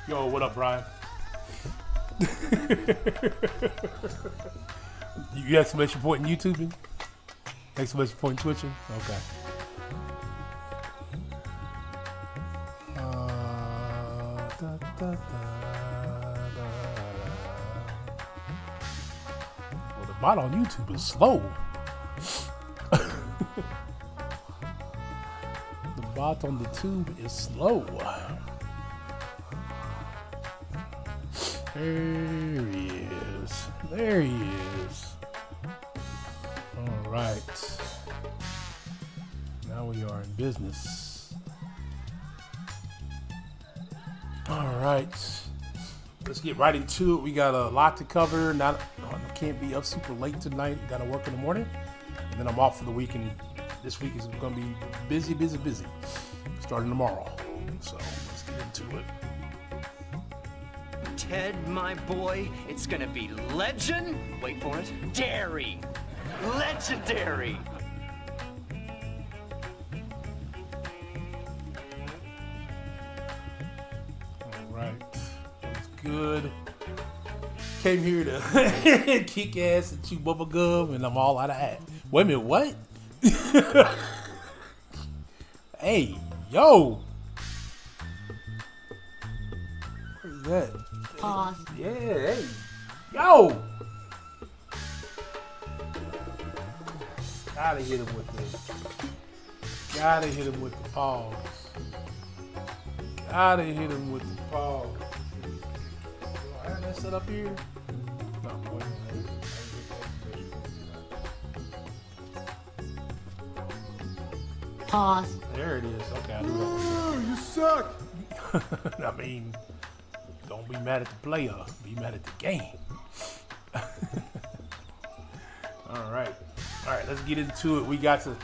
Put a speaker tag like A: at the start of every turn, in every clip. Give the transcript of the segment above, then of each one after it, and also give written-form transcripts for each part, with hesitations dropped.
A: Yo, what up, Brian? You exclamation point in YouTubing? Exclamation point Twitching? Okay. Well, the bot on YouTube is slow. The bot on the tube is slow. There he is. There he is. All right. Now we are in business. All right. Let's get right into it. We got a lot to cover. I can't be up super late tonight. Got to work in the morning. And then I'm off for the weekend. This week is going to be busy, busy, busy. Starting tomorrow. So let's get into it.
B: Ted, my boy, it's gonna be legend. Wait for it. Dairy. Legendary.
A: All right. That's good. Came here to kick ass and chew bubble gum, and I'm all out of hat. Wait a minute, what? Hey, yo. What is that?
C: Pause.
A: Yeah, hey. Yo! Gotta hit him with this. Gotta hit him with the pause. Gotta hit him with the pause. Do I have that set up here? No, boy.
C: Pause.
A: There it is. Okay, I knew that was
D: You suck!
A: it. I mean, don't be mad at the player. Be mad at the game. All right. All right, let's get into it. We got a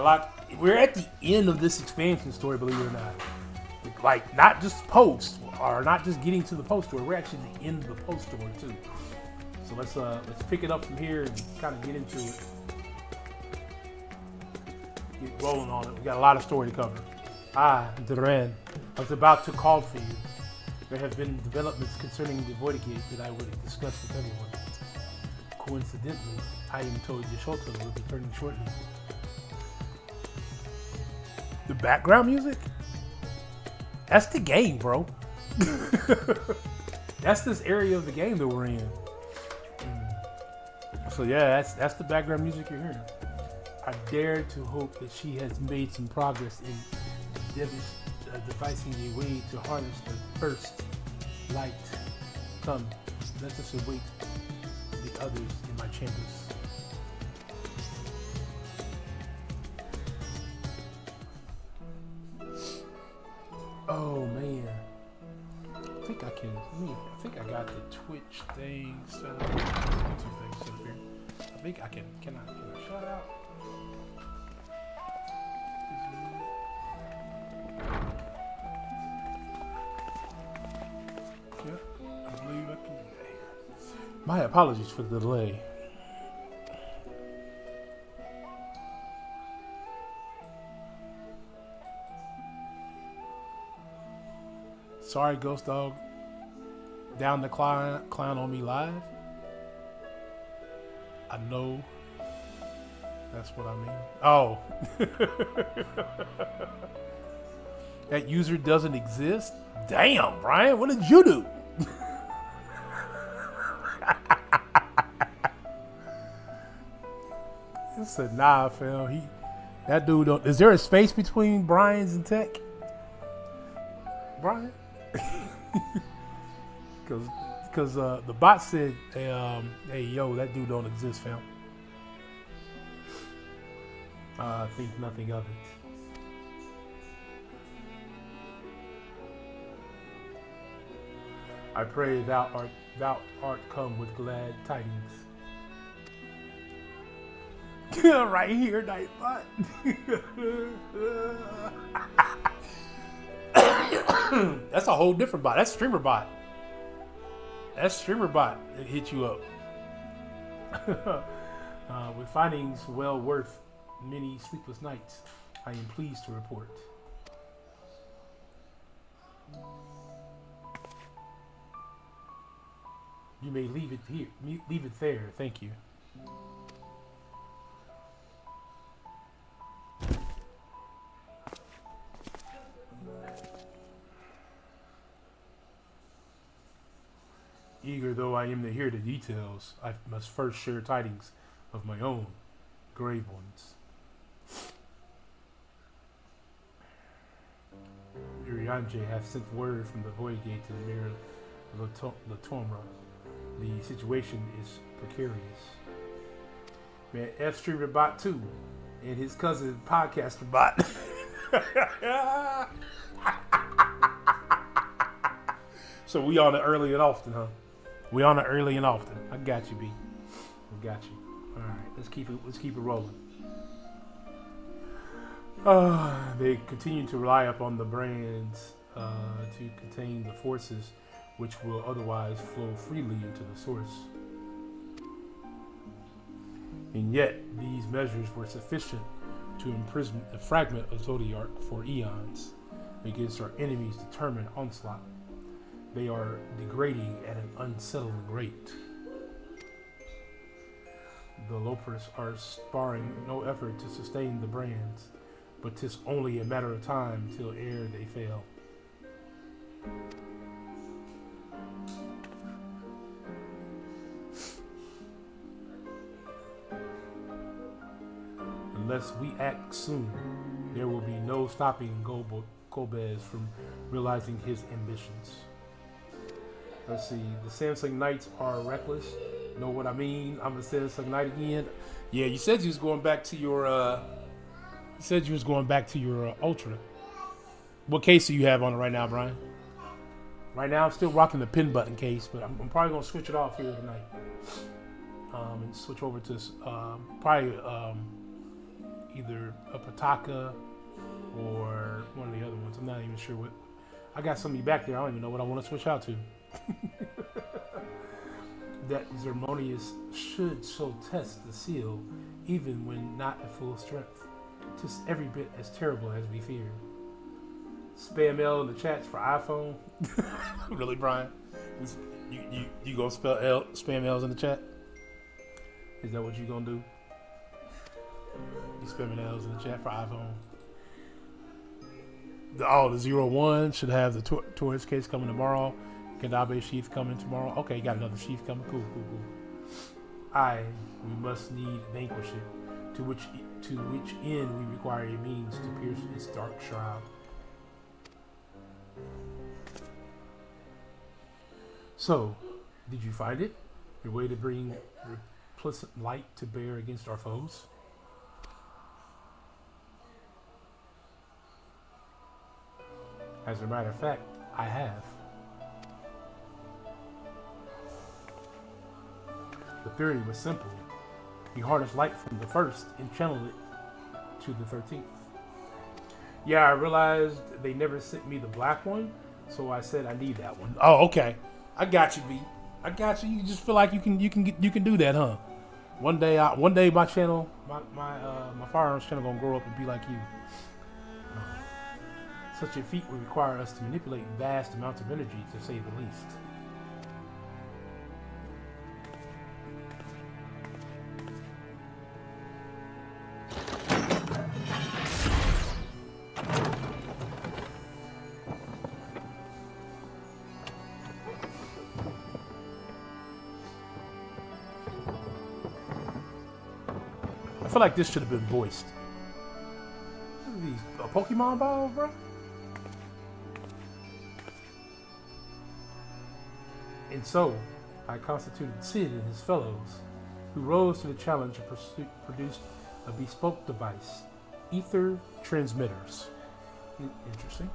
A: lot. We're at the end of this expansion story, believe it or not. Like, not just post, or not just getting to the post story. We're actually at the end of the post story too. So let's pick it up from here and kind of get into it. Get rolling on it. We got a lot of story to cover. Duran, I was about to call for you. There have been developments concerning the Voidgate that I would discuss with everyone. Coincidentally, I am told Yashota will be returning shortly. The background music? That's the game, bro. That's this area of the game that we're in. So yeah, that's the background music you're hearing. I dare to hope that she has made some progress in devising a way to harness the first light. Come, let us await the others in my chambers. Oh man, I think I can. I think I got the Twitch thing set up. Two things set up here. I think I can. Can I shut out? Yeah, I believe I can do that here. My apologies for the delay. Sorry, Ghost Dog. Down the clown on me live. I know. That's what I mean. Oh. That user doesn't exist? Damn, Brian, what did you do? He said, nah, fam. That dude don't. Is there a space between Brian's and Tech? Brian? Because the bot said, hey, yo, that dude don't exist, fam. I think nothing of it. I pray thou art come with glad tidings. Right here, Nightbot. That's a whole different bot. That's streamer bot. That's streamer bot that hit you up. With findings well worth many sleepless nights, I am pleased to report. You may leave it here. Leave it there. Thank you. Eager though I am to hear the details, I must first share tidings of my own grave ones. Urianje hath sent word from the Void Gate to the Mirror Latomra. The situation is precarious. Man, F Streamer Bot 2 and his cousin Podcaster Bot. So we on it early and often, huh? We on it early and often. I got you, B. I got you. All right, let's keep it rolling. They continue to rely upon the brands to contain the forces which will otherwise flow freely into the source. And yet, these measures were sufficient to imprison the fragment of Zodiac for eons against our enemies' determined onslaught. They are degrading at an unsettling rate. The Lopers are sparing no effort to sustain the brands, but 'tis only a matter of time till ere they fail. Unless we act soon, there will be no stopping Gobez from realizing his ambitions. Let's see, the Samsung Knights are reckless. Know what I mean? I'm a Samsung Knight again. Yeah, you said you was going back to your Ultra. What case do you have on it right now, Brian? Right now I'm still rocking the pin button case, but I'm probably gonna switch it off here tonight. And switch over to probably either a Pataka or one of the other ones. I'm not even sure what. I got somebody back there. I don't even know what I want to switch out to. That Zermonius should so test the seal, even when not at full strength. 'Tis every bit as terrible as we fear. Spam L in the chats for iPhone. Really, Brian? You gonna spam L's in the chat? Is that what you gonna do? You spamming L's in the chat for iPhone? The 01 should have the Taurus case coming tomorrow. Kadabe sheath coming tomorrow. Okay, you got another sheath coming. Cool. We must need vanquish it, to which end we require a means to pierce its dark shroud. So, did you find it? Your way to bring replicant light to bear against our foes? As a matter of fact, I have. The theory was simple. We harnessed light from the first and channeled it to the 13th. Yeah, I realized they never sent me the black one, so I said I need that one. Oh, okay. I got you, B. I got you. You just feel like you can do that, huh? One day my channel, my firearms channel gonna grow up and be like you. Such a feat would require us to manipulate vast amounts of energy, to say the least. I feel like this should have been voiced. What are these Pokemon balls, bro? And so, I constituted Sid and his fellows, who rose to the challenge and produced a bespoke device, ether transmitters. Interesting.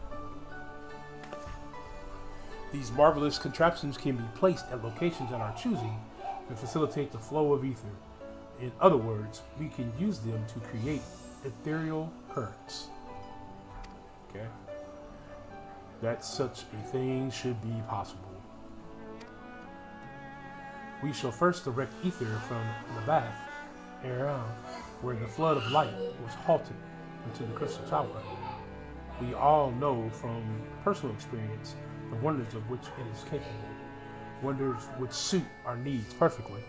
A: These marvelous contraptions can be placed at locations at our choosing to facilitate the flow of ether. In other words, we can use them to create ethereal currents. Okay? That such a thing should be possible. We shall first direct ether from the bath, where the flood of light was halted, into the crystal tower. We all know from personal experience the wonders of which it is capable. wonders would suit our needs perfectly.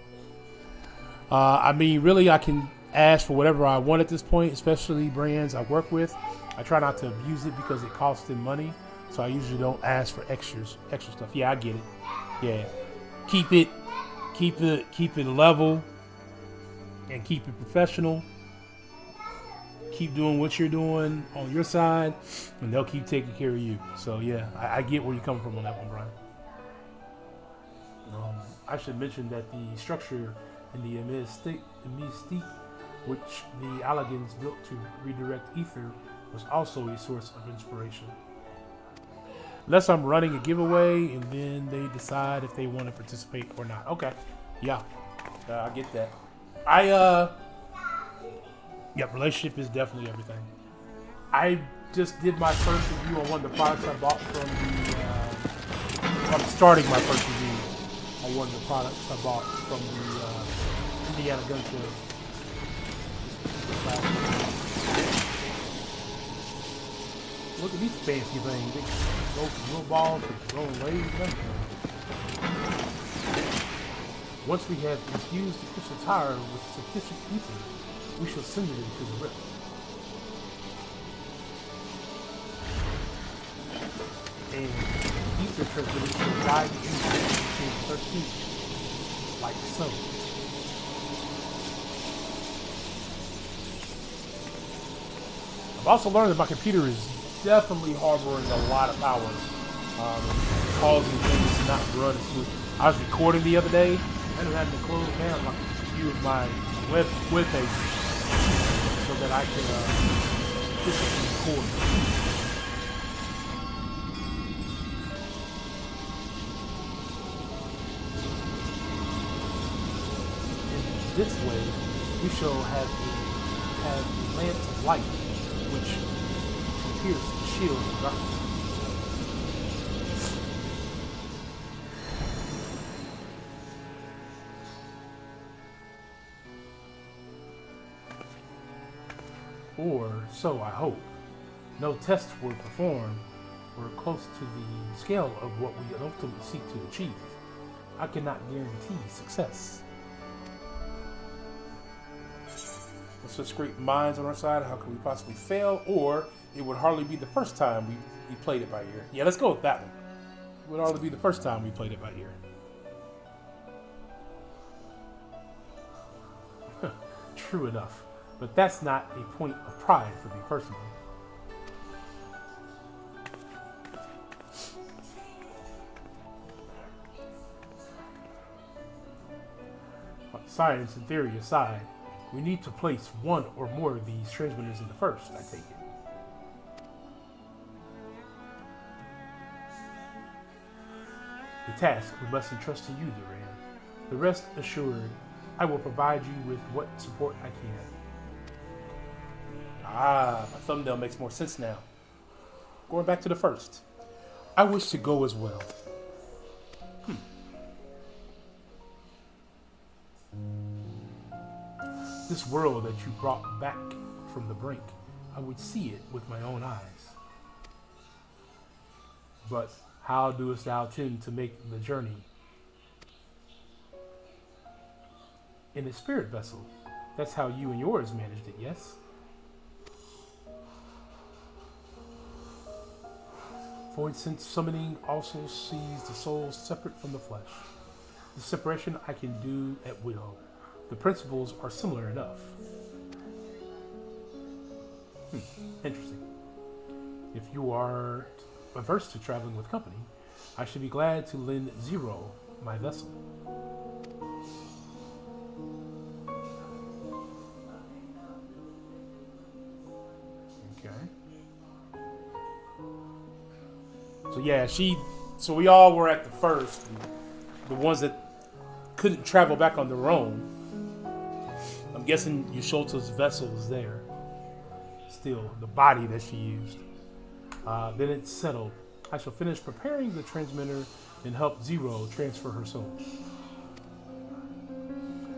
A: I mean, really, I can ask for whatever I want at this point, especially brands I work with. I try not to abuse it because it costs them money, so I usually don't ask for extra stuff. Yeah, I get it. Yeah, keep it level, and keep it professional. Keep doing what you're doing on your side, and they'll keep taking care of you. So yeah, I get where you're coming from on that one, Brian. I should mention that the structure in the mystique, which the Allegans built to redirect ether, was also a source of inspiration. Unless I'm running a giveaway, and then they decide if they want to participate or not. Okay, yeah, I get that. Yep, relationship is definitely everything. I just did my first review on one of the products I bought from the. I'm starting my first review on one of the products I bought from the Indiana Gun Show. Look at these fancy things. They go from little balls to rolling waves and everything. Once we have infused the crystal tire with sufficient ether, we shall send it into the rift. And ether transmitters shall guide the engine between the 13th, like so. I've also learned that my computer is definitely harboring a lot of power, causing things to not run smooth. I was recording the other day, and I had to close down like a few of my web pages so that I can efficiently record. In this way, we shall have lamps of light, which can pierce the shield of darkness. Or so I hope. No tests were performed or close to the scale of what we ultimately seek to achieve. I cannot guarantee success. With such great minds on our side, how could we possibly fail? Or it would hardly be the first time we played it by ear. Yeah, let's go with that one. It would hardly be the first time we played it by ear. True enough. But that's not a point of pride for me personally. Science and theory aside, we need to place one or more of these transmitters in the first, I take it. The task we must entrust to you, Duran. The rest assured, I will provide you with what support I can. Ah, my thumbnail makes more sense now. Going back to the first. I wish to go as well. This world that you brought back from the brink, I would see it with my own eyes. But how doest thou tend to make the journey? In a spirit vessel. That's how you and yours managed it, yes? Void sense summoning also sees the soul separate from the flesh. The separation I can do at will. The principles are similar enough. Interesting. If you are averse to traveling with company, I should be glad to lend Zero my vessel. Okay. So yeah, so we all were at the first. The ones that couldn't travel back on their own. I'm guessing Yusholta's vessel is there. Still, the body that she used. Then it's settled. I shall finish preparing the transmitter and help Zero transfer her soul.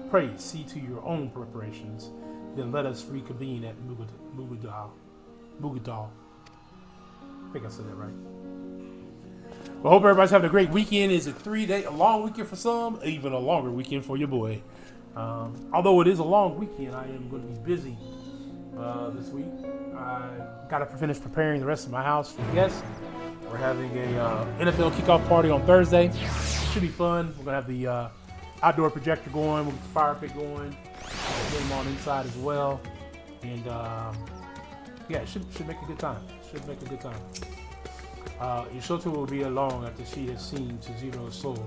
A: Pray see to your own preparations. Then let us reconvene at Mugadal. I think I said that right. I hope everybody's having a great weekend. It's a long weekend for some, even a longer weekend for your boy. Although it is a long weekend, I am going to be busy this week. I got to finish preparing the rest of my house for guests. We're having a NFL kickoff party on Thursday. Should be fun. We're going to have the outdoor projector going. We'll get the fire pit going. Get them on inside as well. And yeah, it should make a good time. Should make a good time. Yoshoto will be along after she has seen to Zero's soul.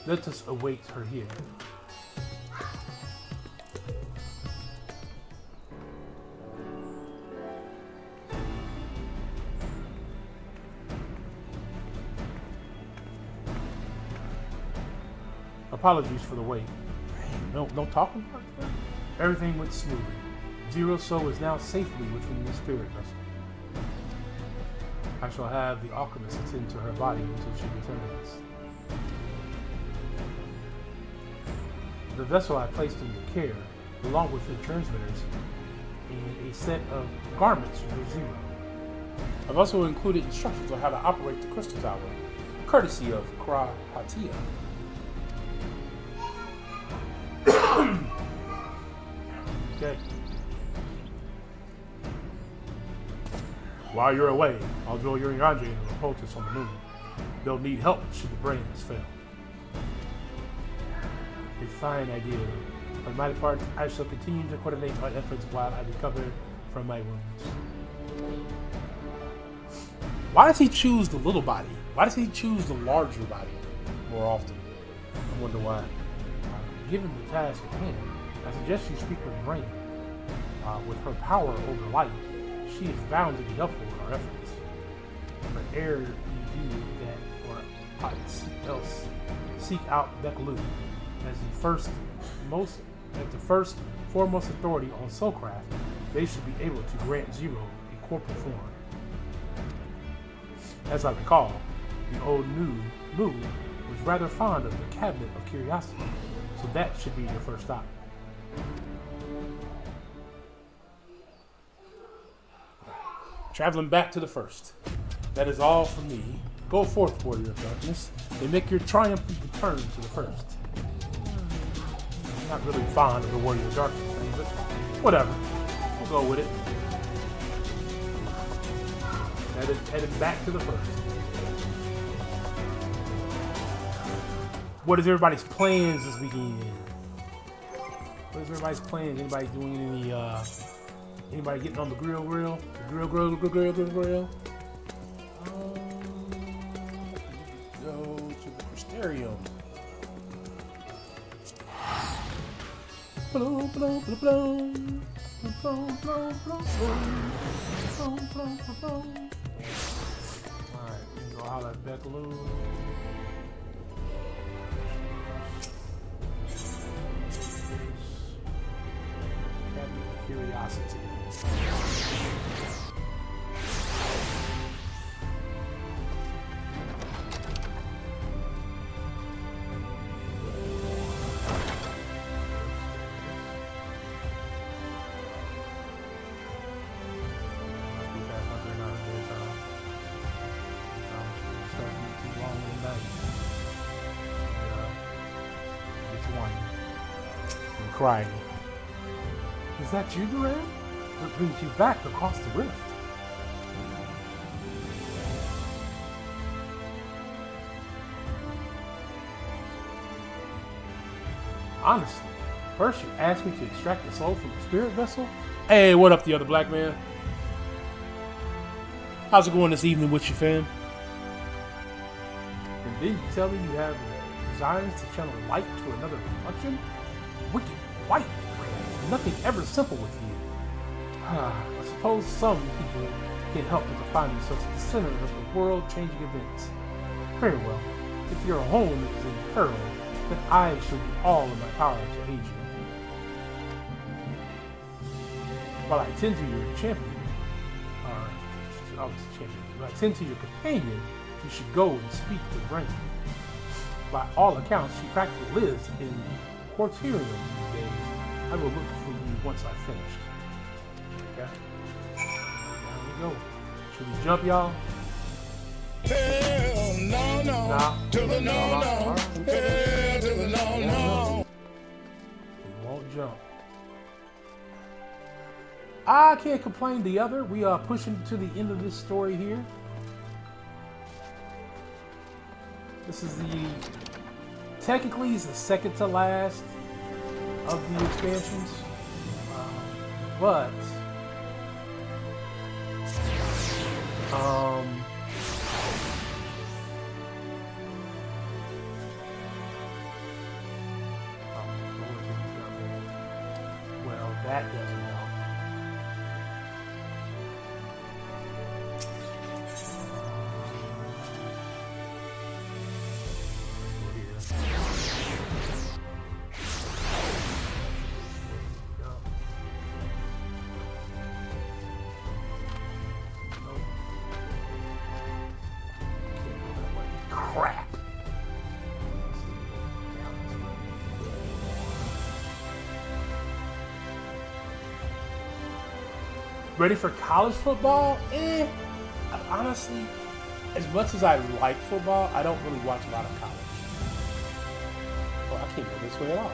A: Let us await her here. Apologies for the wait. No talking part. Everything went smoothly. Zero's soul is now safely within the spirit vessel. I shall have the alchemist attend to her body until she returns. The vessel I placed in your care, along with the transmitters, and a set of garments for Zero. I've also included instructions on how to operate the crystal tower, courtesy of Kra Hatia. Okay. While you're away, I'll draw your Yanje and the poultice on the moon. They'll need help should the brains fail. A fine idea. On my part, I shall continue to coordinate our efforts while I recover from my wounds. Why does he choose the little body? Why does he choose the larger body more often? I wonder why. Given the task at hand, I suggest you speak with Rain. With her power over light, she is bound to be helpful in our efforts. But ere you do that, or else, seek out Bekaloo as the foremost authority on soulcraft. They should be able to grant Zero a corporal form. As I recall, the old Mu was rather fond of the Cabinet of Curiosity, so that should be your first stop. Traveling back to the first. That is all from me. Go forth, warrior of darkness, and make your triumphant return to the first. I'm not really fond of the warrior of darkness thing, but whatever. We'll go with it. Headed back to the first. What is everybody's plans this weekend? What is everybody's plans? Anybody doing any anybody getting on the grill? The grill. Go to the Crystarium. Alright, go holler at Bekaloo. Curiosity. Crying. Is that you, Duran? What brings you back across the rift? Honestly, first you asked me to extract the soul from the spirit vessel? Hey, what up, the other black man? How's it going this evening with you, fam? And then you tell me you have designs to channel light to another reflection? Wicked white. Nothing ever simple with you. I suppose some people can't help but to find themselves at the center of the world-changing events. Very well. If your home is in peril, then I shall do all in my power to aid you. While I tend to your companion, you should go and speak with Rain. By all accounts, she practically lives in Quarterium these days. I will look for you once I've finished. Okay? There we go. Should we jump, y'all?
C: Hell, no.
A: Nah.
C: to the no, no. Yeah, to the no, no.
A: We won't jump. I can't complain the other. We are pushing to the end of this story here. This is technically is the second to last of the expansions. But well, that doesn't help. Crap. Ready for college football? Honestly, as much as I like football, I don't really watch a lot of college. Well, I can't go this way at all.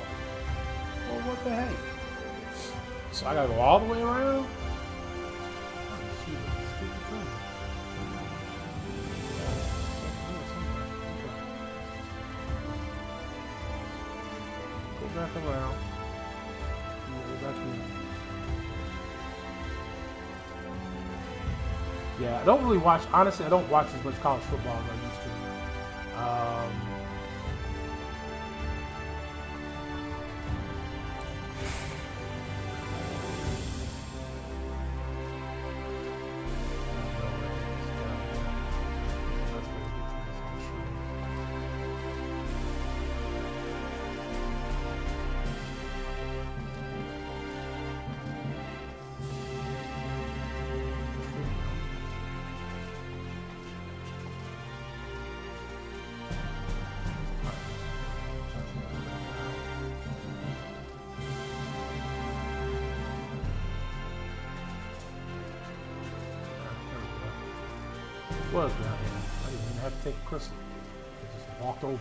A: Well, what the heck? So I gotta go all the way around? Oh, shoot, stupid thing. Go back around. Go back in. Yeah, I don't really watch, honestly, I don't watch as much college football as I used to. Was down here. I didn't even have to take a crystal. I just walked over.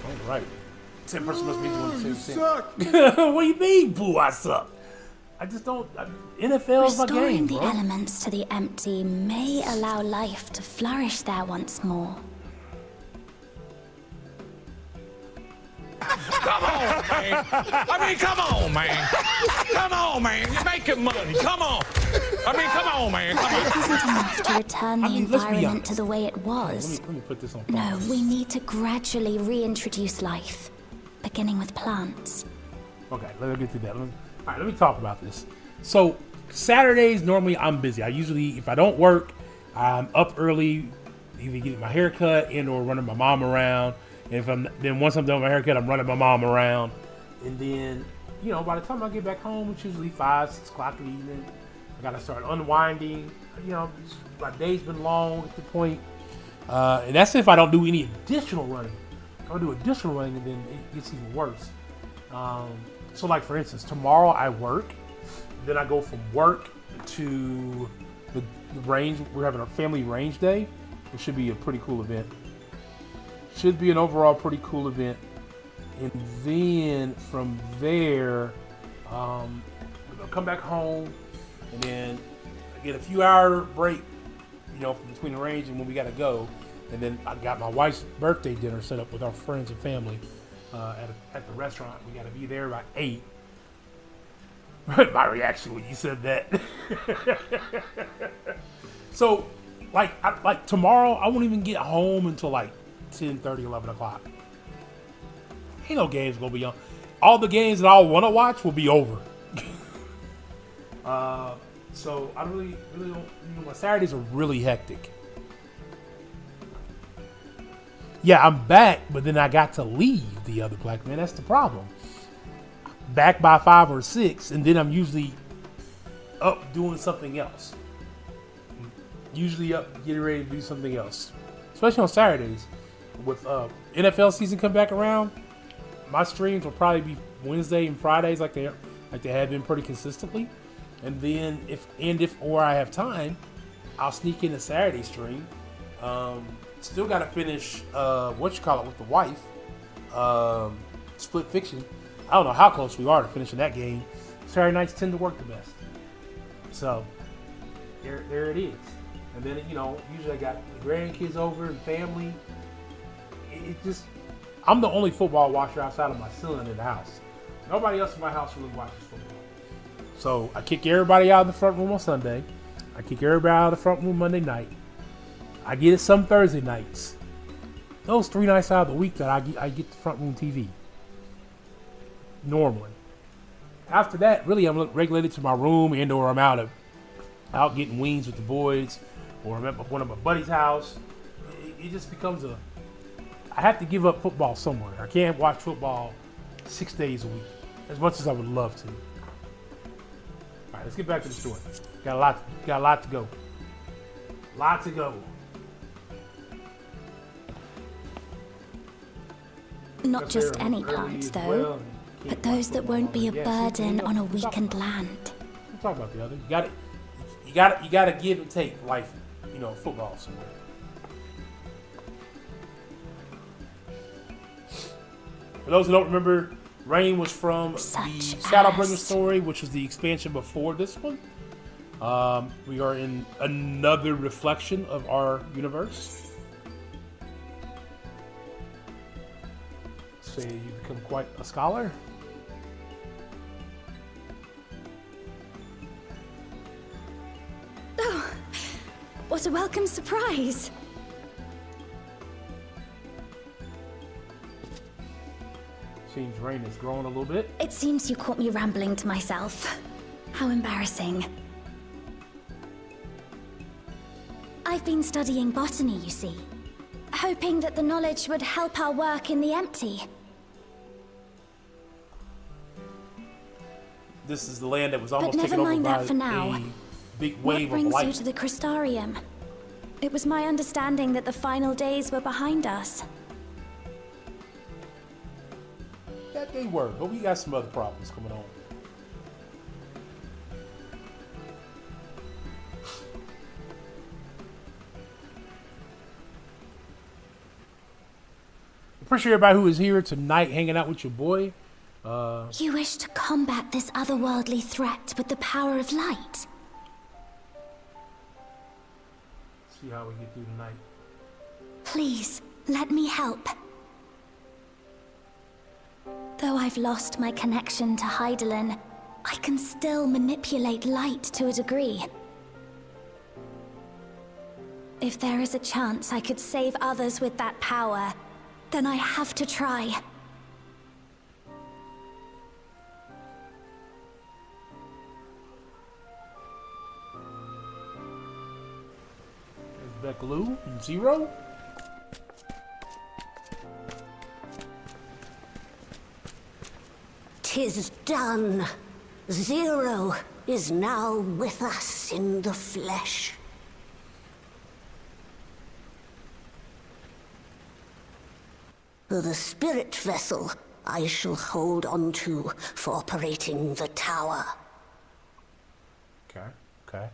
A: All right. 10% must be doing the same thing. What do you mean, boo? I suck. I just don't. NFL is my game,
D: Restoring
A: bro.
D: the elements to the empty may allow life to flourish there once more.
C: Come on, man. I mean, come on, man. Come on, man. You're making money. Come on. I mean, come on, man. Come on.
D: It isn't enough to return the
A: let's be
D: environment
A: honest.
D: to the way it was.
A: Let me put this on.
D: No, we need to gradually reintroduce life, beginning with plants.
A: Okay, let me get to that. All right, let me talk about this. So Saturdays normally I'm busy. I usually, if I don't work, I'm up early, either getting my hair cut and or running my mom around. And then once I'm done with my haircut, I'm running my mom around. And then, you know, by the time I get back home, it's usually 5, 6 o'clock in the evening. I gotta start unwinding. You know, my day's been long at the point. And that's if I don't do any additional running. If I do additional running, and then it gets even worse. So like for instance, tomorrow I work, then I go from work to the range. We're having a family range day. It should be a pretty cool event. Should be an overall pretty cool event. And then from there, I'll come back home, and then I get a few hour break, you know, between the range and when we gotta go. And then I got my wife's birthday dinner set up with our friends and family at the restaurant. We gotta be there by 8. My reaction when you said that. So, like tomorrow, I won't even get home until like 10:30, 11 o'clock. Ain't no games gonna be on. All the games that I want to watch will be over. So I really don't. You know, my Saturdays are really hectic. Yeah, I'm back, but then I got to leave the other black man. That's the problem. Back by 5 or 6, and then I'm usually up doing something else. Usually up getting ready to do something else, especially on Saturdays. With NFL season come back around, my streams will probably be Wednesday and Fridays like they have been pretty consistently. And then if or I have time, I'll sneak in a Saturday stream. Still got to finish with the wife. Split Fiction. I don't know how close we are to finishing that game. Saturday nights tend to work the best. So there it is. And then usually I got the grandkids over and family. I'm the only football watcher outside of my son in the house. Nobody else in my house really watches football. So I kick everybody out of the front room on Sunday. I kick everybody out of the front room Monday night. I get it some Thursday nights. Those 3 nights out of the week that I get the front room TV. Normally. After that, really I'm regulated to my room and/or I'm out getting wings with the boys, or I'm at one of my buddy's house. It just becomes I have to give up football somewhere. I can't watch football 6 days a week, as much as I would love to. All right, let's get back to the story. Got a lot to go. Lot to go.
D: Not just any plants, though, but those that won't be a burden on a weakened land.
A: We'll talk about the other. You got to give and take life, football somewhere. For those who don't remember, Rain was from the Shadowbringer story, which was the expansion before this one. We are in another reflection of our universe. Say you become quite a scholar.
D: Oh, what a welcome surprise.
A: Seems Rain has grown a little bit.
D: It seems you caught me rambling to myself. How embarrassing. I've been studying botany, you see. Hoping that the knowledge would help our work in the empty.
A: This is the land that was almost
D: But never
A: taken over
D: mind
A: by
D: that for now.
A: a big wave
D: What
A: of
D: brings
A: light.
D: you to the Crystarium? It was my understanding that the final days were behind us.
A: That they were, but we got some other problems coming on. Appreciate everybody who is here tonight hanging out with your boy.
D: You wish to combat this otherworldly threat with the power of light?
A: See how we get through tonight.
D: Please, let me help. Though I've lost my connection to Hydaelyn, I can still manipulate light to a degree. If there is a chance I could save others with that power, then I have to try.
A: There's Beckaloo and Zero.
E: "'Tis done. Zero is now with us in the flesh." The spirit vessel I shall hold on to for operating the tower.
A: Okay.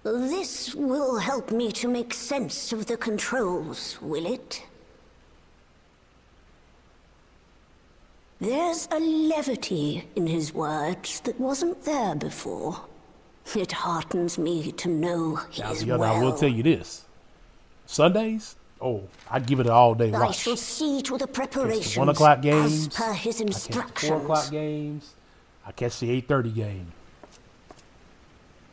E: This will help me to make sense of the controls, will it? There's a levity in his words that wasn't there before. It heartens me to know he's well.
A: I will tell you this. Sundays, I'd give it an all-day watch.
E: I shall see to the preparations
A: the 1 o'clock games,
E: as per his instructions.
A: I catch the 4 o'clock games. I catch the 8:30 game.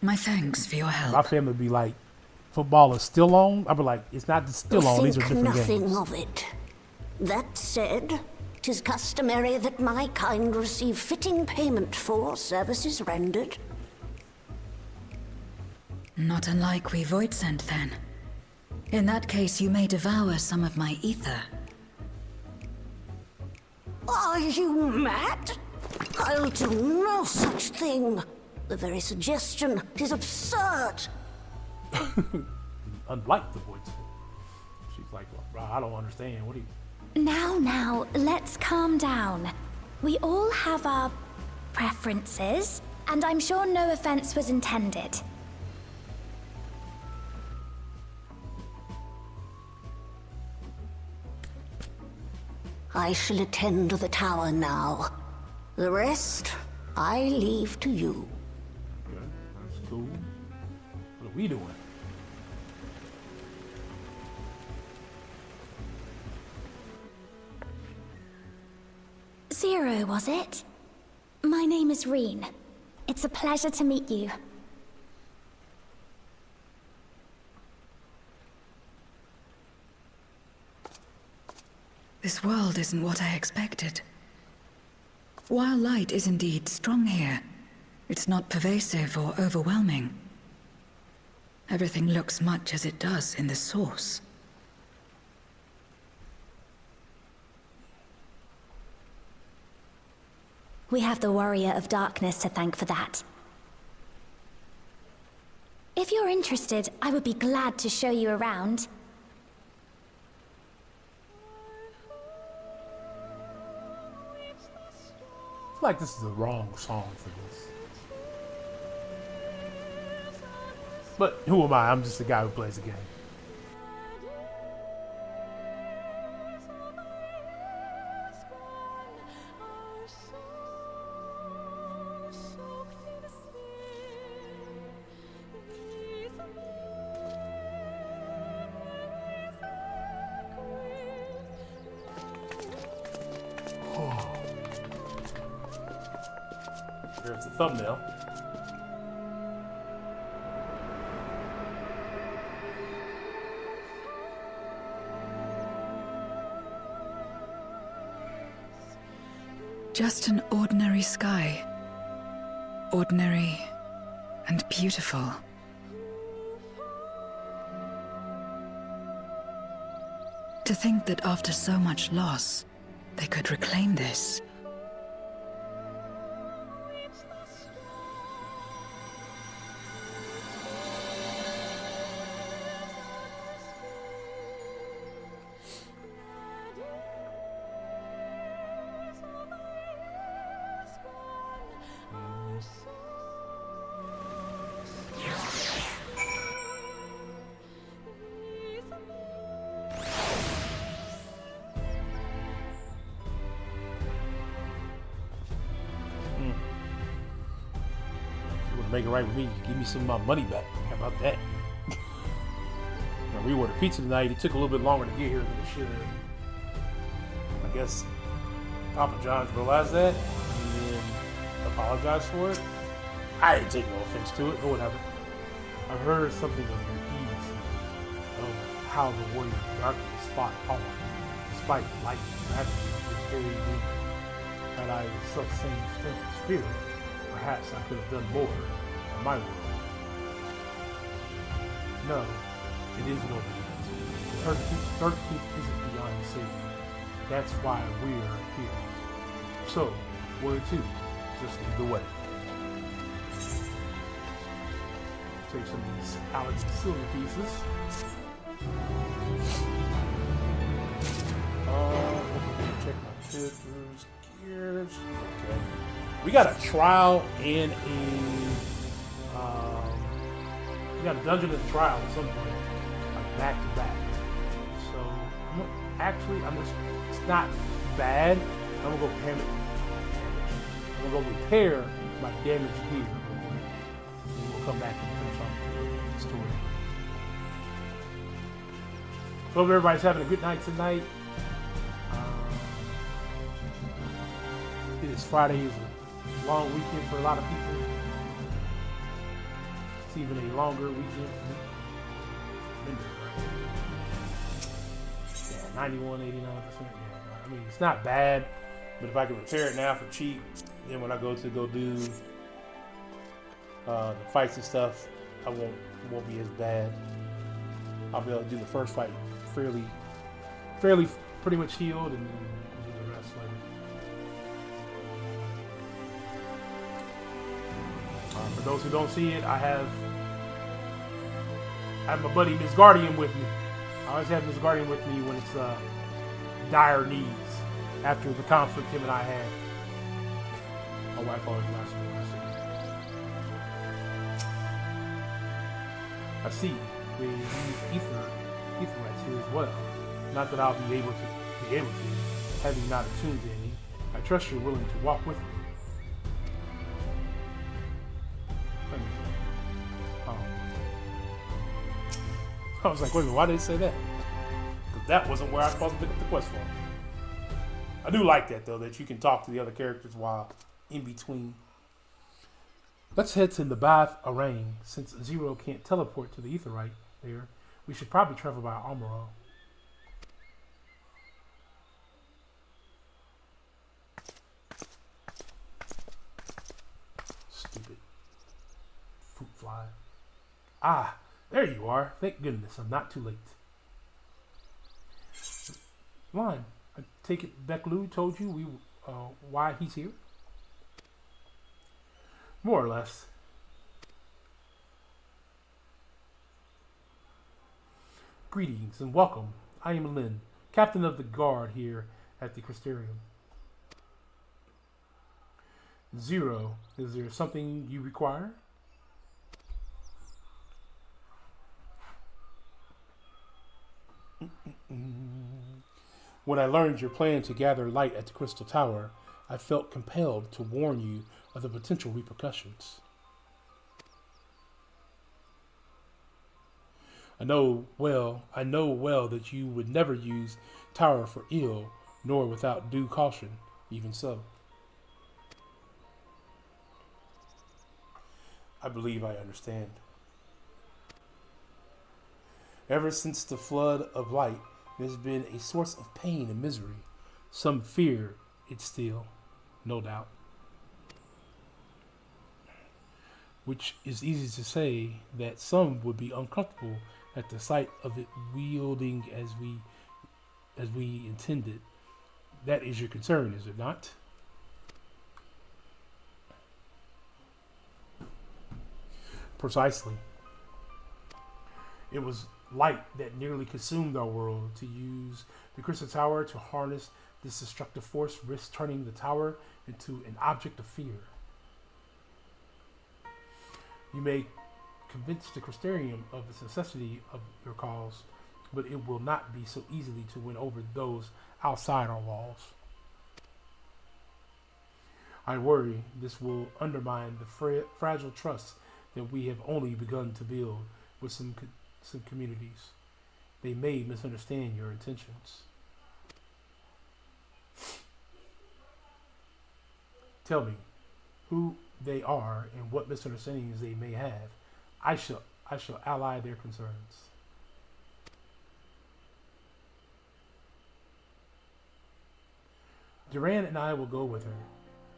F: My thanks for your help.
A: My family would be like, football is still on? I'd be like, it's not still on, these are different
E: nothing
A: games.
E: of it. That said, 'tis customary that my kind receive fitting payment for services rendered.
F: Not unlike we void sent, then. In that case, you may devour some of my ether.
E: Are you mad? I'll do no such thing. The very suggestion is absurd.
A: Unlike the voice. She's like, well, I don't understand. What do you...
D: Now, let's calm down. We all have our preferences, and I'm sure no offense was intended.
E: I shall attend to the tower now. The rest, I leave to you.
A: Okay, that's cool. What are we doing?
D: Zero, was it? My name is Reen. It's a pleasure to meet you.
F: This world isn't what I expected. While light is indeed strong here, it's not pervasive or overwhelming. Everything looks much as it does in the source.
D: We have the Warrior of Darkness to thank for that. If you're interested, I would be glad to show you around.
A: I feel like this is the wrong song for this. But who am I? I'm just a guy who plays the game. There's the thumbnail.
F: Just an ordinary sky. Ordinary and beautiful. To think that after so much loss, they could reclaim this.
A: Make it right with me. Give me some of my money back. How about that? When we ordered pizza tonight, it took a little bit longer to get here than it should have. I guess Papa John's realized that and then apologized for it. I didn't take no offense to it, or whatever. I've heard something of your deeds, of how the Warrior of Darkness fought hard, despite light and gravity was very weak. Had I the self-same strength of spirit, perhaps I could have done more for my world. No, it isn't over yet. The 13th isn't beyond saving. That's why we're here. So, where to? Just lead the way. Take some of these Alex silver pieces. Check my filters, gears. Okay. We got a trial and we got a dungeon and a trial at some point, like back to back. So it's not bad. I'm gonna go damage. I'm gonna go repair my damage here, and we'll come back and finish off the story. Hope everybody's having a good night tonight. It is Friday. Is a long weekend for a lot of people. It's even a longer weekend for me. Yeah, 91, 89%. Yeah, I mean, it's not bad, but if I can repair it now for cheap, then when I go to do the fights and stuff, it won't be as bad. I'll be able to do the first fight fairly pretty much healed, and then do the rest later. For those who don't see it, I have my buddy Miss Guardian with me. I always have Miss Guardian with me when it's dire needs after the conflict him and I had. My wife always laughs at me when I see they use Aetherites here as well. Not that I'll be able to, having not attuned to any. I trust you're willing to walk with me. Oh. I was like, wait a minute, why did they say that? Because that wasn't where I was supposed to pick up the quest from. I do like that, though, that you can talk to the other characters while in between. Let's head to Nabath Arang. Since Zero can't teleport to the Aetherite there, we should probably travel by Armorel. Stupid fruit fly. Ah, there you are. Thank goodness I'm not too late. Line, I take it Beklu told you why he's here? More or less. Greetings and welcome. I am Lin, captain of the guard here at the Crystarium. Zero, is there something you require? When I learned your plan to gather light at the Crystal Tower, I felt compelled to warn you of the potential repercussions. I know well that you would never use Tower for ill, nor without due caution, even so. I believe I understand. Ever since the flood of light, it has been a source of pain and misery. Some fear it still, no doubt. Which is easy to say that some would be uncomfortable at the sight of it wielding as we intended. That is your concern, is it not? Precisely. It was light that nearly consumed our world. To use the Crystal Tower to harness this destructive force risks turning the tower into an object of fear. You may convince the Crystarium of the necessity of your cause, but it will not be so easily to win over those outside our walls. I worry this will undermine the fragile trust that we have only begun to build with some communities. They may misunderstand your intentions. Tell me who they are and what misunderstandings they may have. I shall ally their concerns. Duran and I will go with her.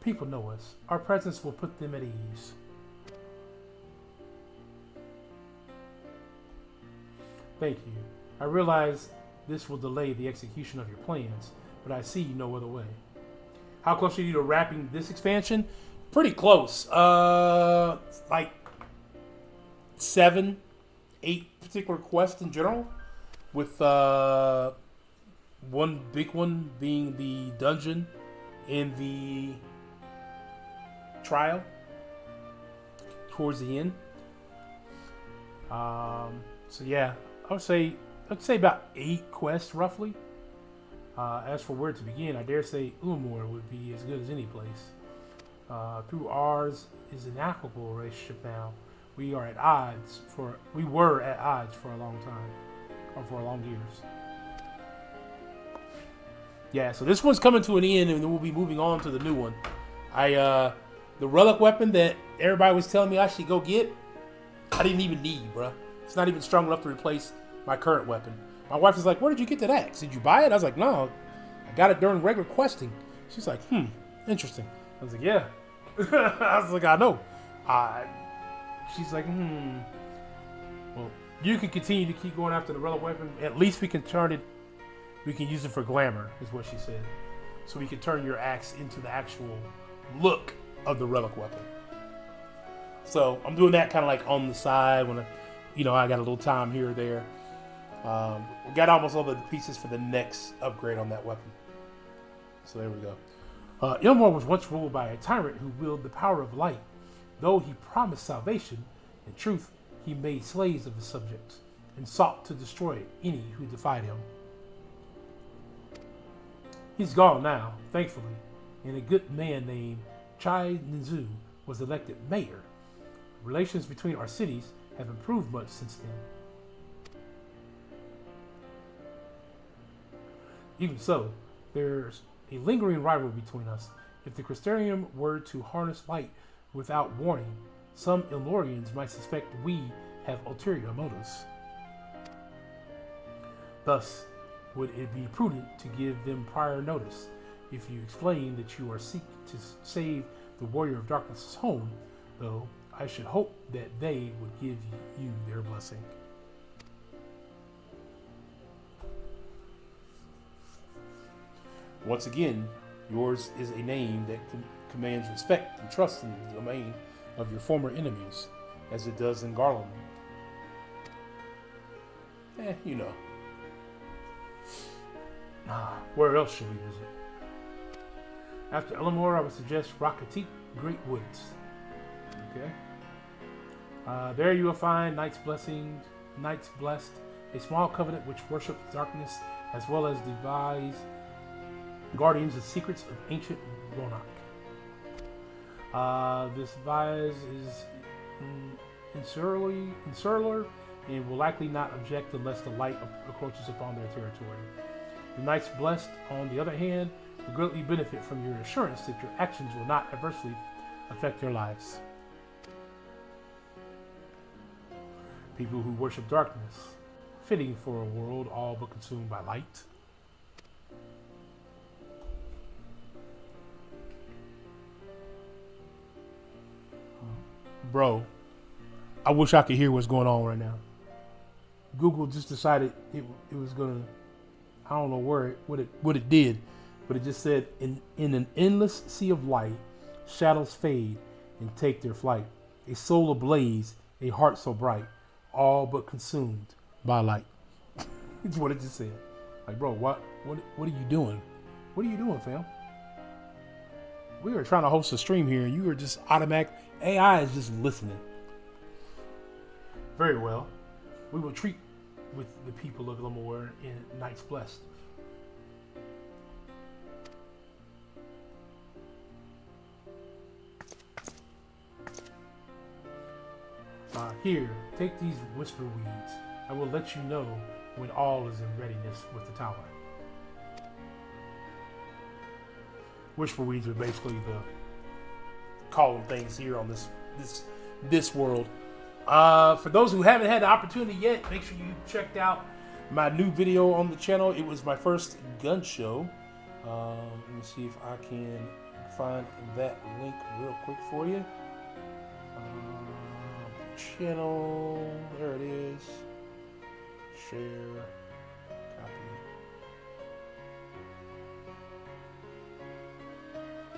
A: People know us. Our presence will put them at ease. Thank you. I realize this will delay the execution of your plans, but I see no other way. How close are you to wrapping this expansion? Pretty close. Like 7, 8 particular quests in general, with one big one being the dungeon in the trial towards the end. So yeah, I'd say about 8 quests roughly. As for where to begin, I dare say Umor would be as good as any place. Through ours is an amicable relationship now. We were at odds for a long time, or for long years. Yeah, so this one's coming to an end, and then we'll be moving on to the new one. The relic weapon that everybody was telling me I should go get, I didn't even need, bruh. It's not even strong enough to replace my current weapon. My wife was like, "Where did you get that axe? Did you buy it?" I was like, "No, I got it during regular questing." She's like, interesting. I was like, "Yeah." I was like, "I know." She's like, Well, you can continue to keep going after the relic weapon. At least we can use it for glamour, is what she said. So we can turn your axe into the actual look of the relic weapon. So I'm doing that kind of like on the side when I got a little time here or there. We got almost all the pieces for the next upgrade on that weapon. So there we go. Ilmor was once ruled by a tyrant who wielded the power of light. Though he promised salvation, in truth, he made slaves of his subjects and sought to destroy any who defied him. He's gone now, thankfully, and a good man named Chai Nizu was elected mayor. Relations between our cities have improved much since then. Even so, there's a lingering rivalry between us. If the Crystarium were to harness light without warning, some Ilmorians might suspect we have ulterior motives. Thus, would it be prudent to give them prior notice? If you explain that you are seeking to save the Warrior of Darkness's home, though, I should hope that they would give you their blessing. Once again, yours is a name that commands respect and trust in the domain of your former enemies, as it does in Garland. You know. Where else should we visit? After Ilmor, I would suggest Rakatik Great Woods. Okay. There you will find Knights Blessed, a small covenant which worships darkness, as well as devise guardians of secrets of ancient Ronak. This device is insular and will likely not object unless the light approaches upon their territory. The Knights Blessed, on the other hand, will greatly benefit from your assurance that your actions will not adversely affect their lives. People who worship darkness, fitting for a world all but consumed by light. Bro, I wish I could hear what's going on right now. Google just decided it was gonna, I don't know what it did, but it just said in an endless sea of light, shadows fade and take their flight. A soul ablaze, a heart so bright, all but consumed by light. It's what it just said. Like, bro, what are you doing? What are you doing, fam? We are trying to host a stream here, and you are just automatic. AI is just listening. Very well. We will treat with the people of Ilmor in Knights Blessed. Here, take these whisper weeds. I will let you know when all is in readiness with the tower. Whisper weeds are basically the calling things here on this world. For those who haven't had the opportunity yet, make sure you checked out my new video on the channel. It was my first gun show. Let me see if I can find that link real quick for you. Channel, there it is. Share, copy.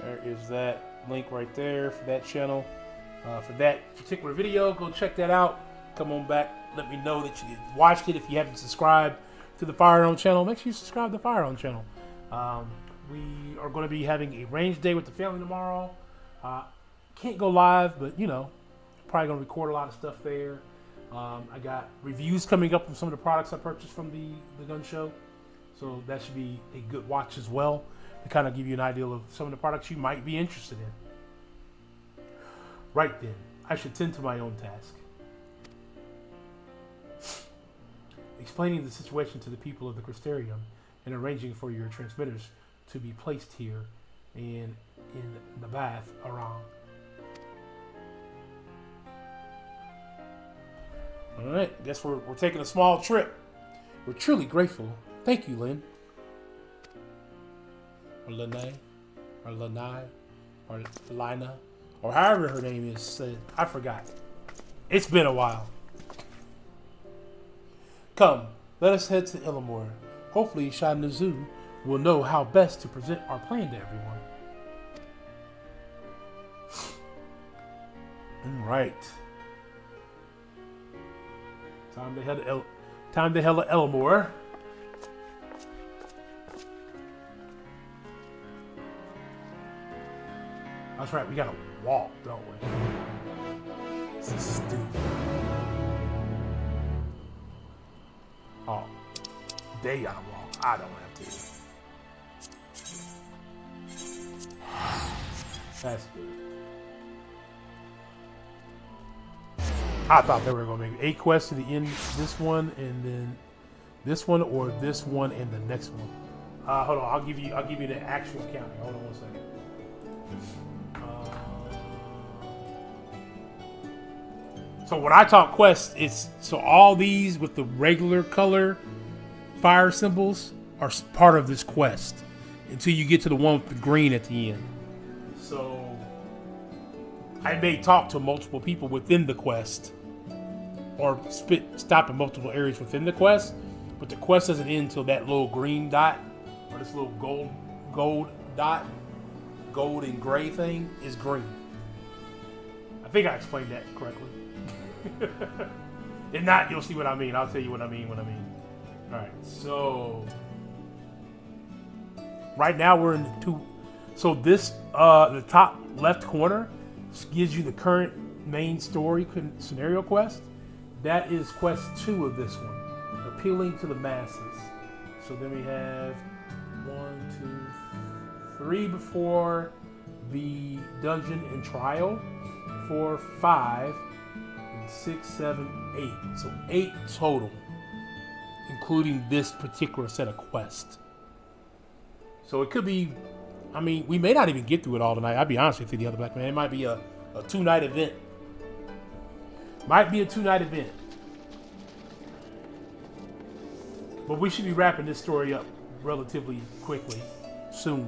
A: There is that link right there for that channel. For that particular video, go check that out. Come on back. Let me know that you watched it. If you haven't subscribed to the Firearm channel, make sure you subscribe to the Firearm channel. We are going to be having a range day with the family tomorrow. Can't go live, but you know, probably going to record a lot of stuff there. I got reviews coming up from some of the products I purchased from the gun show. So that should be a good watch as well, to kind of give you an idea of some of the products you might be interested in. Right then, I should tend to my own task. Explaining the situation to the people of the Crystarium and arranging for your transmitters to be placed here and in the bath around. Alright, I guess we're taking a small trip. We're truly grateful. Thank you, Lynn. Or Lanai. Or Lanai. Or Lina. Or however her name is said. I forgot. It's been a while. Come, let us head to Ilmor. Hopefully Shah Nizu will know how best to present our plan to everyone. Alright. Time to hella Elmore. That's right, we gotta walk, don't we? This is stupid. Oh, they gotta walk. I don't have to. That's good. I thought they were gonna make 8 quests to the end. This one and then this one, or this one and the next one. Hold on, I'll give you the actual count. Hold on one second. So when I talk quests, it's so all these with the regular color fire symbols are part of this quest until you get to the one with the green at the end. So I may talk to multiple people within the quest or stop in multiple areas within the quest, but the quest doesn't end until that little green dot or this little gold dot, gold and gray thing is green. I think I explained that correctly. If not, you'll see what I mean. I'll tell you what I mean when I mean. Alright, so right now we're in the 2. So this the top left corner gives you the current main story scenario quest. That is quest 2 of this one. Appealing to the masses. So then we have 1, 2, 3 before the dungeon and trial. 4, 5. 6, 7, 8. So 8 total, including this particular set of quests. So it could be, I mean, we may not even get through it all tonight. I'll be honest with you, the other black man. It might be a 2-night event. Might be a 2-night event. But we should be wrapping this story up relatively quickly, soon.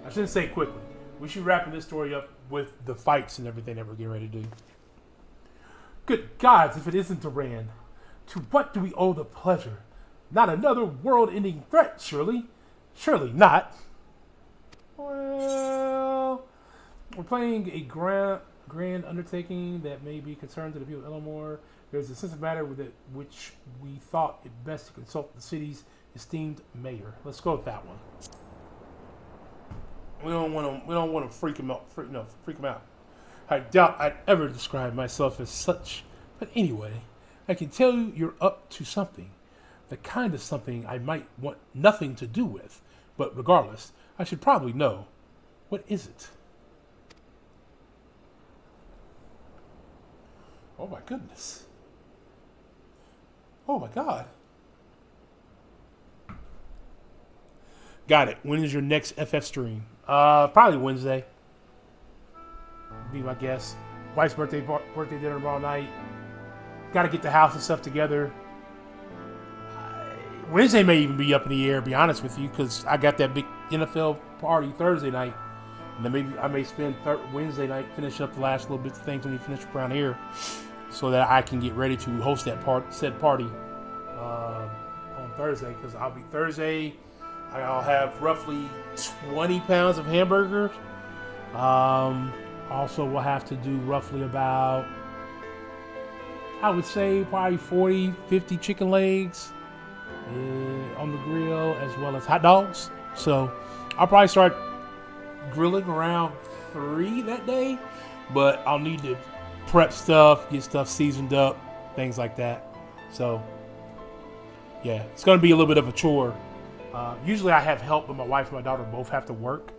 A: I shouldn't say quickly. We should be wrapping this story up with the fights and everything that we're getting ready to do. Good gods, if it isn't Duran, to what do we owe the pleasure? Not another world-ending threat, surely? Surely not. Well, we're playing a grand undertaking that may be concerned to the people of Elmore. There's a sensitive matter with it which we thought it best to consult the city's esteemed mayor. Let's go with that one. We don't want to freak him out. Freak him out. I doubt I'd ever describe myself as such, but anyway, I can tell you you're up to something. The kind of something I might want nothing to do with, but regardless, I should probably know. What is it? Oh my goodness. Oh my God. Got it. When is your next FF stream? Probably Wednesday. Be my guess. Wife's birthday dinner tomorrow night. Got to get the house and stuff together. Wednesday may even be up in the air, to be honest with you, because I got that big NFL party Thursday night. And then maybe I may spend Wednesday night finishing up the last little bits of things when we finish around here, so that I can get ready to host that said party on Thursday. Because I'll be Thursday. I'll have roughly 20 pounds of hamburgers. Also, we'll have to do roughly about, I would say, probably 40, 50 chicken legs on the grill, as well as hot dogs. So I'll probably start grilling around 3 that day, but I'll need to prep stuff, get stuff seasoned up, things like that. So yeah, it's going to be a little bit of a chore. Usually I have help, but my wife and my daughter both have to work.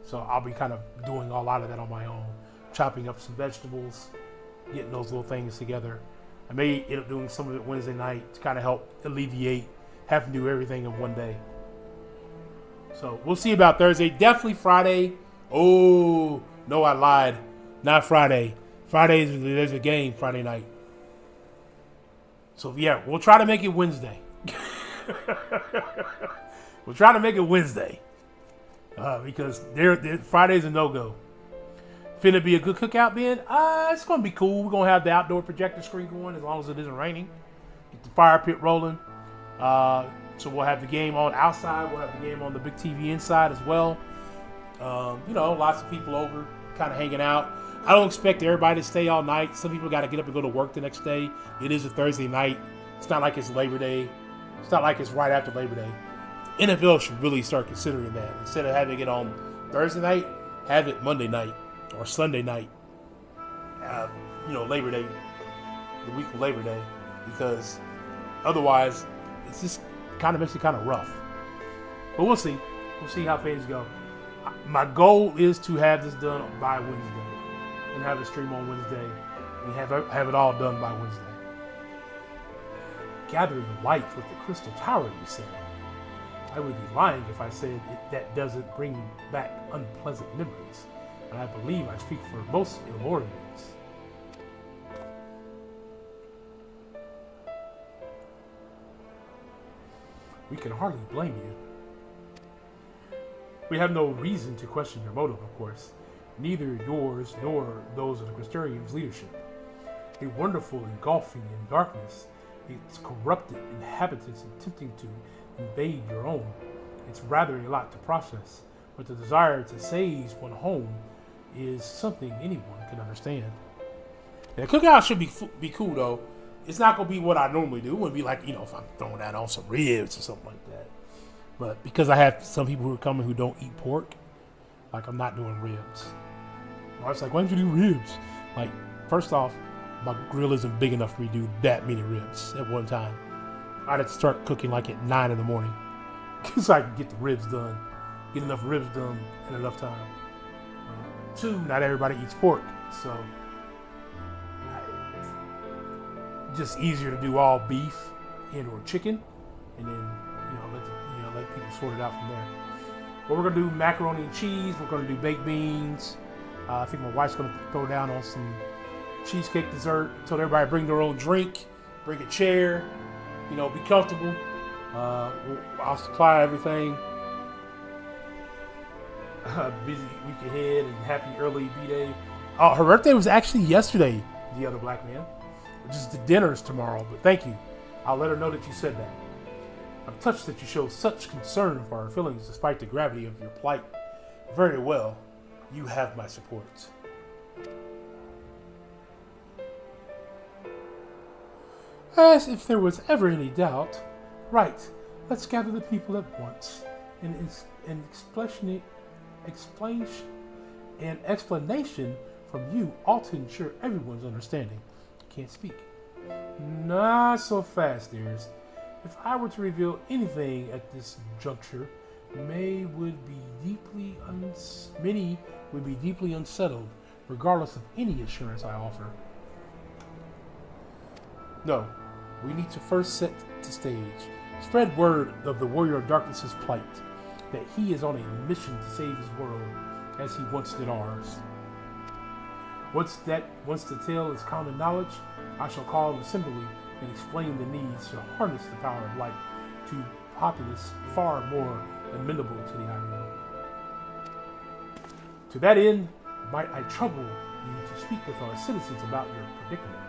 A: So I'll be kind of doing a lot of that on my own. Chopping up some vegetables, getting those little things together. I may end up doing some of it Wednesday night to kind of help alleviate having to do everything in one day. So we'll see about Thursday. Definitely Friday. Oh, no, I lied. Not Friday. Fridays, there's a game Friday night. So yeah, we'll try to make it Wednesday. We'll try to make it Wednesday. Because Friday's a no-go. Finna be a good cookout then? It's gonna be cool. We're gonna have the outdoor projector screen going as long as it isn't raining. Get the fire pit rolling. So we'll have the game on outside. We'll have the game on the big TV inside as well. Lots of people over, kind of hanging out. I don't expect everybody to stay all night. Some people got to get up and go to work the next day. It is a Thursday night. It's not like it's Labor Day. It's not like it's right after Labor Day. NFL should really start considering that. Instead of having it on Thursday night, have it Monday night or Sunday night. Labor Day, the week of Labor Day, because otherwise, it's just kind of makes it kind of rough. But we'll see. We'll see how things go. My goal is to have this done by Wednesday and have a stream on Wednesday and have it all done by Wednesday. Gathering light with the Crystal Tower, you said. I would be lying if I said that doesn't bring back unpleasant memories. And I believe I speak for most Illorians. We can hardly blame you. We have no reason to question your motive, of course. Neither yours nor those of the Crystarium's leadership. A wonderful engulfing in darkness, its corrupted inhabitants attempting to invade your own. It's rather a lot to process, but the desire to seize one home is something anyone can understand. The cookout should be cool, though. It's not going to be what I normally do. It wouldn't be like, if I'm throwing that on some ribs or something like that. But because I have some people who are coming who don't eat pork, like, I'm not doing ribs. I was like, why don't you do ribs? Like, first off, my grill isn't big enough for me to do that many ribs at one time. I'd have to start cooking like at 9 in the morning so I can get the ribs done. Get enough ribs done in enough time. Two, not everybody eats pork, so just easier to do all beef and or chicken, and then let people sort it out from there. But we're gonna do macaroni and cheese. We're gonna do baked beans. I think my wife's gonna throw down on some cheesecake dessert. Told everybody bring their own drink, bring a chair, be comfortable. I'll supply everything. Busy week ahead and happy early B-Day. Her birthday was actually yesterday, the other black man. Just the dinner's tomorrow, but thank you. I'll let her know that you said that. I'm touched that you show such concern for our feelings despite the gravity of your plight. Very well. You have my support. As if there was ever any doubt. Right. Let's gather the people at once. An explanation from you ought to ensure everyone's understanding. Can't speak. Not so fast, dears. If I were to reveal anything at this juncture, many would be deeply unsettled, regardless of any assurance I offer. No, we need to first set the stage. Spread word of the Warrior of Darkness's plight, that he is on a mission to save his world, as he once did ours. Once the tale is common knowledge, I shall call an assembly and explain the needs to harness the power of light to populace far more amenable to the ideal. To that end, might I trouble you to speak with our citizens about your predicament,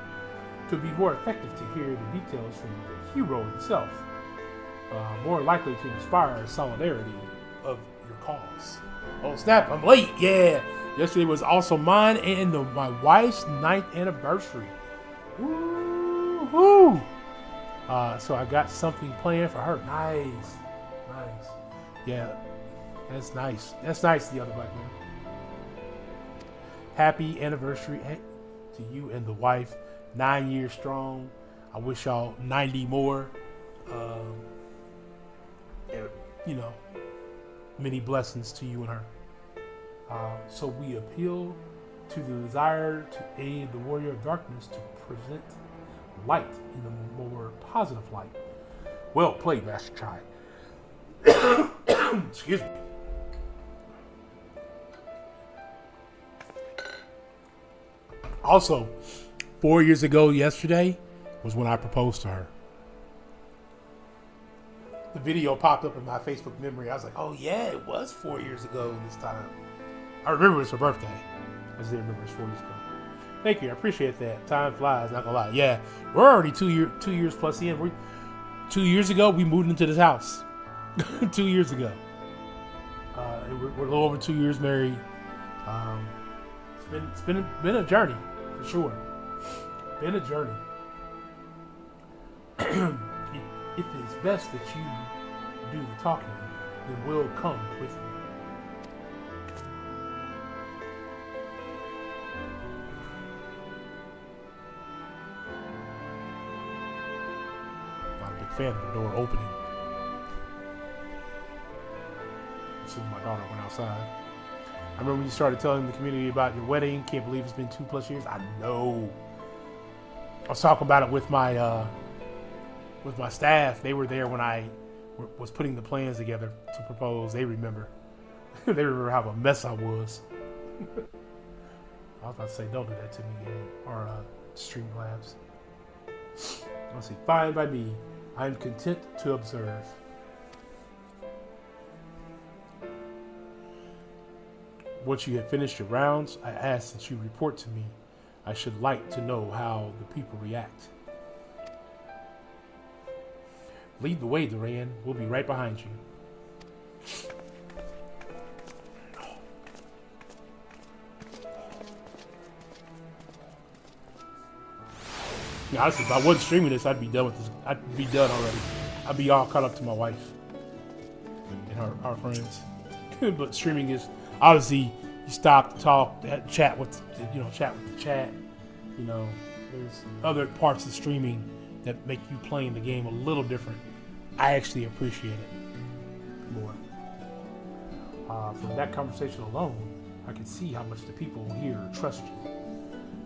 A: to be more effective to hear the details from the hero himself, more likely to inspire solidarity of your cause. Oh snap, I'm late, yeah! Yesterday was also mine and my wife's 9th anniversary. Woo-hoo! So I got something planned for her. Nice. Yeah, that's nice. That's nice, the other black man. Happy anniversary to you and the wife. 9 years strong. I wish y'all 90 more. And, many blessings to you and her. So we appeal to the desire to aid the Warrior of Darkness to present light in a more positive light. Well played, Master Chai. Excuse me. Also, 4 years ago yesterday was when I proposed to her. The video popped up in my Facebook memory. I was like, oh yeah, it was 4 years ago this time. I remember it's her birthday. I just didn't remember it's 4 years ago. Thank you, I appreciate that. Time flies, not gonna lie. Yeah, we're already 2 years plus in. 2 years ago, we moved into this house. 2 years ago. We're a little over 2 years married. It's been a journey, for sure. Been a journey. If it is best that you do the talking, then we'll come with you. Not a big fan of the door opening. As soon as my daughter went outside. I remember when you started telling the community about your wedding. Can't believe it's been 2+ years. I know. I was talking about it with my staff. They were there when I was putting the plans together to propose. They remember. They remember how a mess I was. I was about to say, don't do that to me, gang. Or Streamlabs. Let's see. Fine by me. I am content to observe. Once you have finished your rounds, I ask that you report to me. I should like to know how the people react. Lead the way, Duran. We'll be right behind you. Yeah, honestly, if I wasn't streaming this, I'd be done with this. I'd be done already. I'd be all caught up to my wife and our friends. But streaming is obviously you stop to talk, chat with the chat. There's other parts of streaming that make you playing the game a little different. I actually appreciate it more. From that conversation alone, I can see how much the people here trust you.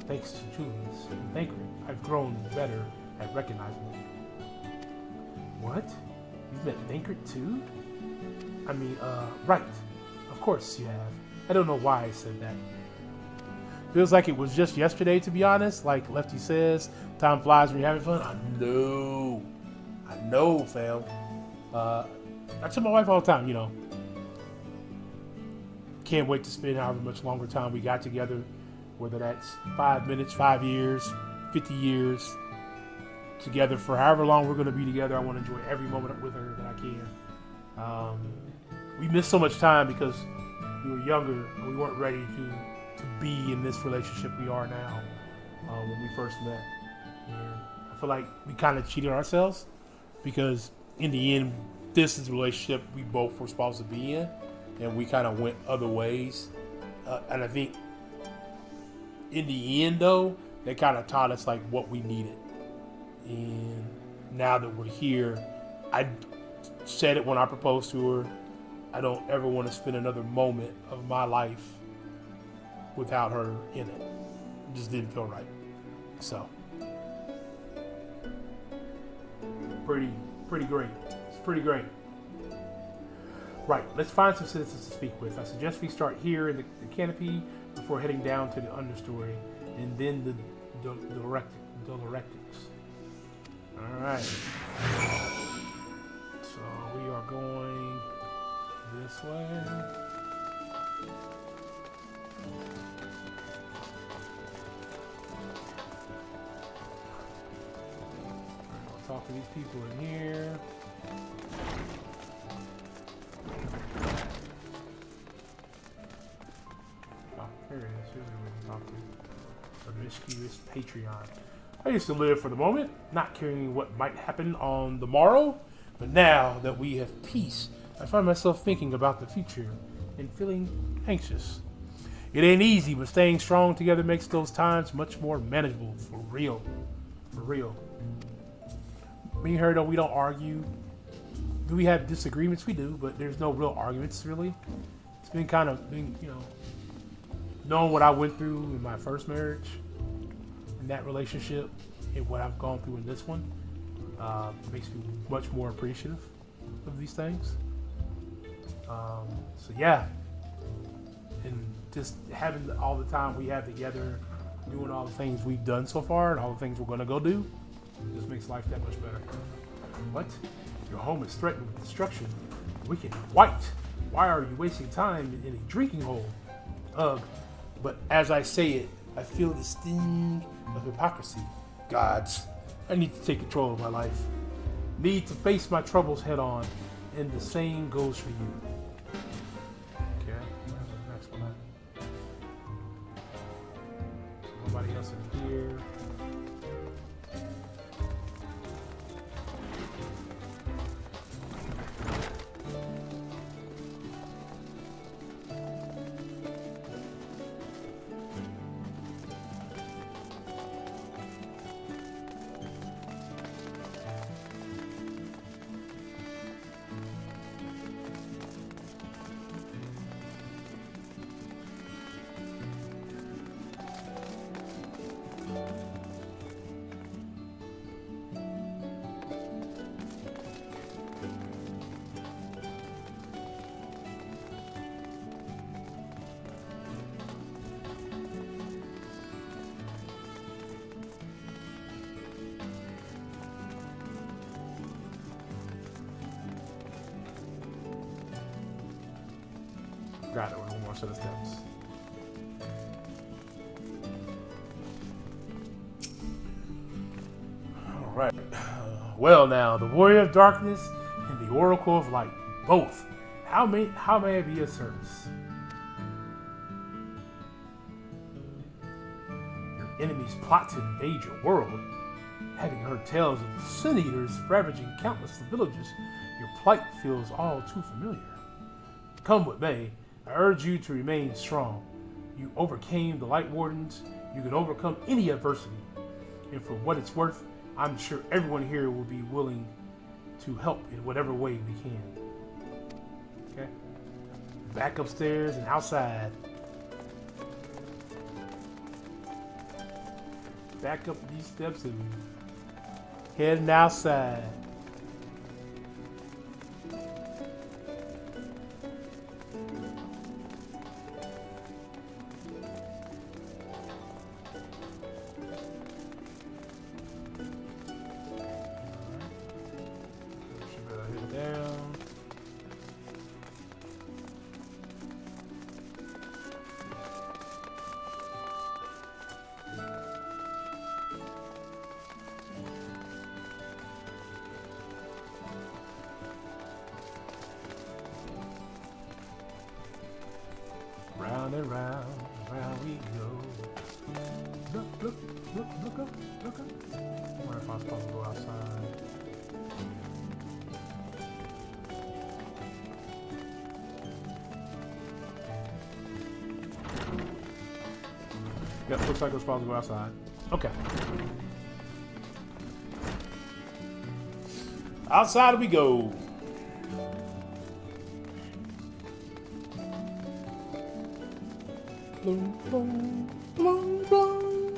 A: Thanks to Julius and Thancred, I've grown better at recognizing you. What? You've met Thancred too? I mean, right. Of course you have. I don't know why I said that. Feels like it was just yesterday, to be honest. Like Lefty says, time flies when you're having fun. I know, fam. I tell my wife all the time, can't wait to spend however much longer time we got together, whether that's 5 minutes, 5 years, 50 years, together for however long we're going to be together. I want to enjoy every moment with her that I can. We missed so much time because we were younger and we weren't ready to be in this relationship we are now when we first met. And I feel like we kind of cheated ourselves because in the end, this is a relationship we both were supposed to be in, and we kind of went other ways. And I think in the end, though, they kind of taught us like what we needed. And now that we're here, I said it when I proposed to her. I don't ever want to spend another moment of my life without her in it. It just didn't feel right. So, pretty great. It's pretty great. Right, let's find some citizens to speak with. I suggest we start here in the canopy before heading down to the understory, and then the Doloretics. All right. So we are going this way. I'll talk to these people in here. Oh, here it is. Here's where we can talk to. Promiscuous Patreon. I used to live for the moment, not caring what might happen on the morrow, but now that we have peace, I find myself thinking about the future and feeling anxious. It ain't easy, but staying strong together makes those times much more manageable. For real. For real. Me and her, though, we don't argue. Do we have disagreements? We do, but there's no real arguments, really. It's been kind of, knowing what I went through in my first marriage, in that relationship, and what I've gone through in this one, makes me much more appreciative of these things. So yeah, and just having all the time we have together, doing all the things we've done so far, and all the things we're gonna go do, just makes life that much better. What? Your home is threatened with destruction. Wicked White. Why are you wasting time in a drinking hole? Ugh. But as I say it, I feel the sting of hypocrisy. Gods, I need to take control of my life. Need to face my troubles head on, and the same goes for you. Okay, where's the next one at? Nobody else in here. Forgot it. One more set of steps. All right. Well, now the Warrior of Darkness and the Oracle of Light, both. How may I be of service? Your enemies plot to invade your world. Having heard tales of sin eaters ravaging countless villages, your plight feels all too familiar. Come what may, I urge you to remain strong. You overcame the Light Wardens. You can overcome any adversity. And for what it's worth, I'm sure everyone here will be willing to help in whatever way we can. Okay? Back upstairs and outside. Back up these steps and heading outside. Round and round, round we go. Look up. I wonder if I'm supposed to go outside. Yep, looks like we're supposed to go outside. Okay. Outside we go. Boom, boom, boom, boom.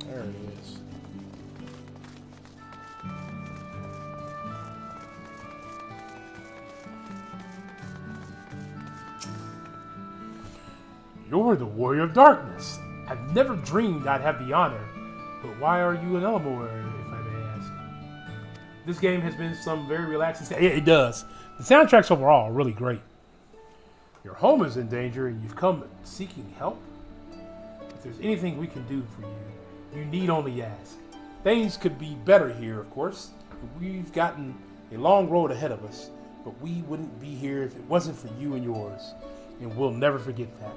A: There it is. You're the Warrior of Darkness. I've never dreamed I'd have the honor, but why are you an Elmore, if I may ask? This game has been some very relaxing. Yeah, it does. The soundtracks overall are really great. Your home is in danger and you've come seeking help? If there's anything we can do for you, you need only ask. Things could be better here, of course. We've gotten a long road ahead of us, but we wouldn't be here if it wasn't for you and yours, and we'll never forget that.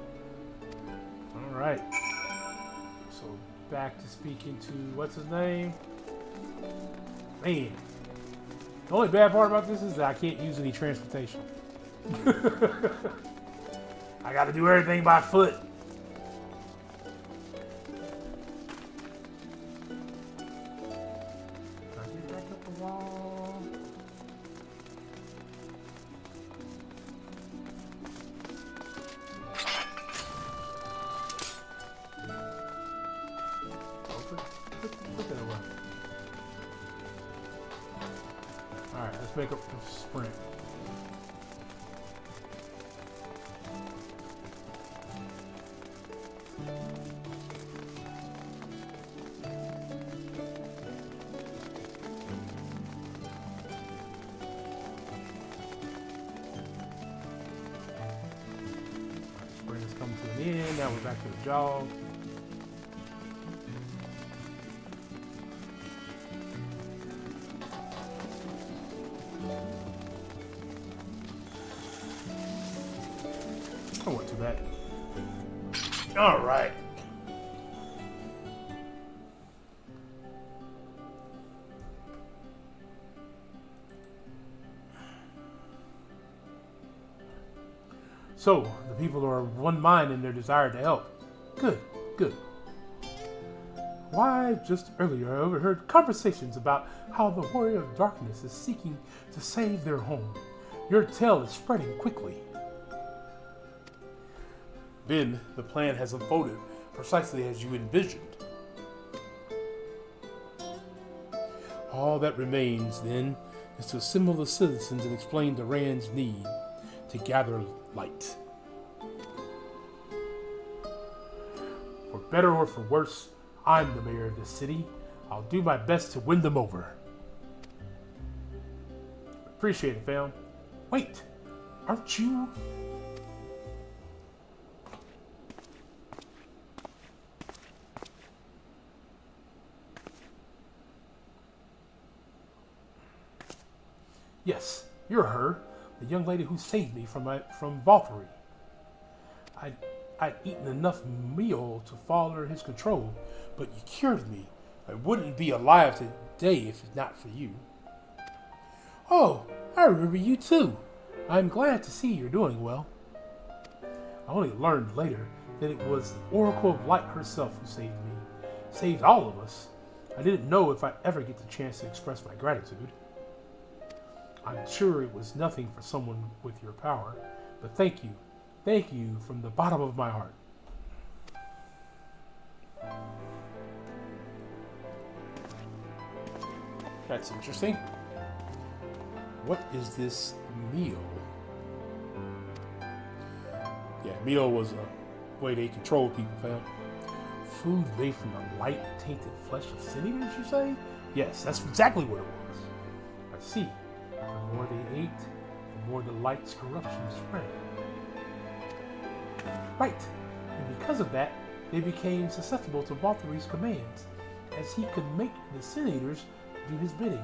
A: All right. So back to speaking to what's his name? Man, the only bad part about this is that I can't use any transportation. I got to do everything by foot. Can I get back up the wall? Put that away. Alright, let's make up the sprint. Sprint has come to an end. Now we're back to the jog. I went too bad. All right. So, the people are of one mind in their desire to help. Good, good. Why, just earlier I overheard conversations about how the Warrior of Darkness is seeking to save their home. Your tale is spreading quickly. Then, the plan has unfolded precisely as you envisioned. All that remains, then, is to assemble the citizens and explain to Rand's need to gather light. For better or for worse, I'm the mayor of this city. I'll do my best to win them over. Appreciate it, fam. Wait, aren't you... Yes, you're her, the young lady who saved me from Valkyrie. I'd eaten enough meal to fall under his control, but you cured me. I wouldn't be alive today if not for you. Oh, I remember you too. I'm glad to see you're doing well. I only learned later that it was the Oracle of Light herself who saved me. Saved all of us. I didn't know if I'd ever get the chance to express my gratitude. I'm sure it was nothing for someone with your power, but thank you. Thank you from the bottom of my heart. That's interesting. What is this meal? Yeah, meal was a way they controlled people, fam. Food made from the light-tainted flesh of sin eaters, you say? Yes, that's exactly what it was. I see. The more they ate, the more the light's corruption spread. Right, and because of that, they became susceptible to Valkyrie's commands, as he could make the Sin Eaters do his bidding.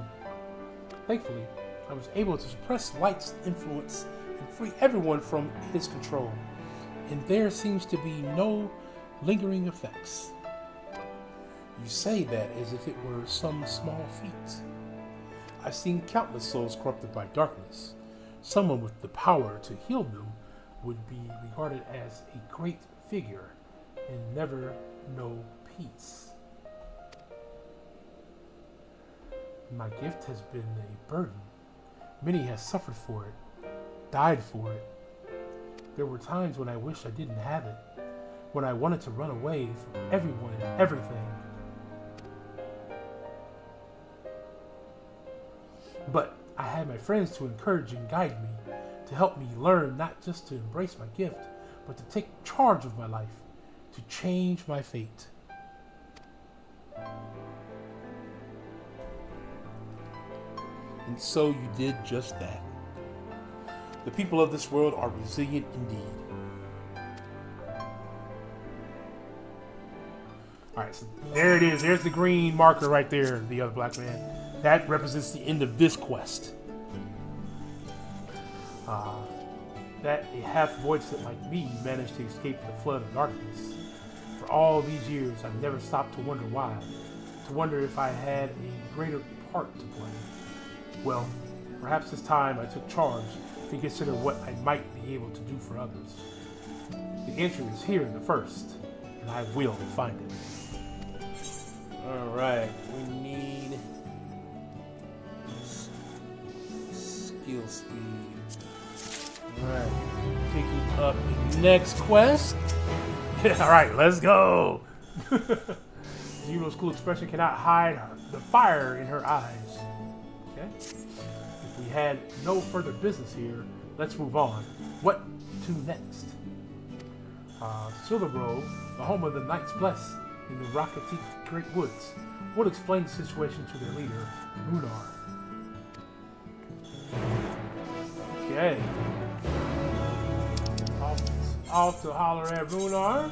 A: Thankfully, I was able to suppress Light's influence and free everyone from his control, and there seems to be no lingering effects. You say that as if it were some small feat. I've seen countless souls corrupted by darkness. Someone with the power to heal them would be regarded as a great figure and never know peace. My gift has been a burden. Many have suffered for it, died for it. There were times when I wished I didn't have it, when I wanted to run away from everyone and everything. But I had my friends to encourage and guide me, to help me learn not just to embrace my gift, but to take charge of my life, to change my fate. And so you did just that. The people of this world are resilient indeed. Alright, so there it is. There's the green marker right there, the other black man. That represents the end of this quest. That a half-voiced like me managed to escape the flood of darkness. For all these years, I've never stopped to wonder why. To wonder if I had a greater part to play. Well, perhaps it's time I took charge to consider what I might be able to do for others. The answer is here in the first, and I will find it. Alright, we need skill speed. Alright, picking up the next quest. Alright, let's go! Juno's cool expression cannot hide the fire in her eyes. Okay? If we had no further business here, let's move on. What to next? Silvergrove, the home of the Knights Blessed in the Rockety Great Woods, would explain the situation to their leader, Runar. Okay. Off to holler at Runar.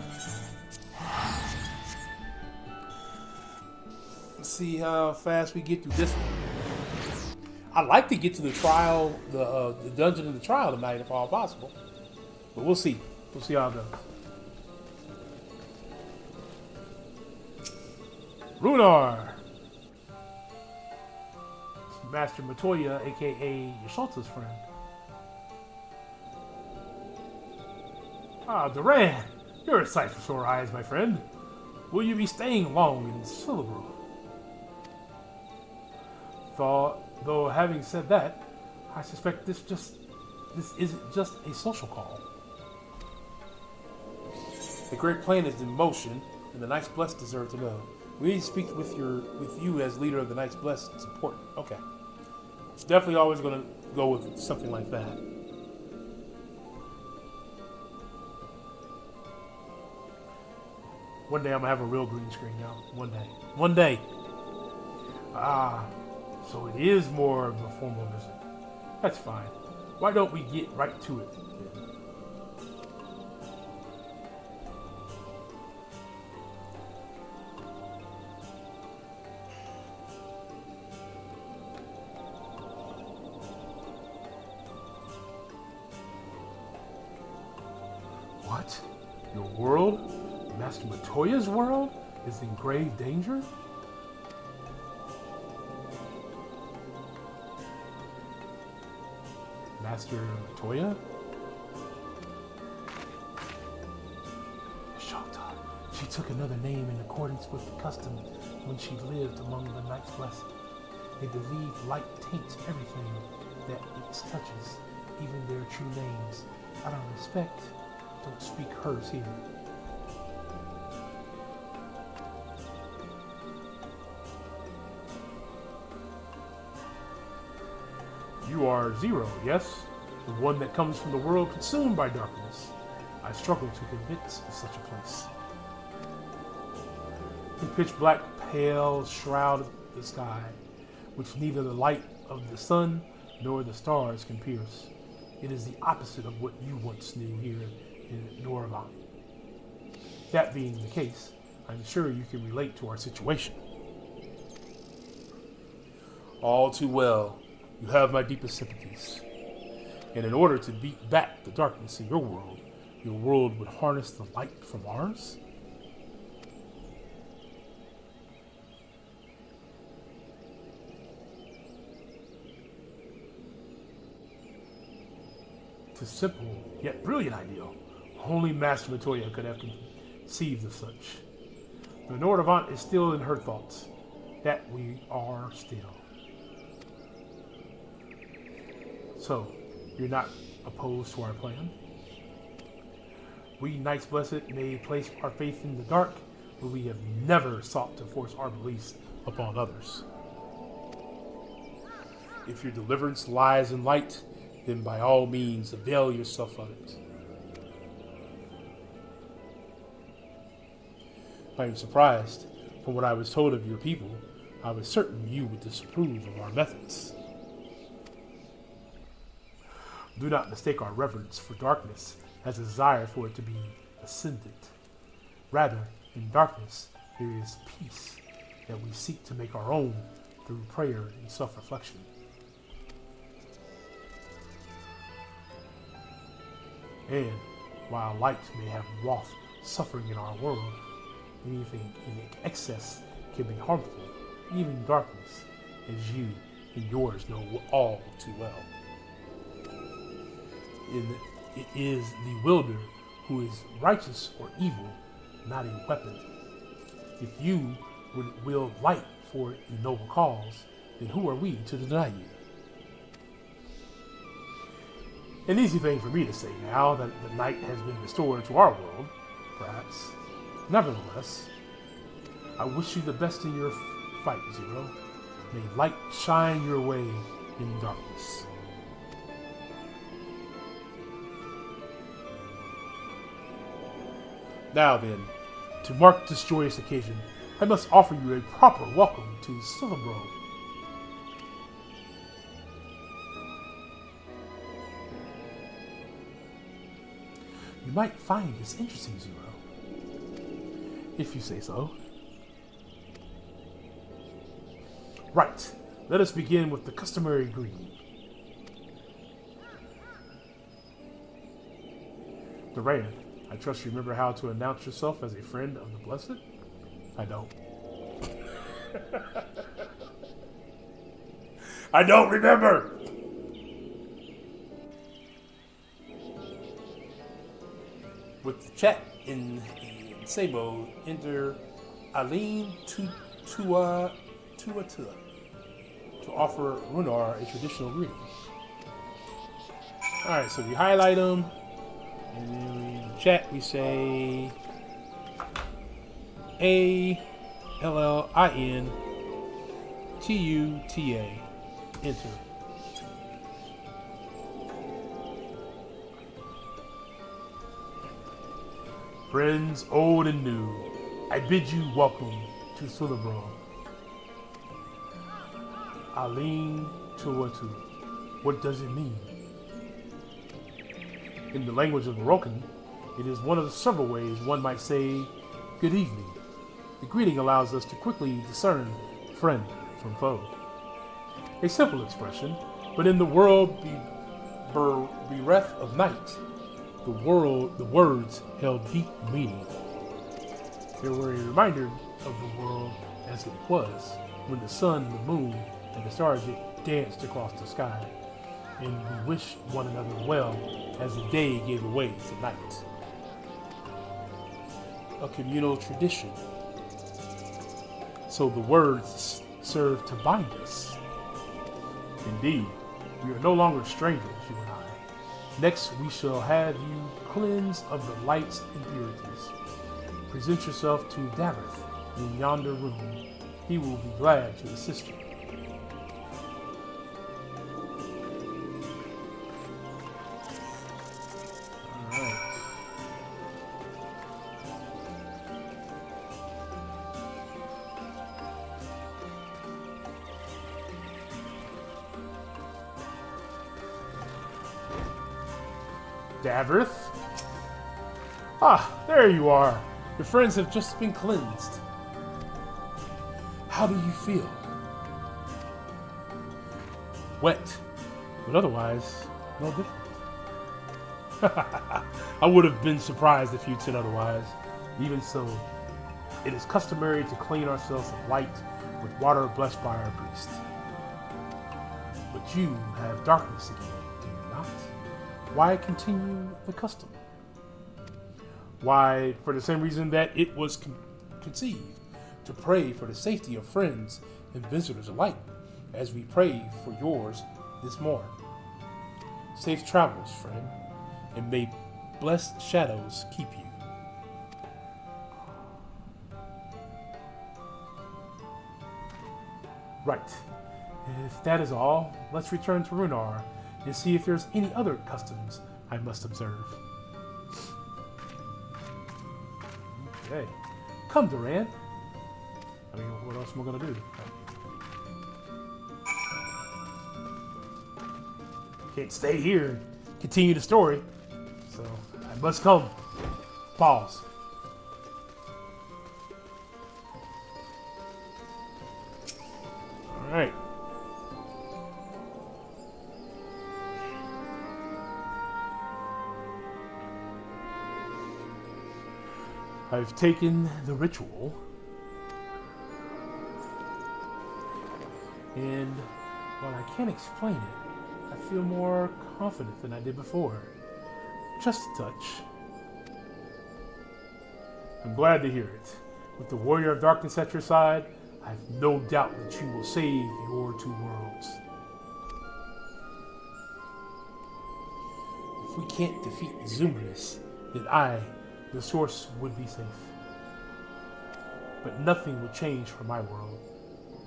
A: Let's see how fast we get through this one. I'd like to get to the trial, the dungeon of the trial tonight if all possible. But we'll see. We'll see how it goes. Runar! It's Master Matoya, aka Yasholta's friend. Ah, Duran! You're a sight for sore eyes, my friend. Will you be staying long in Silvergrove? Though having said that, I suspect this isn't just a social call. The great plan is in motion, and the Knights Blessed deserve to know. We need to speak with you as leader of the Knights Blessed. It's important. Okay. It's definitely always going to go with something like that. One day I'm going to have a real green screen now. One day. One day. Ah, so it is more of a formal visit. That's fine. Why don't we get right to it then? What? Your world? Master Matoya's world is in grave danger? Master Matoya? Shota. She took another name in accordance with the custom when she lived among the Knights Blessed. They believe light taints everything that it touches, even their true names. Out of respect, don't speak hers here. You are Zero, yes? The one that comes from the world consumed by darkness. I struggle to convince of such a place. The pitch black pale shroud the sky, which neither the light of the sun nor the stars can pierce. It is the opposite of what you once knew here in Noravan. That being the case, I'm sure you can relate to our situation. All too well. You have my deepest sympathies. And in order to beat back the darkness in your world would harness the light from ours? It's a simple yet brilliant ideal. Only Master Matoya could have conceived of such. The Nordavant is still in her thoughts. That we are still. So, you're not opposed to our plan? We Knights Blessed may place our faith in the dark, but we have never sought to force our beliefs upon others. If your deliverance lies in light, then by all means avail yourself of it. I am surprised. From what I was told of your people, I was certain you would disapprove of our methods. Do not mistake our reverence for darkness as a desire for it to be ascendant. Rather, in darkness, there is peace that we seek to make our own through prayer and self-reflection. And while light may have wrought suffering in our world, anything in excess can be harmful, even darkness, as you and yours know all too well. It is the wielder who is righteous or evil, not a weapon. If you would wield light for a noble cause, then who are we to deny you? An easy thing for me to say now that the night has been restored to our world, perhaps. Nevertheless, I wish you the best in your fight, Zero. May light shine your way in darkness. Now then, to mark this joyous occasion, I must offer you a proper welcome to Silvergrove. You might find this interesting, Zero. If you say so. Right, let us begin with the customary greeting. Durand, I trust you remember how to announce yourself as a friend of the Blessed? I don't. I don't remember! With the chat in Sabo, enter Aline Tuatua to offer Runar a traditional greeting. Alright, so we highlight them, and then in the chat we say LLINTUTA. Enter. Friends old and new, I bid you welcome to Sulabro. Aline Tuatu. What does it mean? In the language of Moroccan, it is one of the several ways one might say good evening. The greeting allows us to quickly discern friend from foe. A simple expression, but in the world bereft of night, the words held deep meaning. They were a reminder of the world as it was when the sun, the moon, and the stars danced across the sky, and we wished one another well as the day gave way to night. A communal tradition. So the words serve to bind us. Indeed, we are no longer strangers, you and I. Next, we shall have you cleansed of the light's impurities. Present yourself to Davith in yonder room. He will be glad to assist you. Davith? Ah, there you are. Your friends have just been cleansed. How do you feel? Wet, but otherwise, no different. I would have been surprised if you'd said otherwise. Even so, it is customary to clean ourselves of light with water blessed by our priest. But you have darkness again, do you not? Why continue the custom? Why, for the same reason that it was conceived, to pray for the safety of friends and visitors alike, as we pray for yours this morn. Safe travels, friend, and may blessed shadows keep you. Right. If that is all, let's return to Runar and see if there's any other customs I must observe. Okay. Come, Duran. I mean, what else am I gonna do? Can't stay here and continue the story, so I must come. Pause. All right. I've taken the ritual, and while I can't explain it, I feel more confident than I did before. Just a touch. I'm glad to hear it. With the warrior of darkness at your side, I have no doubt that you will save your two worlds. If we can't defeat Zumrinus, then I, the source, would be safe. But nothing would change for my world.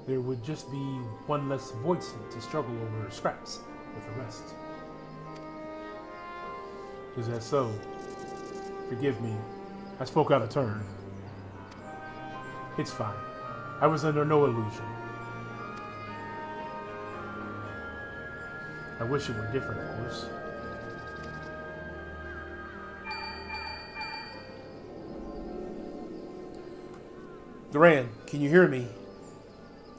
A: There would just be one less voice to struggle over scraps with the rest. Is that so? Forgive me. I spoke out of turn. It's fine. I was under no illusion. I wish it were different, of course. Duran, can you hear me?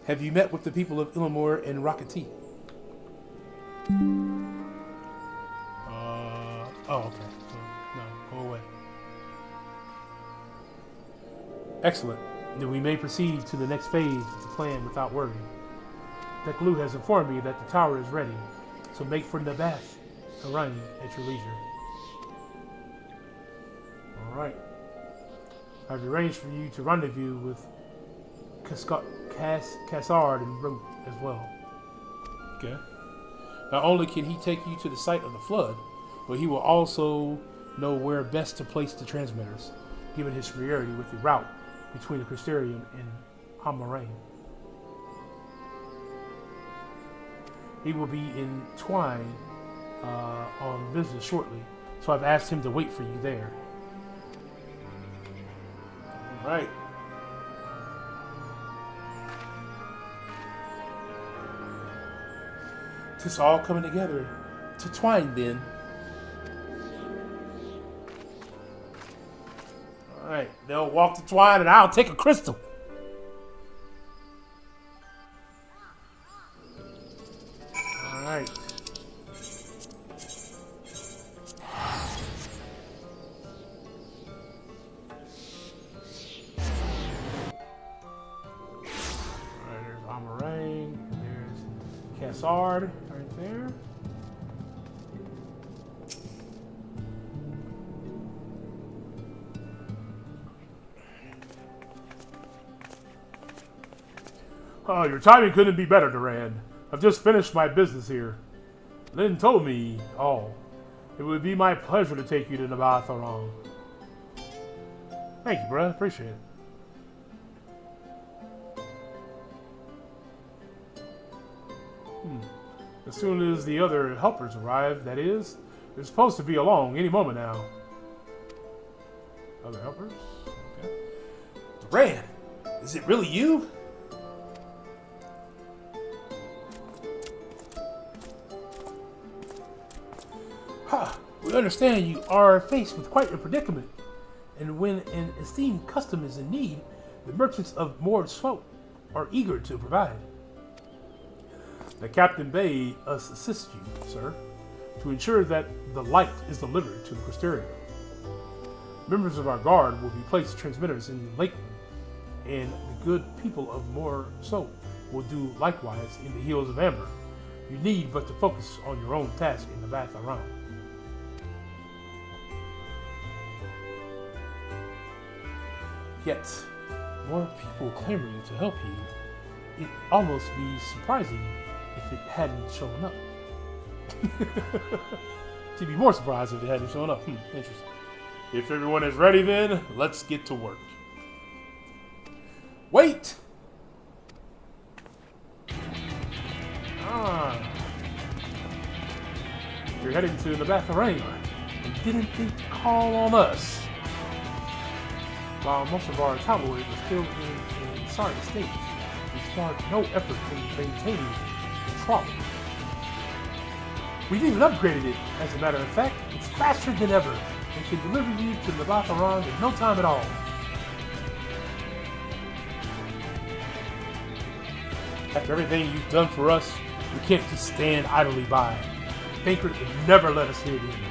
A: Have you met with the people of Illamore and Rakati? Oh, okay. So, no, go away. Excellent. Then we may proceed to the next phase of the plan without worry. Deklu has informed me that the tower is ready, so make for Nabath, Orion, at your leisure. Alright. I've arranged for you to rendezvous with Cassard and Root as well. Okay. Not only can he take you to the site of the flood, but he will also know where best to place the transmitters, given his familiarity with the route between the Crystarium and Hammurain. He will be in Twine on business shortly, so I've asked him to wait for you there. All right. It's all coming together to Twine then. All right, they'll walk to Twine and I'll take a crystal. All right. There's Amorain, and there's Cassard right there. Oh, your timing couldn't be better, Durand. I've just finished my business here. Lynn told me all. It would be my pleasure to take you to Nabatharong. Thank you, bruh. Appreciate it. As soon as the other helpers arrive, that is, they're supposed to be along any moment now. Other helpers? Okay. Durand, is it really you? Ha! We understand you are faced with quite a predicament, and when an esteemed custom is in need, the merchants of Moored Swope are eager to provide. The captain bade us assist you, sir, to ensure that the light is delivered to the Crystarium. Members of our guard will be placed transmitters in Lakeland, and the good people of Moored Swope will do likewise in the Hills of Amber. You need but to focus on your own task in the Nabatharong. Yet, more people clamoring to help you. It'd almost be surprising if it hadn't shown up. To be more surprised if it hadn't shown up. Interesting. If everyone is ready then, let's get to work. Wait! You're heading to Nabatharong and didn't think to call on us. While most of our tabloids are still in a sorry state, we spared no effort in maintaining the trolley. We've even upgraded it, as a matter of fact. It's faster than ever and can deliver you to Nabatharong in no time at all. After everything you've done for us, we can't just stand idly by. Thancred would never let us hear the end of it.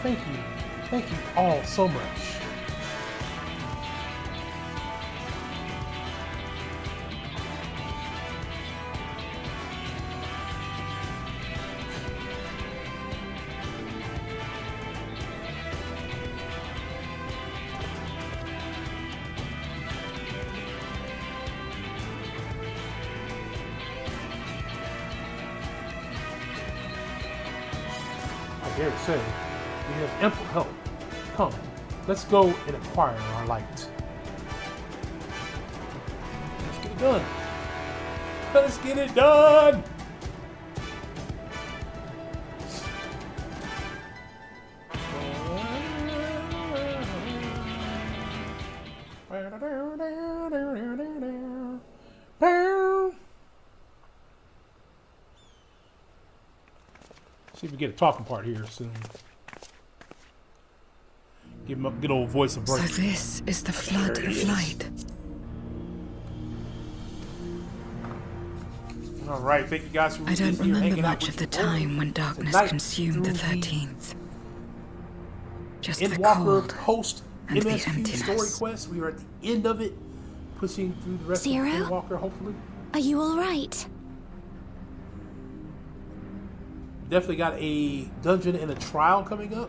A: Thank you. Thank you all so much. I dare say, we have ample help. Come, let's go and acquire our light. Let's get it done. Let's get it done! See if we get a talking part here soon. Give him a good old voice of break.
F: So this is the flood of light.
A: All right, thank you guys for
F: I don't
A: being here,
F: remember
A: hanging out
F: much
A: with
F: of the
A: me.
F: time when darkness
A: Tonight,
F: consumed the
A: through
F: 13th. Just the
A: Endwalker
F: cold
A: post
F: and the
A: MSQ story
F: emptiness.
A: quest. We are at the end of it, pushing through the rest
D: Zero?
A: of Endwalker, hopefully.
D: Are you all right?
A: Definitely got a dungeon and a trial coming up,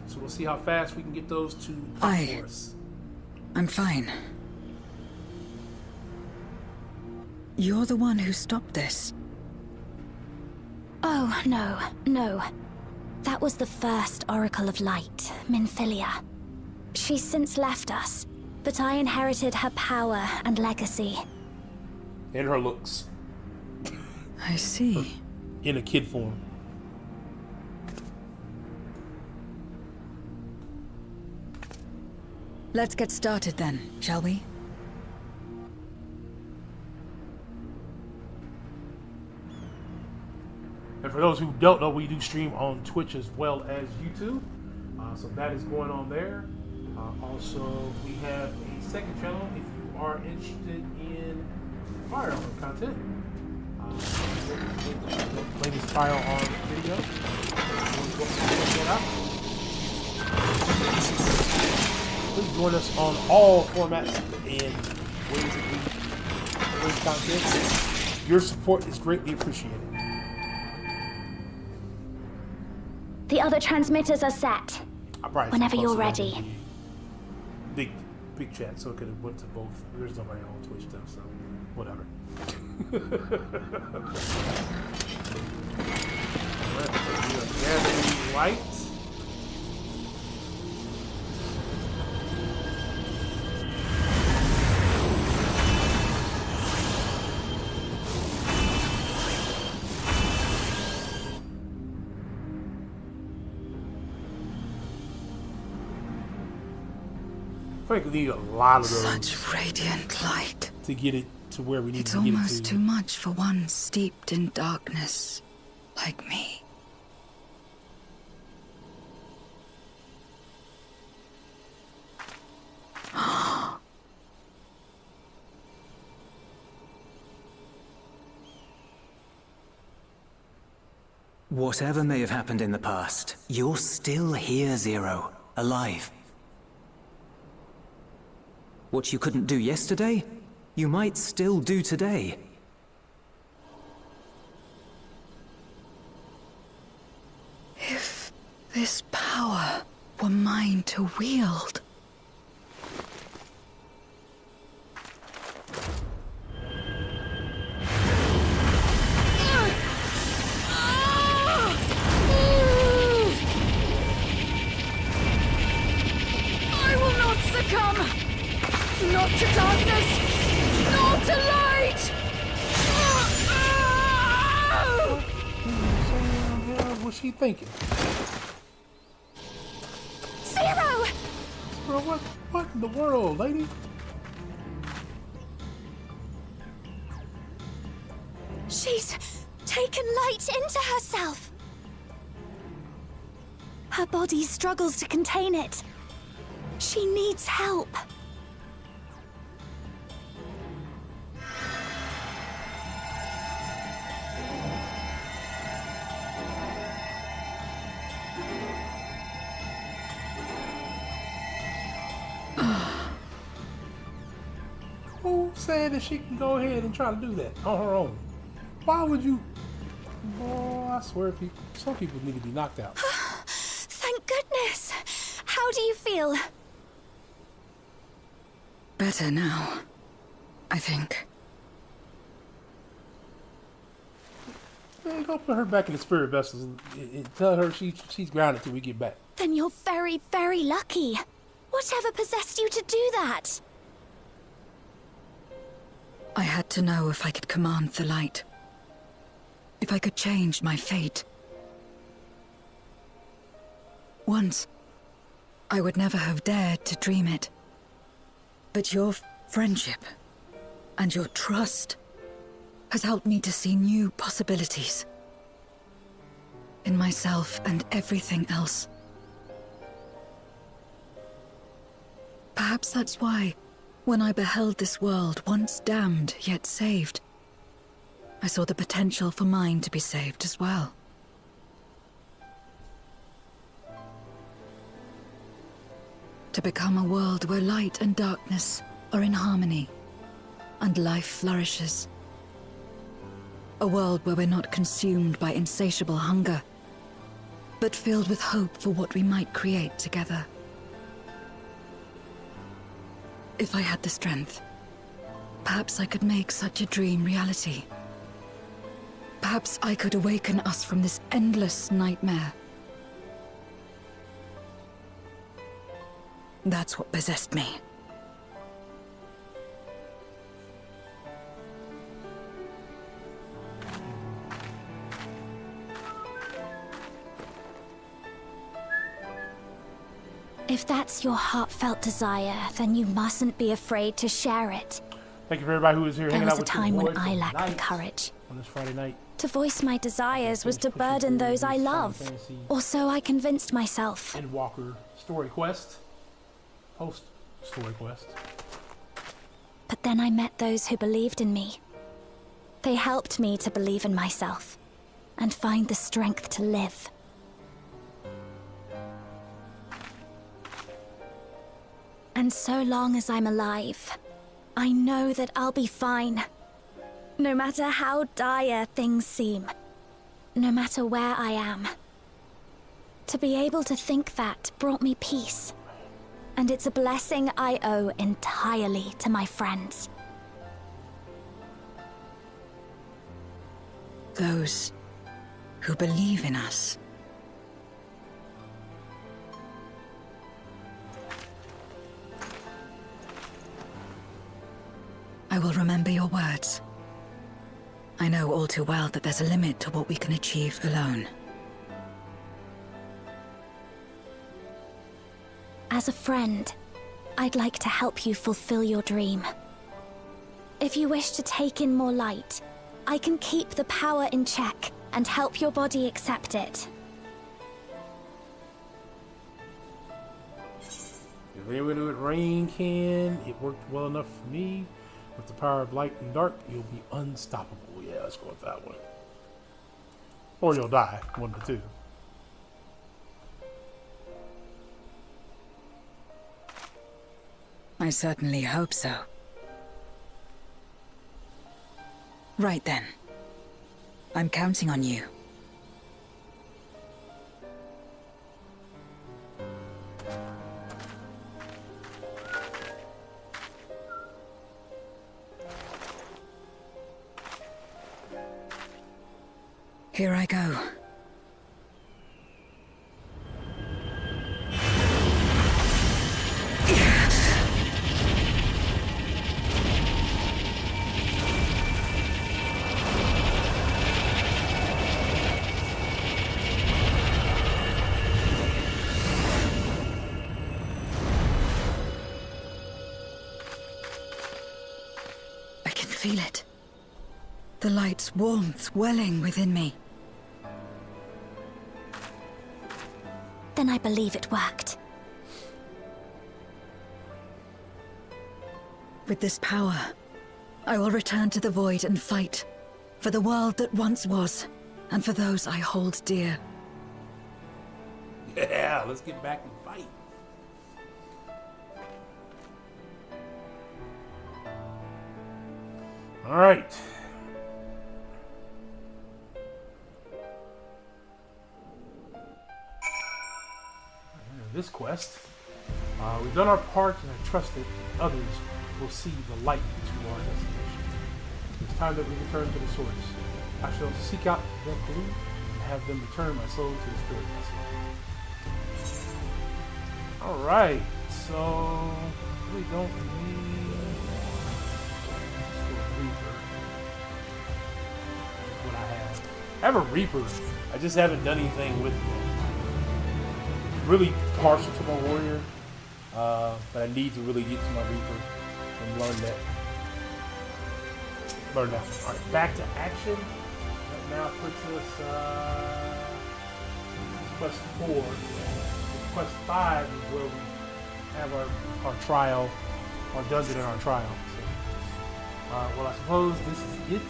A: so we'll see how fast we can get those two up for us.
F: I'm fine. You're the one who stopped this.
D: Oh, no. That was the first Oracle of Light, Minfilia. She's since left us. but I inherited her power and legacy.
A: And her looks.
F: I see.
A: In a kid form.
F: Let's get started then, shall we?
A: And for those who don't know, we do stream on Twitch as well as YouTube. So that is going on there. Also, we have a second channel if you are interested in firearm content. Latest firearm video. Please join us on all formats and ways that we release content. Your support is greatly appreciated.
D: The other transmitters are set. Whenever you're ready.
A: Big chat, so it could have went to both. There's nobody on Twitch though, so whatever. Gathering light. I think we need a lot of those.
F: Such radiant light.
A: To get it to where we need
F: It's
A: to get it to.
F: almost too much for one steeped in darkness like me.
G: Whatever may have happened in the past, you're still here, Zero. Alive. What you couldn't do yesterday, you might still do today.
F: If this power were mine to wield.
E: I will not succumb! Not to darkness! Not to light!
A: What was she thinking?
D: Zero!
A: Bro, what in the world, lady?
D: She's taken light into herself. Her body struggles to contain it. She needs help.
A: Who said that she can go ahead and try to do that on her own? Why would you? Boy, I swear, some people need to be knocked out.
D: Thank goodness. How do you feel?
F: Better now, I think.
A: Man, go put her back in the spirit vessels and tell her she's grounded till we get back.
D: Then you're very, very lucky. Whatever possessed you to do that?
F: I had to know if I could command the light. If I could change my fate. Once, I would never have dared to dream it. But your friendship and your trust has helped me to see new possibilities. In myself and everything else. Perhaps that's why, when I beheld this world once damned yet saved, I saw the potential for mine to be saved as well. To become a world where light and darkness are in harmony, and life flourishes. A world where we're not consumed by insatiable hunger, but filled with hope for what we might create together. If I had the strength, perhaps I could make such a dream reality. Perhaps I could awaken us from this endless nightmare. That's what possessed me.
D: If that's your heartfelt desire, then you mustn't be afraid to share it.
A: Thank you for everybody who is here
D: There
A: hanging
D: was
A: out
D: a
A: with
D: time
A: your
D: when
A: boys
D: I lacked the
A: tonight
D: courage.
A: on this Friday night.
D: To voice my desires was to burden those I love, or so I convinced myself.
A: Endwalker story quest. Post story quest.
D: But then I met those who believed in me. They helped me to believe in myself and find the strength to live. And so long as I'm alive, I know that I'll be fine. No matter how dire things seem, no matter where I am. To be able to think that brought me peace. And it's a blessing I owe entirely to my friends.
F: Those who believe in us. I will remember your words. I know all too well that there's a limit to what we can achieve alone.
D: As a friend, I'd like to help you fulfill your dream. If you wish to take in more light, I can keep the power in check and help your body accept it.
A: If they would do it, rain can. It worked well enough for me. With the power of light and dark, you'll be unstoppable. Yeah, let's go with that one. Or you'll die. One of the two.
F: I certainly hope so. Right then. I'm counting on you. Here I go. I can feel it. The light's warmth welling within me.
D: Then I believe it worked.
F: With this power, I will return to the void and fight for the world that once was, and for those I hold dear.
A: Yeah, let's get back and fight. All right. This quest, we've done our part, and I trust that others will see the light to our destination. It's time that we return to the source. I shall seek out that blue and have them return my soul to the spirit vessel. All right, so we don't need a Reaper. What I have a Reaper. I just haven't done anything with it. Really partial to my warrior, but I need to really get to my Reaper and learn that. All right, back to action. That now puts us quest 4. Quest 5 is where we have our trial, our dungeon and our trial. So, well, I suppose this is it.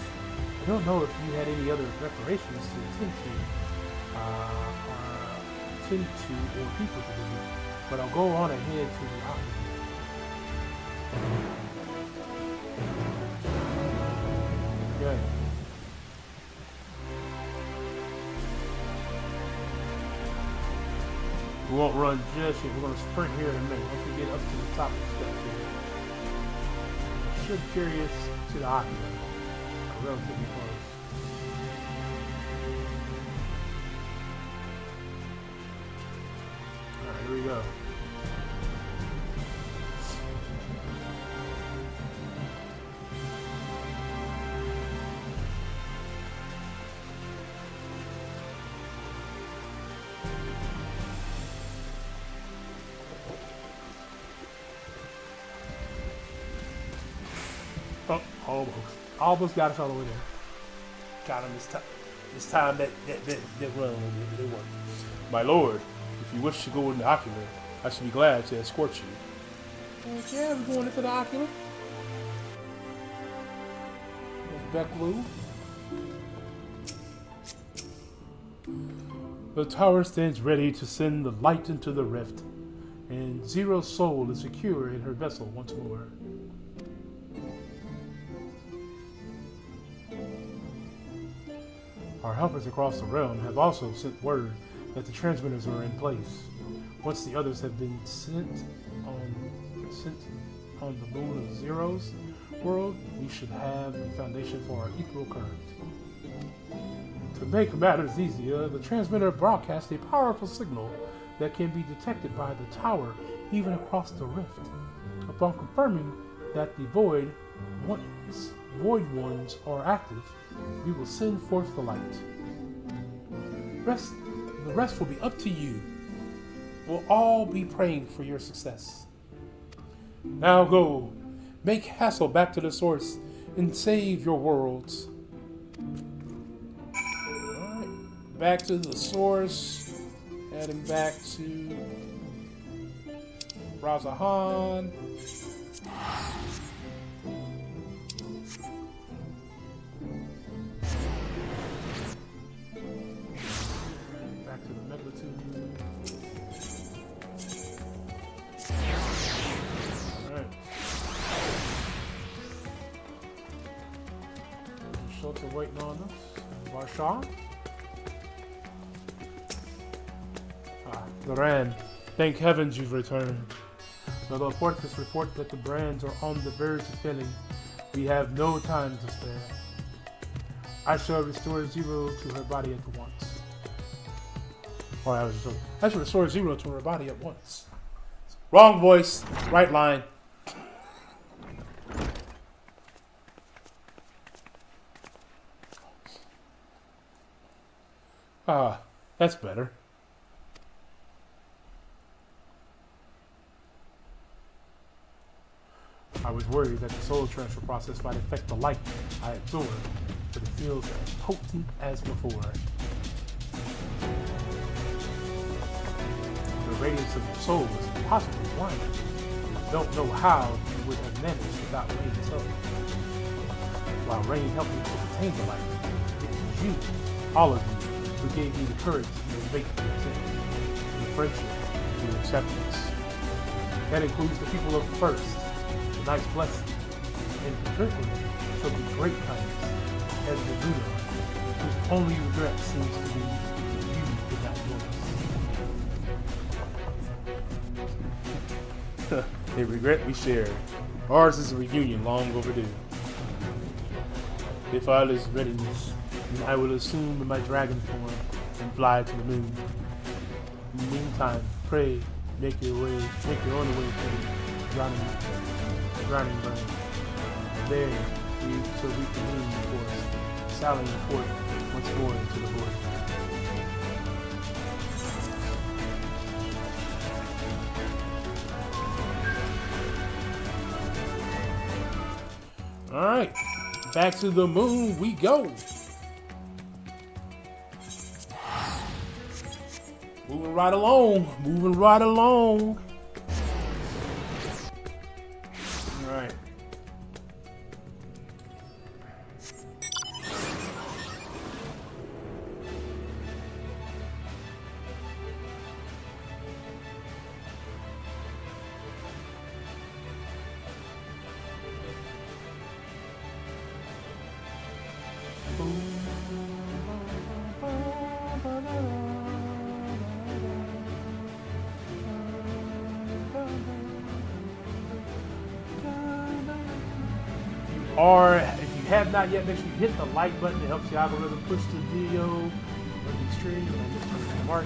A: I don't know if you had any other reparations to attend to. Or people to do, but I'll go on ahead to the option. Okay. We won't run just yet. We're going to sprint here in a minute. Once we get up to the top of the steps here. Should carry us to the hockey. Relatively close. Here we go. Almost got us all the way there. Got him this time. This time that run they worked. My lord, if you wish to go in the ocular, I should be glad to escort you. Okay, I'm going into the ocular. Back blue. The tower stands ready to send the light into the rift, and Zero's soul is secure in her vessel once more. Our helpers across the realm have also sent word that the transmitters are in place. Once the others have been sent on the moon of Zero's world, we should have the foundation for our equal current. To make matters easier, the transmitter broadcasts a powerful signal that can be detected by the tower even across the rift. Upon confirming that the void ones are active, we will send forth the light. The rest will be up to you. We'll all be praying for your success. Now go, make hassle back to the source and save your worlds. Alright, back to the source. Heading back to Razahan. Back to the Megalitude. Alright. Schultz are waiting on us. Varshaw. Loran, thank heavens you've returned. Although Fortress report that the brands are on the verge of failing, we have no time to spare. I shall restore Zero to her body at once. Or I shall restore Zero to her body at once. Wrong voice, right line. Ah, that's better. I was worried that the soul transfer process might affect the light I absorb, but it feels as potent as before. The radiance of the soul is impossibly blinding. I don't know how you would have managed without Rain's help. While Rain helped me to obtain the light, it was you, all of you, who gave me the courage to make the attempt, the friendship, the acceptance. That includes the people of the First. Nice blessing, and particularly showed me great kindness as the Buddha, whose only regret seems to be you did not join us. A regret we share. Ours is a reunion long overdue. If all is readiness, then I will assume my dragon form and fly to the moon. In the meantime, pray, make your own way to drowning burn. There, so we can lean the forest, sallying forth once more into the void. Alright, back to the moon we go. Moving right along. Alright. Or if you have not yet, make sure you hit the like button. It helps the algorithm push the video or the stream. And I just turn the mark.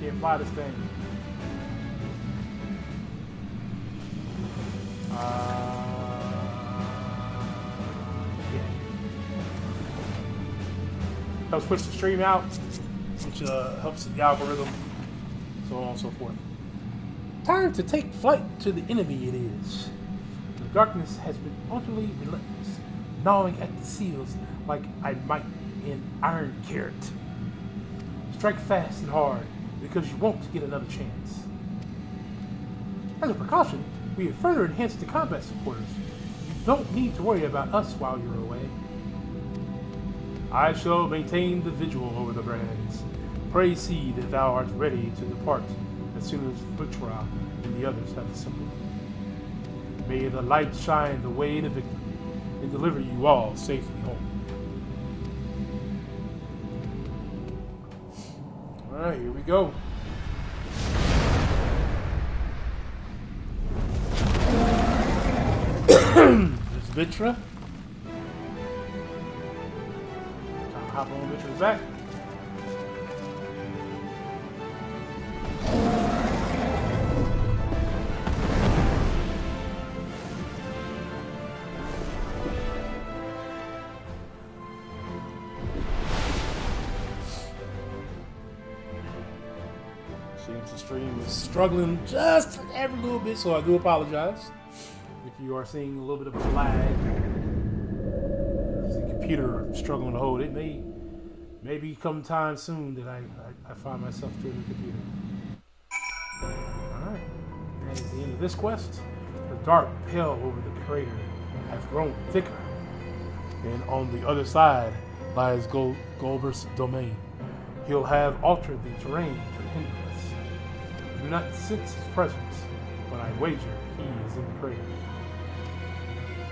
A: Can't fly this thing. Yeah. Helps push the stream out, which helps the algorithm, so on and so forth. Time to take flight to the enemy it is. Darkness has been utterly relentless, gnawing at the seals like I might an iron carrot. Strike fast and hard, because you won't get another chance. As a precaution, we have further enhanced the combat supporters. You don't need to worry about us while you're away. I shall maintain the vigil over the brands. Pray see that thou art ready to depart as soon as Vitra and the others have assembled. May the light shine the way to victory and deliver you all safely home. Alright, here we go. There's Vitra. Hop on Vitra's back. Seems the stream is struggling just every little bit, so I do apologize if you are seeing a little bit of a lag. The computer struggling to hold it. Maybe come time soon that I find myself through the computer. Alright. And at the end of this quest, the dark pale over the crater has grown thicker. And on the other side lies Golber's domain. He'll have altered the terrain to hinder us. I do not sense his presence, but I wager he is in the crater.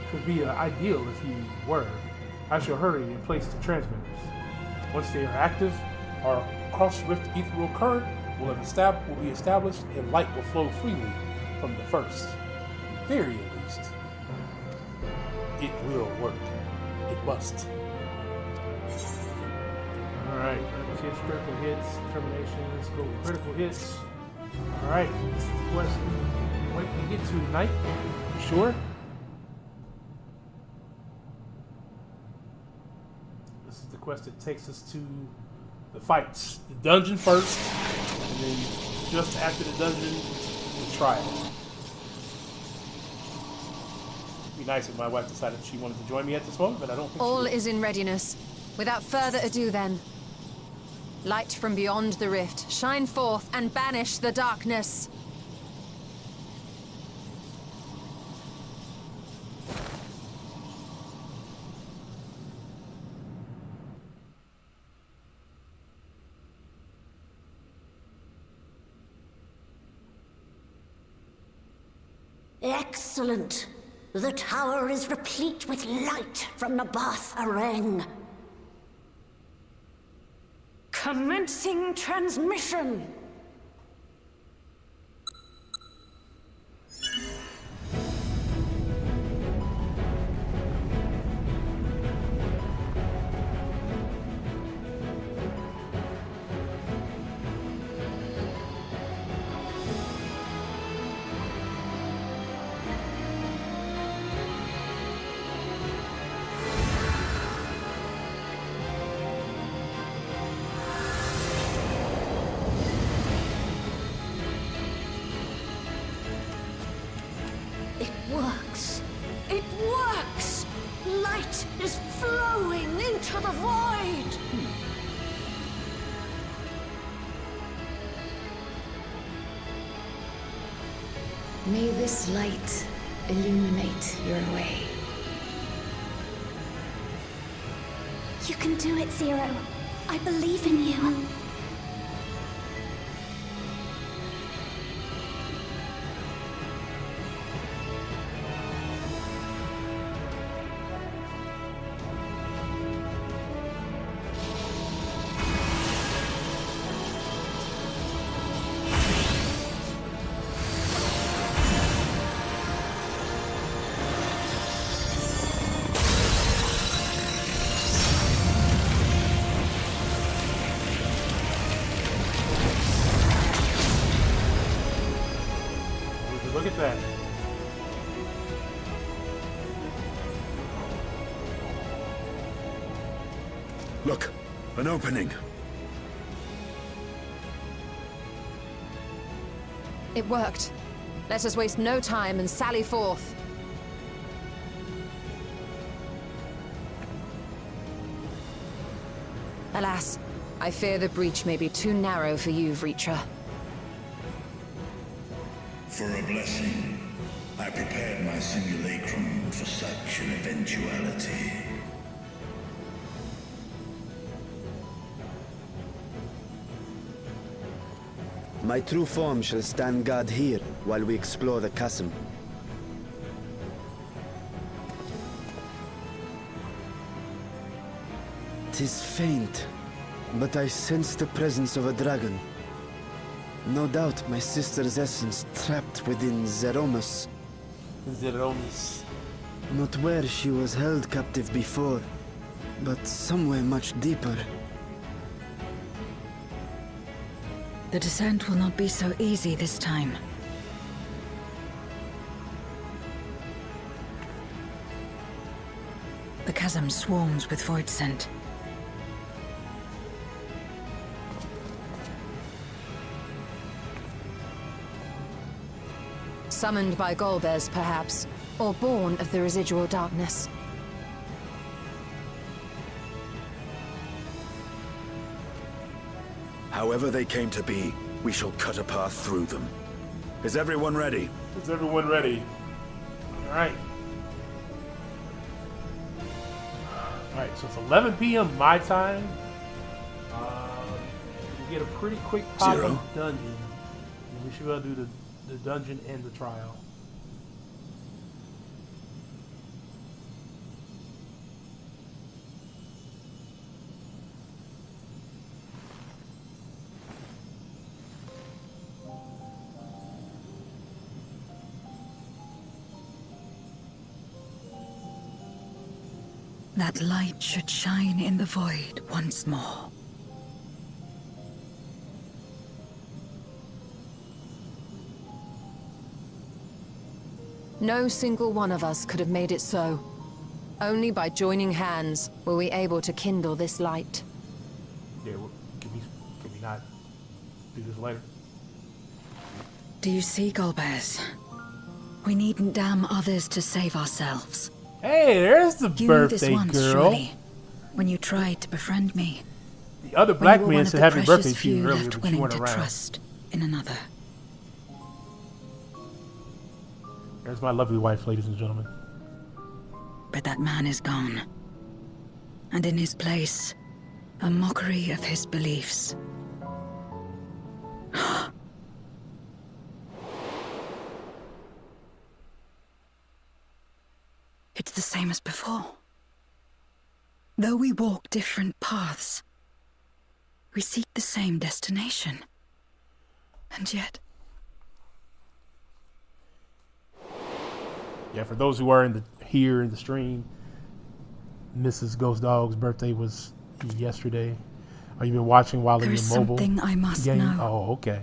A: It would be ideal if he were. I shall hurry and place the transmitters. Once they are active, our cross-rift ethereal current will be established and light will flow freely from the first. In theory, at least. It will work. It must. Alright, critical hits, termination, let's go with critical hits. Alright, this is the quest we wait to get to tonight. Sure. This is the quest that takes us to the fights. The dungeon first, and then just after the dungeon, the trial. It'd be nice if my wife decided she wanted to join me at this moment, but I don't think
H: All
A: she
H: is in readiness. Without further ado then. Light from beyond the rift, shine forth and banish the darkness.
E: Excellent. The tower is replete with light from the Bath Areng. Commencing transmission. It works! Light is flowing into the void!
I: May this light illuminate your way.
D: You can do it, Zero. I believe in you.
A: Look at that.
J: Look, an opening.
H: It worked. Let us waste no time and sally forth. Alas, I fear the breach may be too narrow for you, Vritra.
J: For a blessing, I prepared my simulacrum for such an eventuality.
K: My true form shall stand guard here while we explore the chasm. Tis faint, but I sense the presence of a dragon. No doubt my sister's essence trapped within Zeromus.
A: Zeromus.
K: Not where she was held captive before, but somewhere much deeper.
F: The descent will not be so easy this time. The chasm swarms with void scent.
H: Summoned by Golbez, perhaps, or born of the residual darkness.
J: However they came to be, we shall cut a path through them. Is everyone ready?
A: Is everyone ready? All right. All right, so it's 11 p.m. my time. We get a pretty quick pop
J: Zero.
A: of dungeon. And we should be able to do the dungeon and the trial.
F: That light should shine in the void once more.
H: No single one of us could have made it so. Only by joining hands were we able to kindle this light.
A: Yeah, can we not do this later?
F: Do you see, Golbez? We needn't damn others to save ourselves.
A: Hey, there's the
F: You knew this
A: birthday
F: once,
A: girl.
F: surely, when you tried to befriend me.
A: The other
F: When
A: black
F: you were
A: man
F: one of
A: said
F: the
A: happy
F: precious
A: birthday to
F: few
A: you earlier,
F: left
A: but you
F: willing
A: weren't
F: to
A: around.
F: trust in another.
A: There's my lovely wife, ladies and gentlemen.
F: But that man is gone. And in his place, a mockery of his beliefs. It's the same as before. Though we walk different paths, we seek the same destination. And yet...
A: Yeah, for those who are here in the stream, Mrs. Ghost Dog's birthday was yesterday. Are you been watching while in
F: There
A: your
F: is
A: mobile
F: something I must
A: game?
F: know.
A: Oh, okay.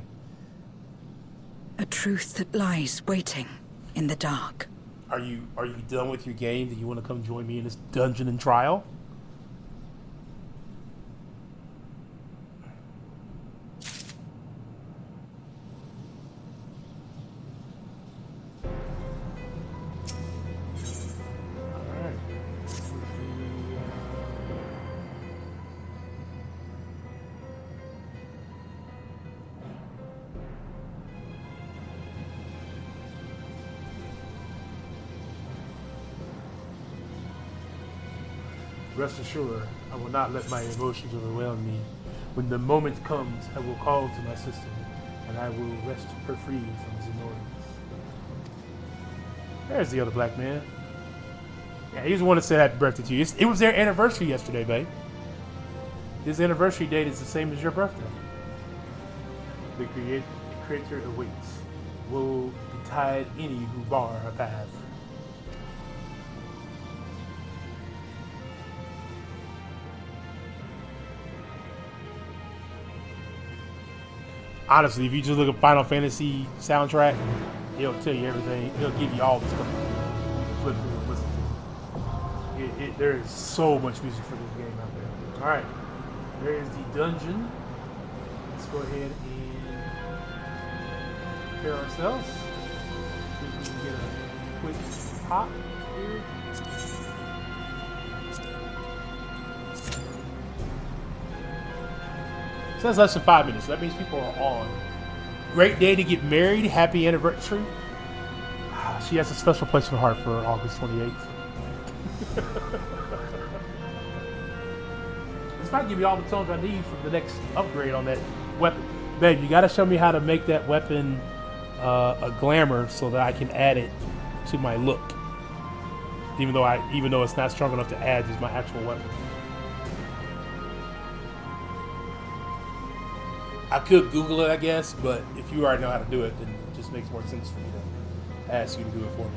F: A truth that lies waiting in the dark.
A: Are you done with your game? Do you want to come join me in this dungeon and trial? Rest assured, I will not let my emotions overwhelm me. When the moment comes, I will call to my sister, and I will wrest her free from his annoyance. There's the other black man. Yeah, he's the one that said happy birthday to you. It was their anniversary yesterday, babe. His anniversary date is the same as your birthday. The creator awaits. Woe betide any who bar her path. Honestly, if you just look at Final Fantasy soundtrack, he'll tell you everything. He'll give you all the stuff. Flip through and listen to it. There is so much music for this game out there. All right, there is the dungeon. Let's go ahead and prepare ourselves. See if we can get a quick pop here. Says less than 5 minutes. So that means people are on. Great day to get married. Happy anniversary. She has a special place in her heart for August 28th. This might give you all the tones I need for the next upgrade on that weapon. Babe, you gotta show me how to make that weapon a glamour so that I can add it to my look. Even though it's not strong enough to add as my actual weapon. I could Google it, I guess, but if you already know how to do it, then it just makes more sense for me to ask you to do it for me.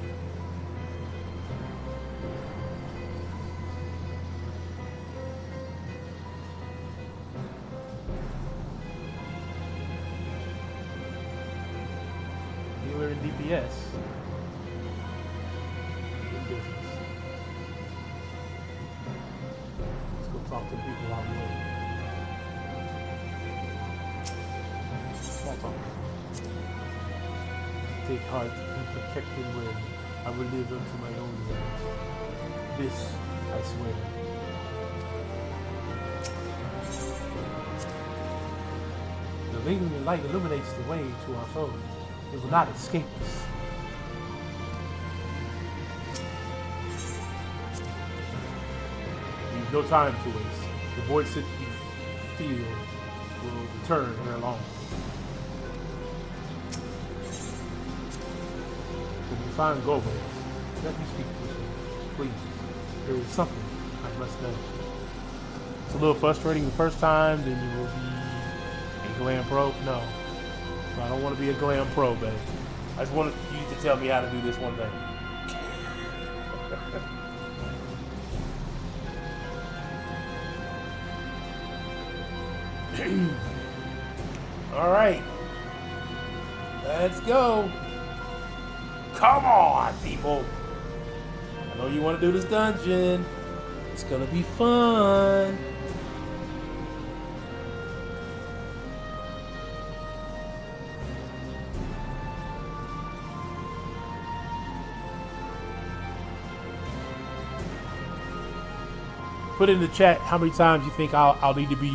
A: Healer and DPS. In business. Let's go talk to the people while we wait. Small talk. Take heart and protect it when I will live unto my own words. This I swear. The radiant light illuminates the way to our foes. It will not escape us. Leave no time to waste. The voice that you feel will return ere long. When you find Gomez, let me speak to you, please. There is something I must know. It's a little frustrating the first time, then you will be a glam pro. No, I don't want to be a glam pro, babe. I just want you to tell me how to do this one thing. All right, let's go. Come on, people. I know you want to do this dungeon. It's gonna be fun. Put in the chat how many times you think I'll need to be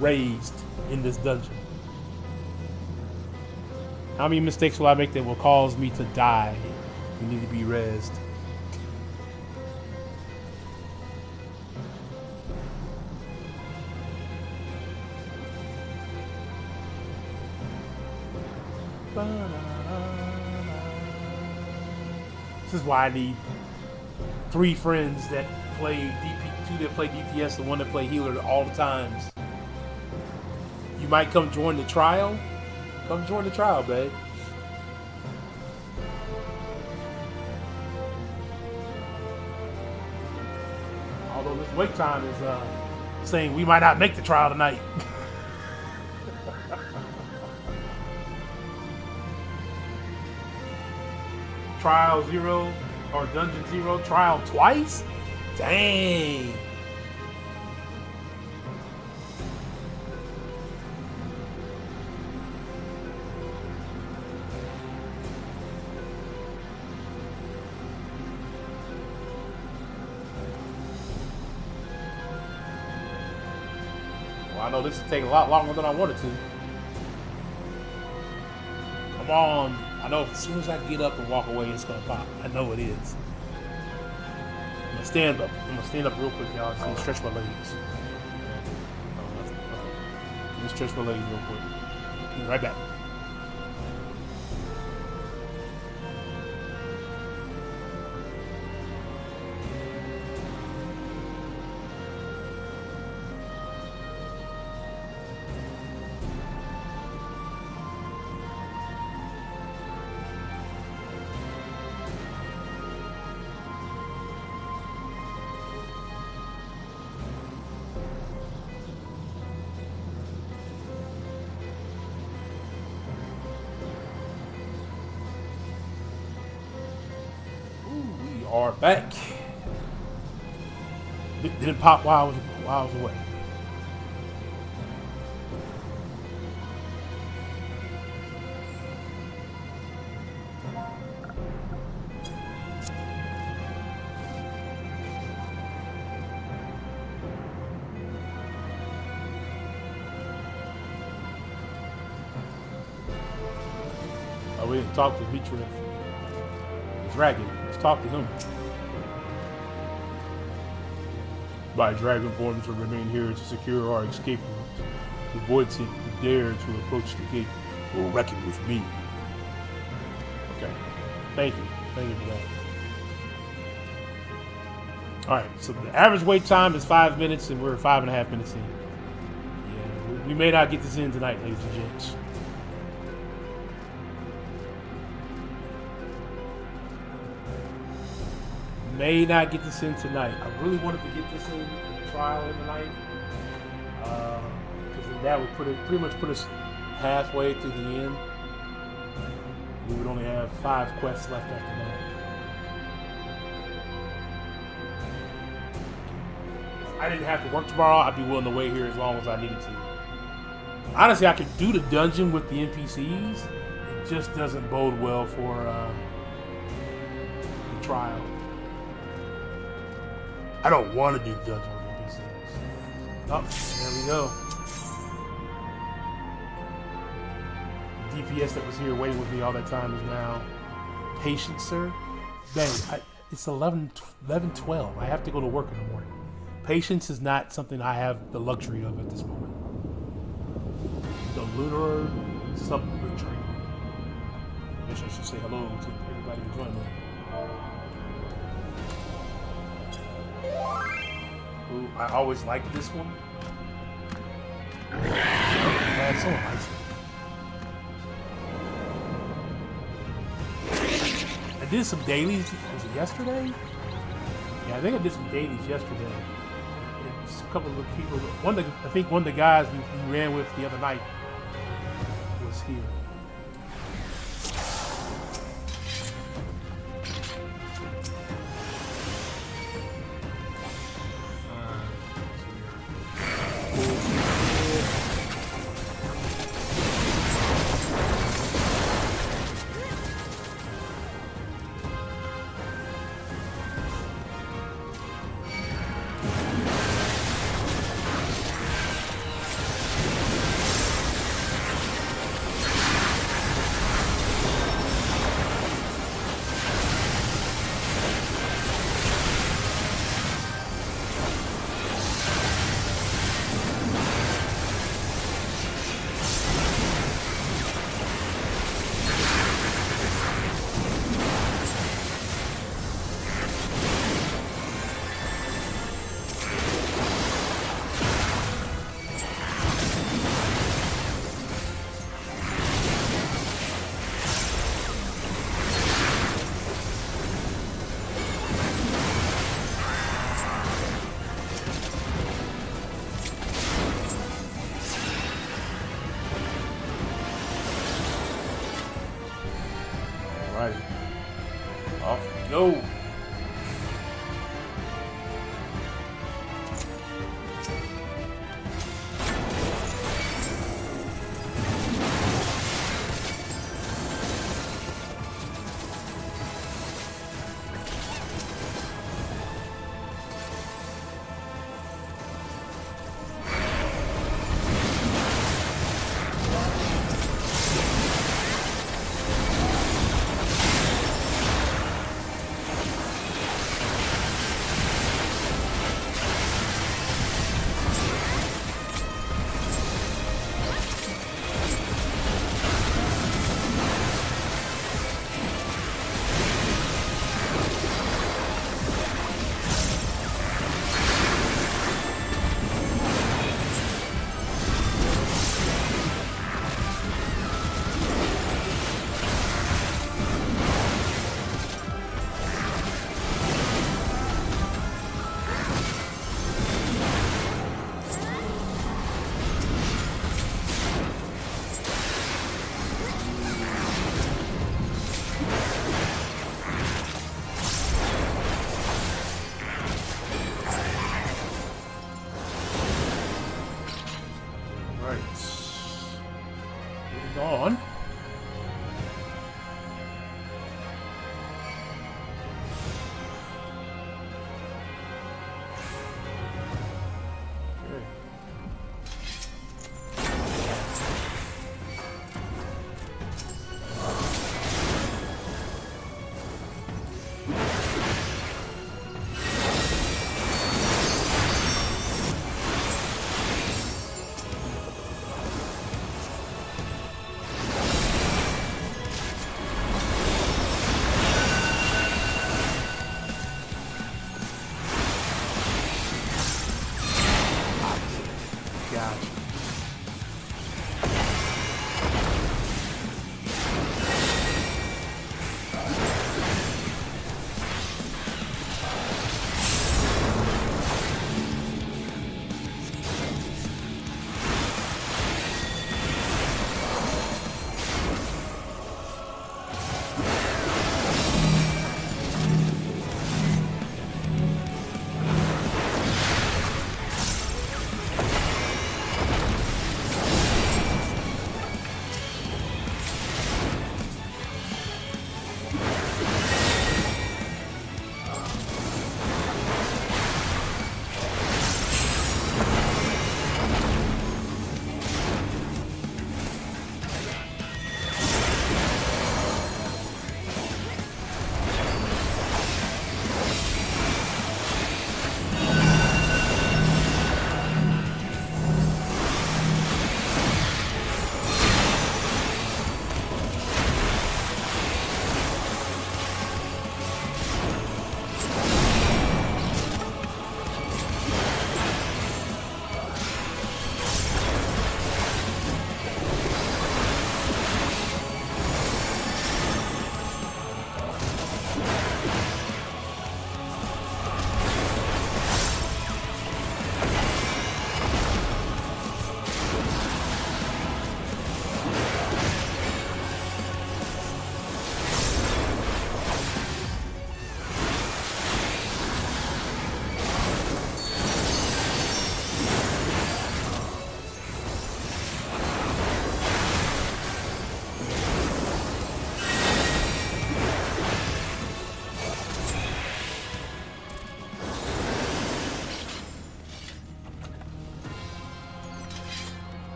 A: raised in this dungeon. How many mistakes will I make that will cause me to die? You need to be raised. This is why I need 3 friends that play DP, 2 that play DPS, and 1 that play healer all the times. You might come join the trial. Come join the trial, babe. Although this wait time is saying we might not make the trial tonight. Trial 0 or Dungeon 0, trial twice? Dang. Well, I know this will take a lot longer than I wanted to. Come on. I know as soon as I get up and walk away, it's gonna pop. I know it is. I'm gonna stand up. I'm gonna stand up real quick, y'all. Just gonna stretch my legs. Oh, nothing. Let me stretch my legs real quick. Be right back. Are back. Didn't pop while I was away. we didn't talk to Mitrith. The dragon. Let's talk to him. My dragon forms will remain here to secure our escape route. The void seek who dare to approach the gate will reckon with me. Okay. Thank you. Thank you for that. Alright, so the average wait time is 5 minutes and we're 5.5 minutes in. Yeah, we may not get this in tonight, ladies and gents. May not get this in tonight. I really wanted to get this in the trial in the night. Because that would pretty much put us halfway to the end. We would only have 5 quests left after that. If I didn't have to work tomorrow, I'd be willing to wait here as long as I needed to. Honestly, I could do the dungeon with the NPCs. It just doesn't bode well for the trial. I don't want to do the dungeon with NPCs. Oh, there we go. The DPS that was here waiting with me all that time is now patient, sir. Dang, it's 11:12. I have to go to work in the morning. Patience is not something I have the luxury of at this moment. The lunar supplement train. I guess I should say hello to everybody who's joining me. Ooh, I always liked this one. Man, someone likes it. I did some dailies. Was it yesterday? Yeah, I think I did some dailies yesterday. And a couple of the people. I think one of the guys we ran with the other night was here. Off we go.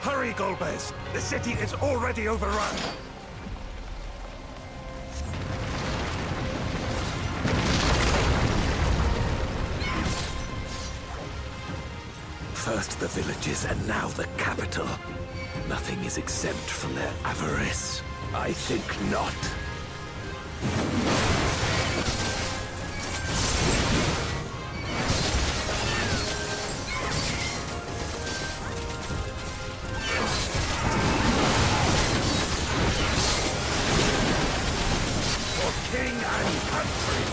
L: Hurry, Golbez! The city is already overrun!
J: First the villages and now the capital. Nothing is exempt from their avarice. I think not.
L: For king and country!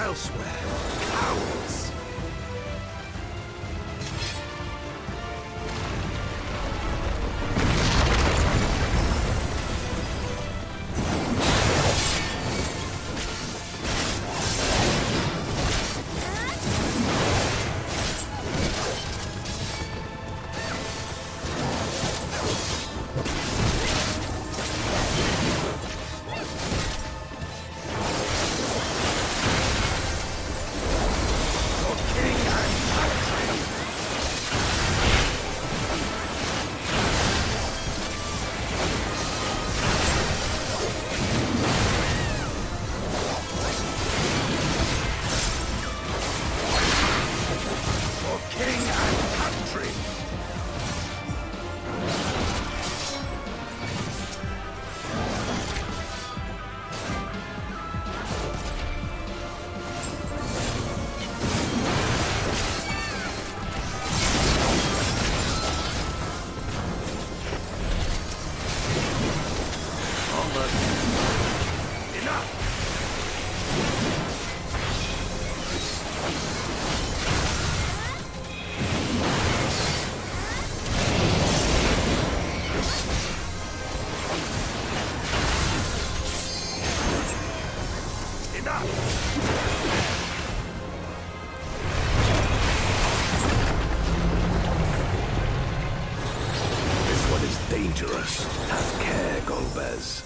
J: Elsewhere, cowards! Dangerous. Have care, Golbez.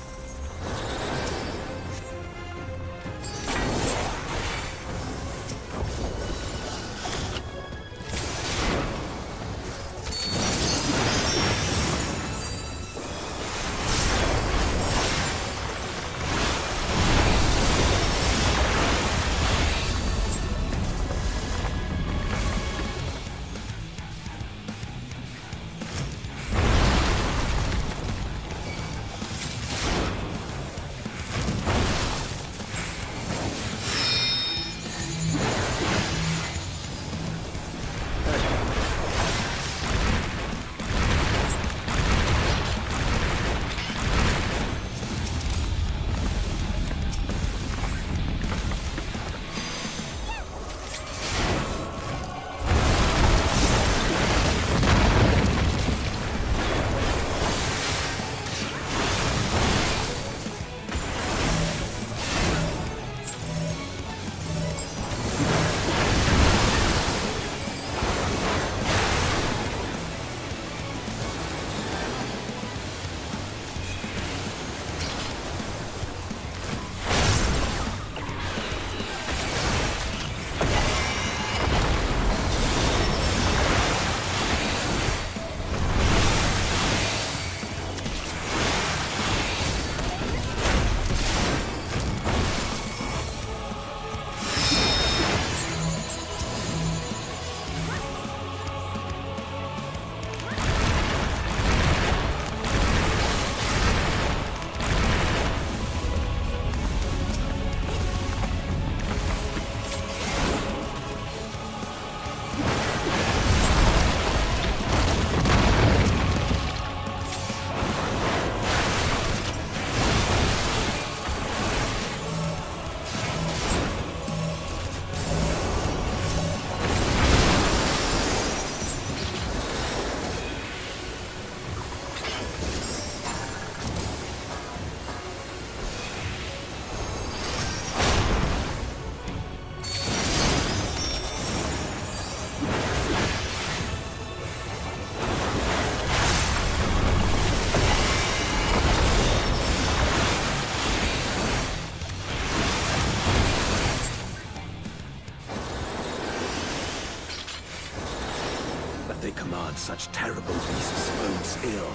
L: blood such terrible beasts bodes ill.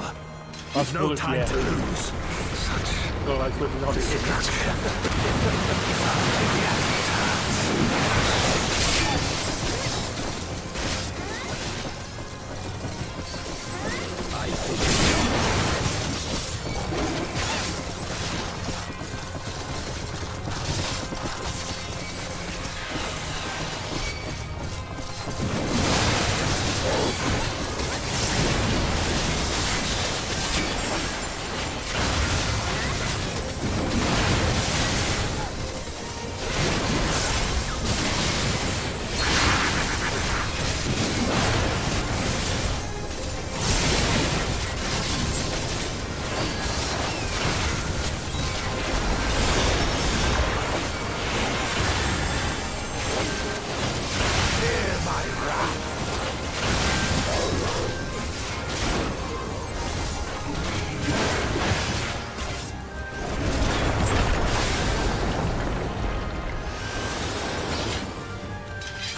A: That's
L: No
A: bullshit,
L: time
A: yeah.
L: to lose. Such
A: So like flipping on the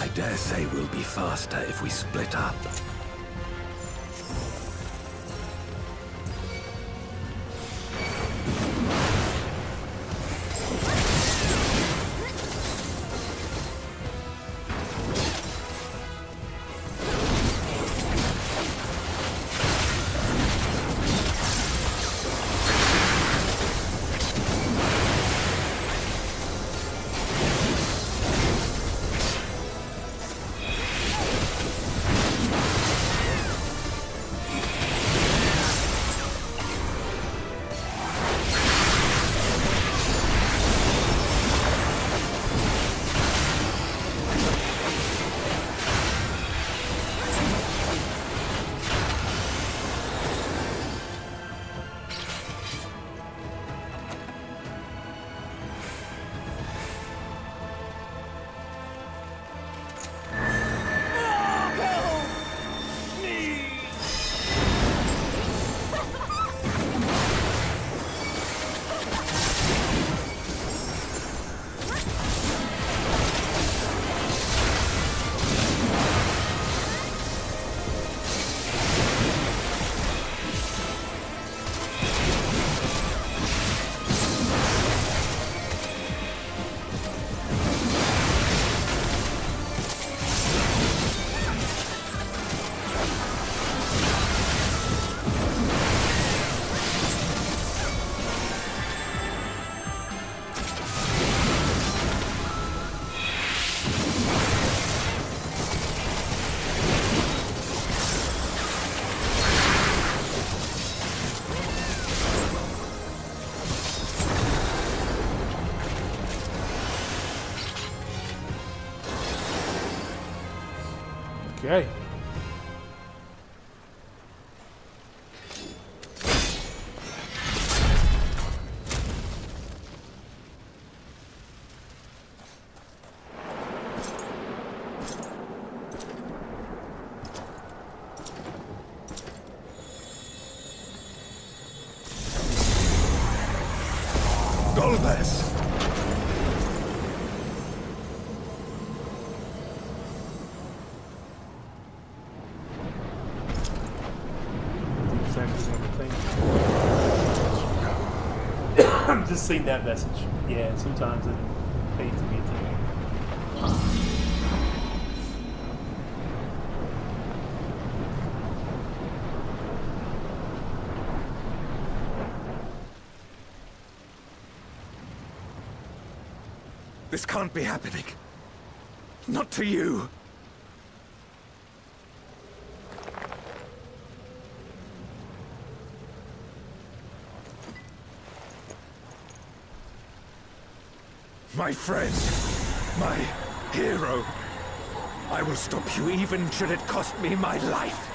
L: I dare say we'll be faster if we split up.
A: Okay.
L: Golbez!
A: I'm just seeing that message. Yeah, sometimes it pays to be a thing.
L: This can't be happening. Not to you. My friend, my hero. I will stop you even should it cost me my life.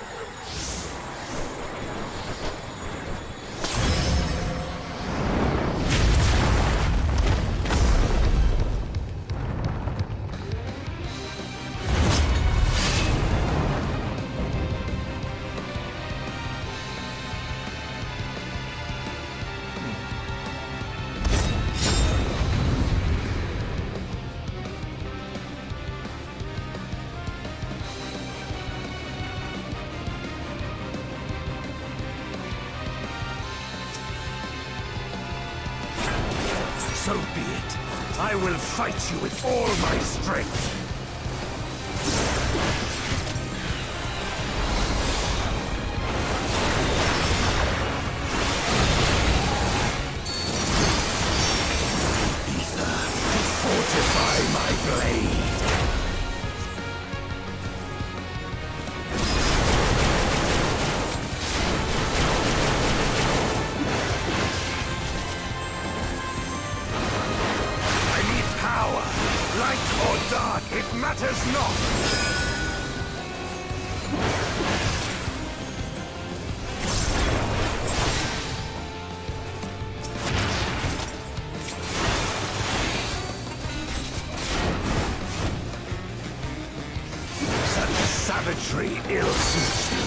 L: So be it. I will fight you with all my strength. Ether, fortify my blade. Light or dark, it matters not! Such savagery ill-suits you.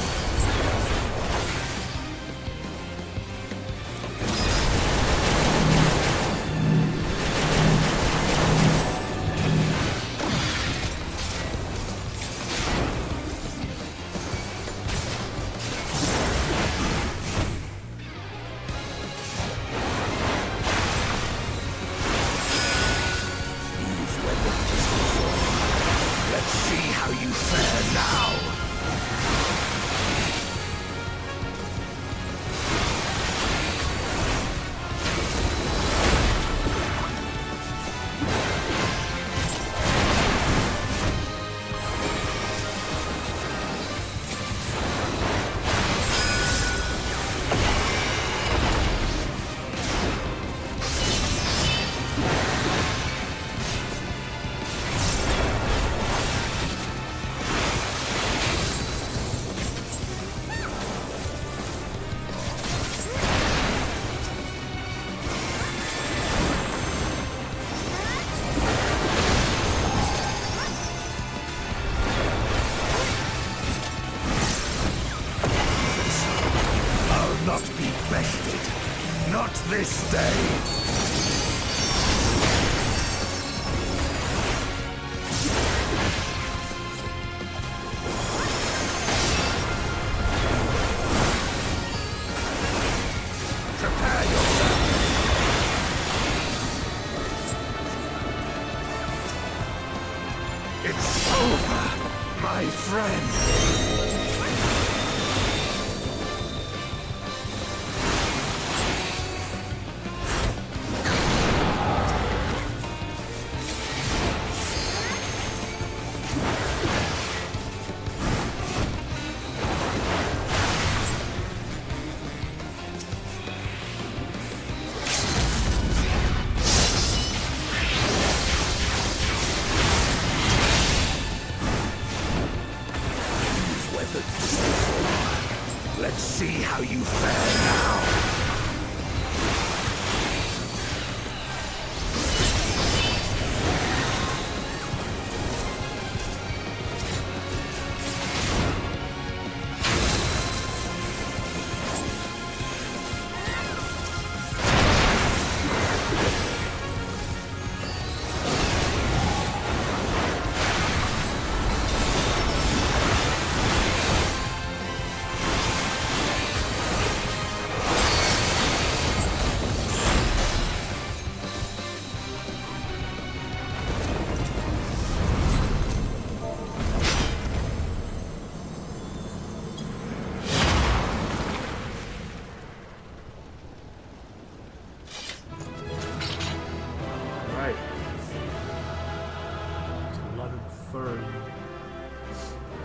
L: Not be bested. Not this day. Prepare yourself. It's over, my friend. Let's see how you fare now.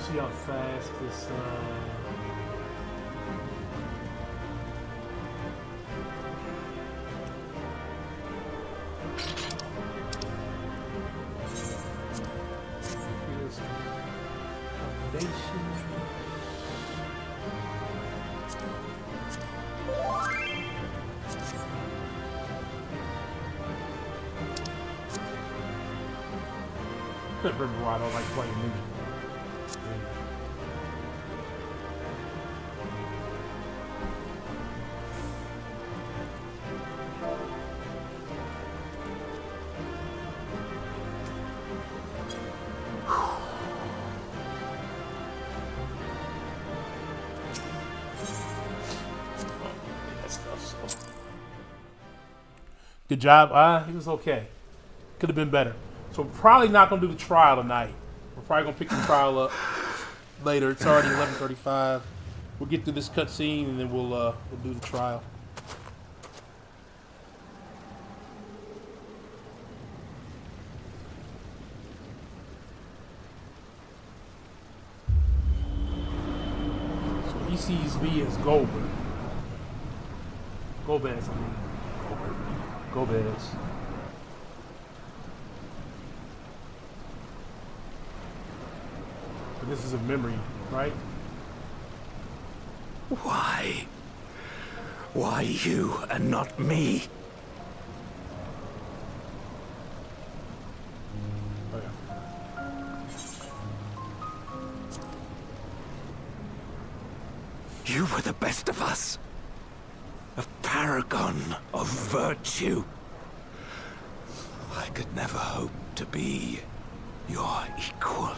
A: See how fast this I can't remember why I don't like playing ninja. Good job. He was okay. Could have been better. So we're probably not gonna do the trial tonight. We're probably gonna pick the trial up later. It's already 11:35. We'll get through this cutscene and then we'll do the trial. So he sees me as Gobez, I mean. Gobez. But this is a memory, right?
L: Why? Why you and not me?
A: Oh, yeah.
L: You were the best of us. A paragon of virtue. I could never hope to be your equal.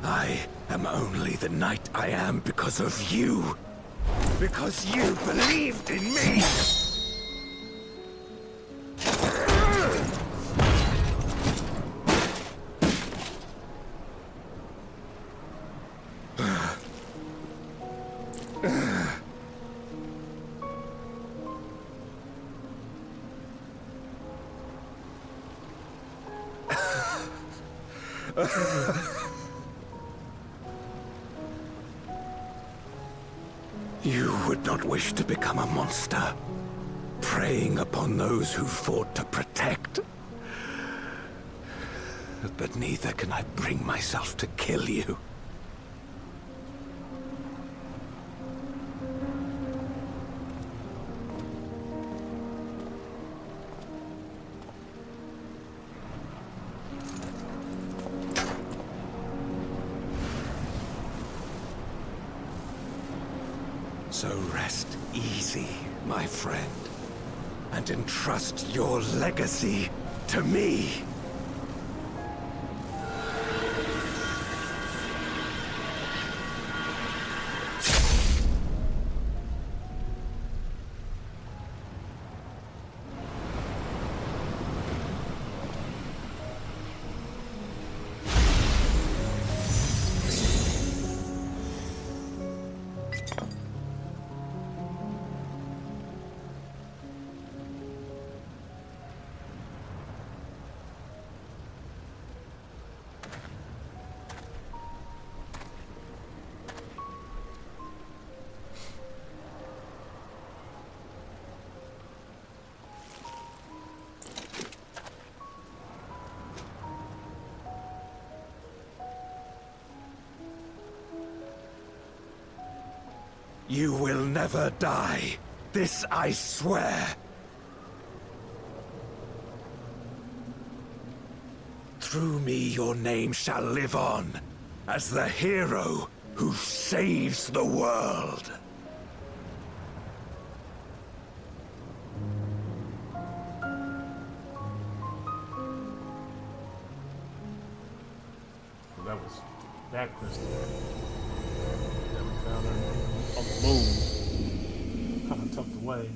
L: I am only the knight I am because of you. Because you believed in me. You would not wish to become a monster, preying upon those who fought to protect. But neither can I bring myself to kill you. So rest easy, my friend, and entrust your legacy to me. You will never die. This I swear. Through me your name shall live on as the hero who saves the world.
A: So that was that crystal that we found on the moon, kind of tucked away.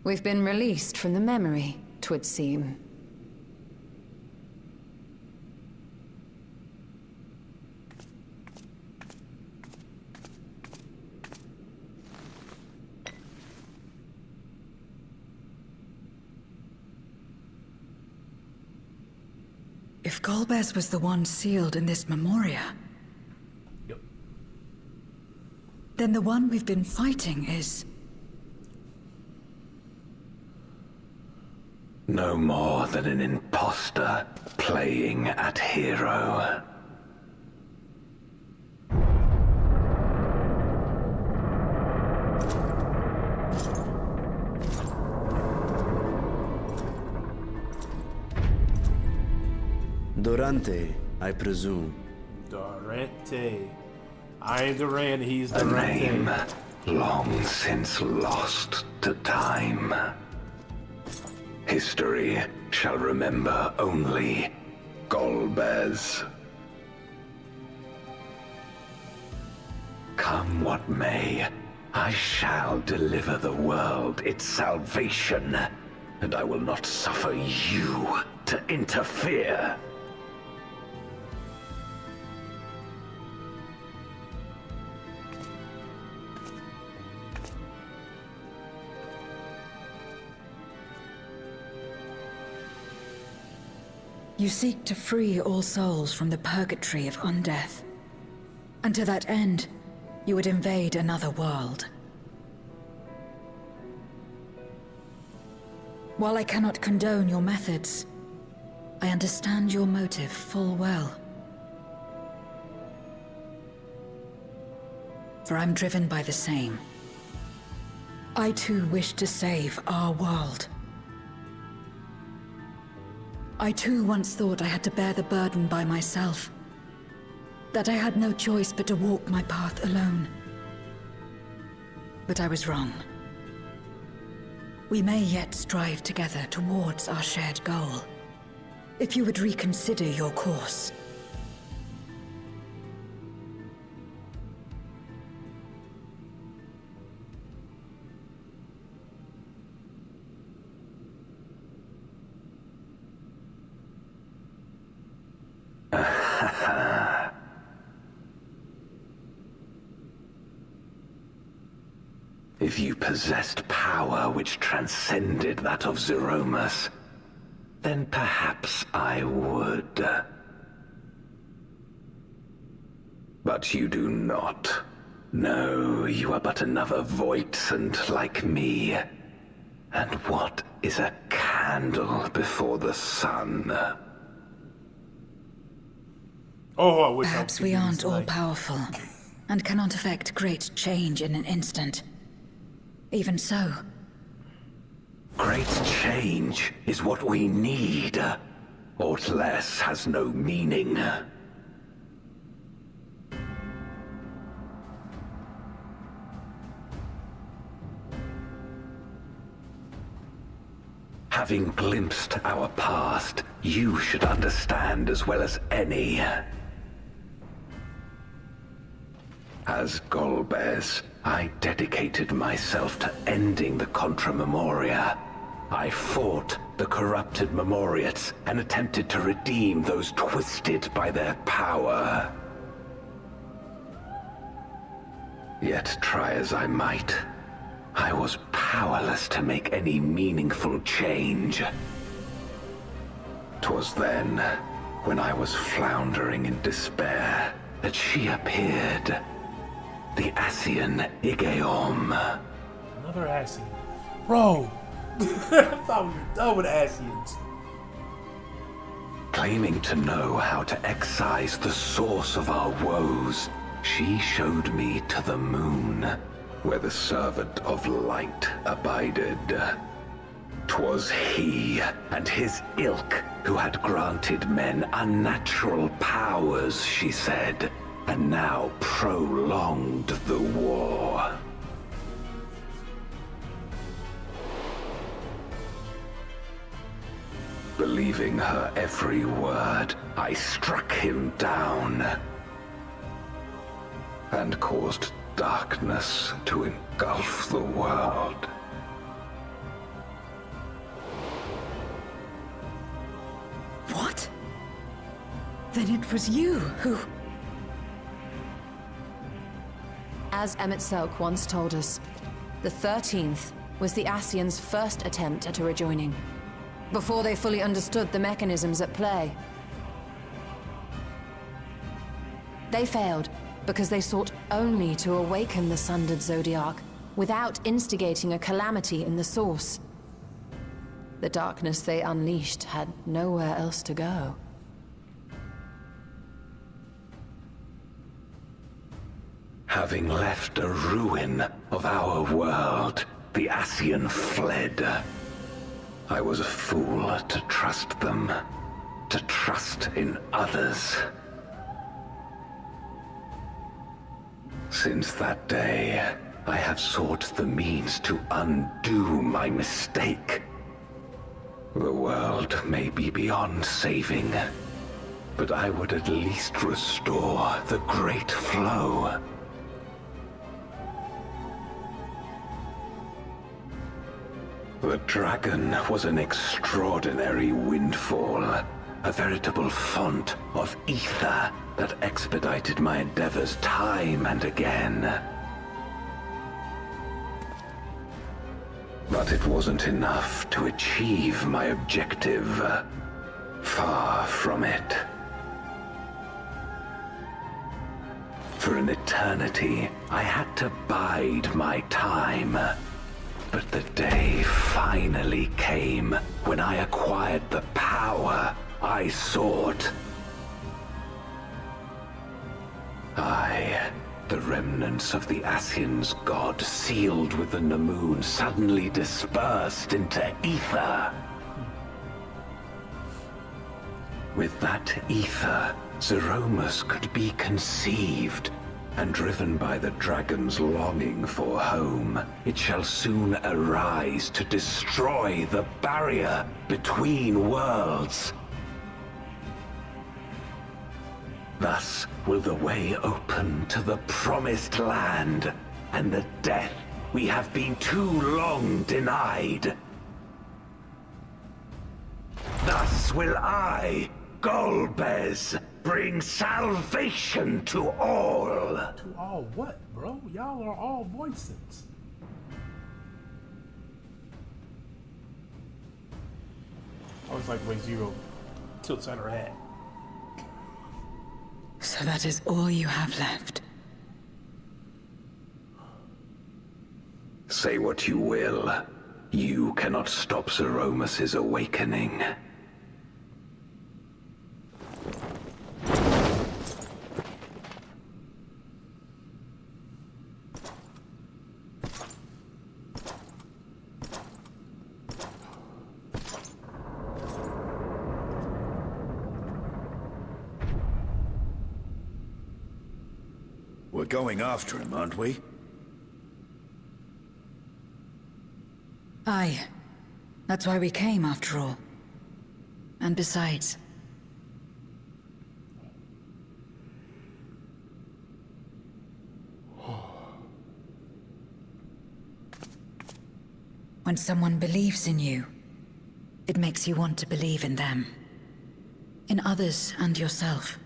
H: We've been released from the memory, 'twould seem.
F: If Golbez was the one sealed in this memoria,
A: Yep.
F: then the one we've been fighting is...
L: No more than an imposter playing at hero.
K: Durante, I presume.
A: Durante. I am Durant, he's
L: A
A: Durante.
L: name long since lost to time. History shall remember only Golbez. Come what may, I shall deliver the world its salvation, and I will not suffer you to interfere.
F: You seek to free all souls from the purgatory of undeath. And to that end, you would invade another world. While I cannot condone your methods, I understand your motive full well. For I'm driven by the same. I too wish to save our world. I too once thought I had to bear the burden by myself. That I had no choice but to walk my path alone. But I was wrong. We may yet strive together towards our shared goal. If you would reconsider your course.
L: If you possessed power which transcended that of Zeromus, then perhaps I would. But you do not. No, you are but another Voidsent like me. And what is a candle before the sun?
A: Oh, I wish
F: Perhaps we aren't all powerful, and cannot effect great change in an instant. Even so.
L: Great change is what we need. Aught less has no meaning. Having glimpsed our past, you should understand as well as any. As Golbez, I dedicated myself to ending the Contra Memoria. I fought the corrupted Memoriates and attempted to redeem those twisted by their power. Yet try as I might, I was powerless to make any meaningful change. 'Twas then, when I was floundering in despair, that she appeared. The Ascian Igeom.
A: Another Ascian. Bro! I thought we were done with Ascians.
L: Claiming to know how to excise the source of our woes, she showed me to the moon, where the servant of light abided. 'Twas he and his ilk who had granted men unnatural powers, she said, and now prolonged the war. Believing her every word, I struck him down and caused darkness to engulf the world.
F: What? Then it was you who...
H: As Emet-Selch once told us, the 13th was the Ascians' first attempt at a rejoining, before they fully understood the mechanisms at play. They failed because they sought only to awaken the sundered Zodiac without instigating a calamity in the source. The darkness they unleashed had nowhere else to go.
L: Having left a ruin of our world, the Ascian fled. I was a fool to trust them, to trust in others. Since that day, I have sought the means to undo my mistake. The world may be beyond saving, but I would at least restore the great flow. The dragon was an extraordinary windfall, a veritable font of ether that expedited my endeavors time and again. But it wasn't enough to achieve my objective. Far from it. For an eternity, I had to bide my time. But the day finally came when I acquired the power I sought. The remnants of the Ascian's god sealed within the moon suddenly dispersed into ether. With that ether, Zeromus could be conceived, and driven by the dragon's longing for home, it shall soon arise to destroy the barrier between worlds. Thus will the way open to the promised land, and the death we have been too long denied. Thus will I, Golbez, bring salvation to all.
A: To all what, bro? Y'all are all voices. I always like the way Zero tilts at her hat.
F: So that is all you have left.
L: Say what you will. You cannot stop Zeromus's awakening.
J: We're going after him, aren't we?
F: Aye. That's why we came, after all. And besides... when someone believes in you, it makes you want to believe in them. In others and yourself.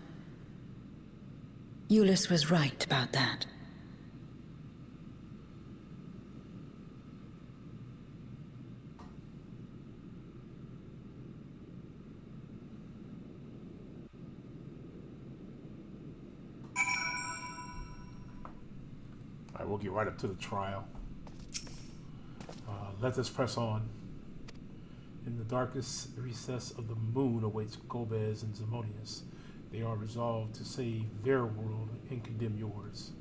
F: Euless was right about that.
A: Alright, we'll get right up to the trial. Let us press on. In the darkest recess of the moon awaits Golbez and Zemonius. They are resolved to save their world and condemn yours.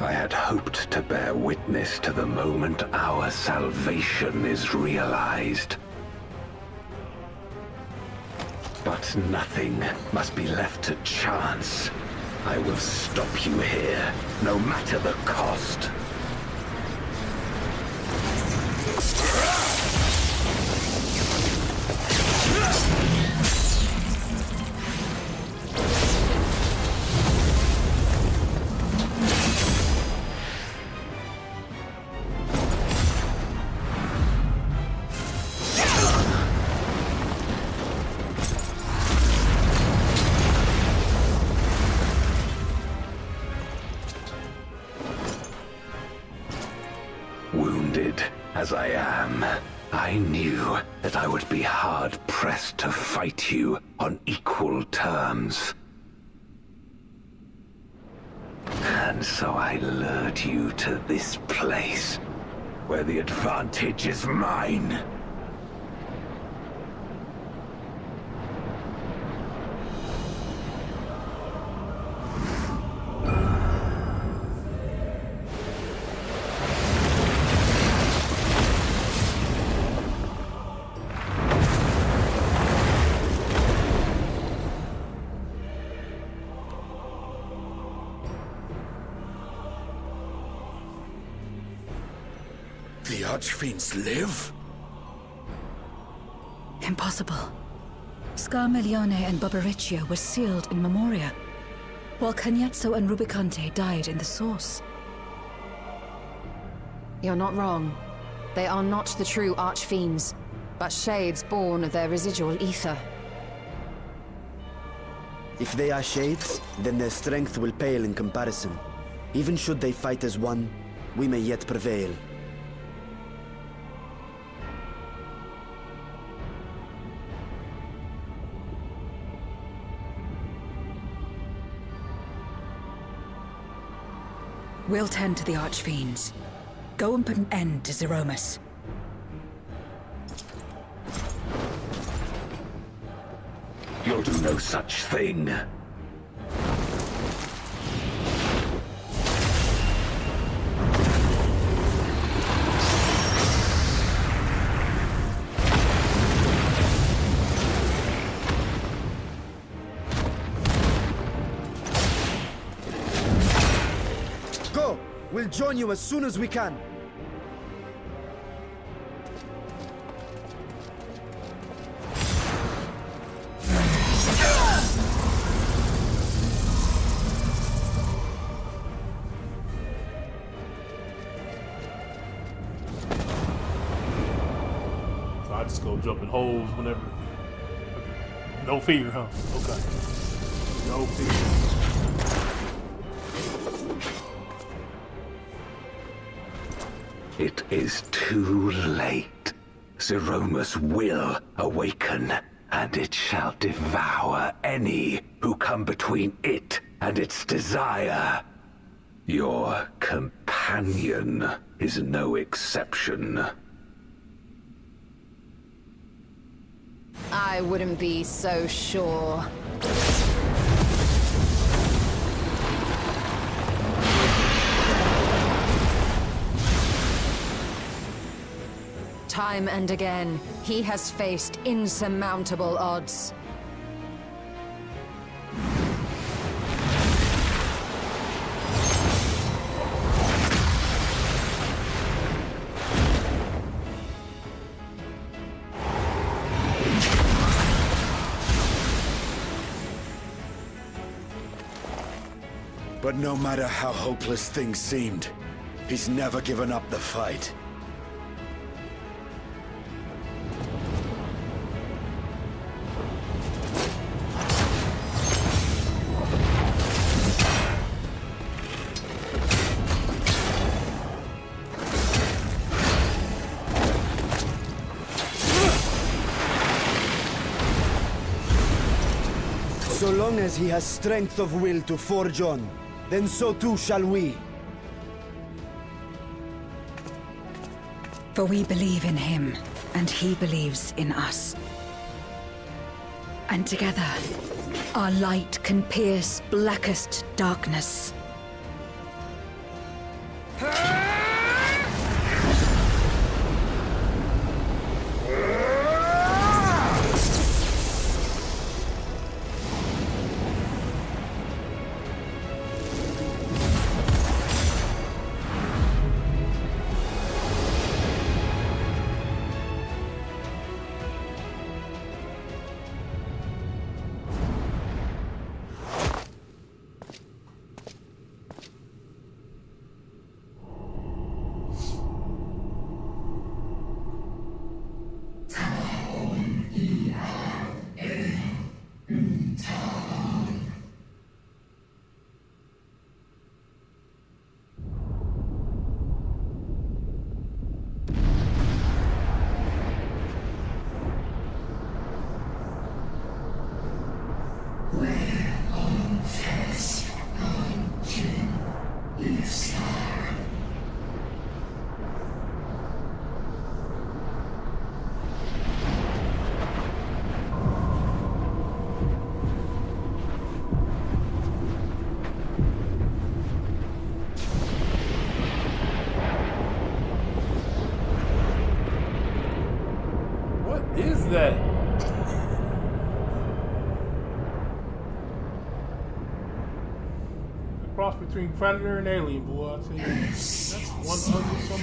L: I had hoped to bear witness to the moment our salvation is realized. But nothing must be left to chance. I will stop you here, no matter the cost. Wounded as I am, I knew that I would be hard-pressed to fight you on equal terms. And so I lured you to this place, where the advantage is mine.
J: The Archfiends live?
F: Impossible. Scarmiglione and Barbariccia were sealed in Memoria, while Cagnezzo and Rubicante died in the Source.
H: You're not wrong. They are not the true Archfiends, but shades born of their residual ether.
K: If they are shades, then their strength will pale in comparison. Even should they fight as one, we may yet prevail.
F: We'll tend to the Archfiends. Go and put an end to Zeromus.
L: You'll do no such thing.
K: Go! We'll join you as soon as we can.
A: So I just go jump in holes whenever. No fear, huh? Okay. No fear.
L: It is too late. Zeromus will awaken, and it shall devour any who come between it and its desire. Your companion is no exception.
H: I wouldn't be so sure. Time and again, he has faced insurmountable odds.
J: But no matter how hopeless things seemed, he's never given up the fight.
K: So long as he has strength of will to forge on, then so too shall we.
F: For we believe in him, and he believes in us. And together, our light can pierce blackest darkness.
A: What is that? A cross between Predator and Alien, boy. I'll tell you. That's one ugly son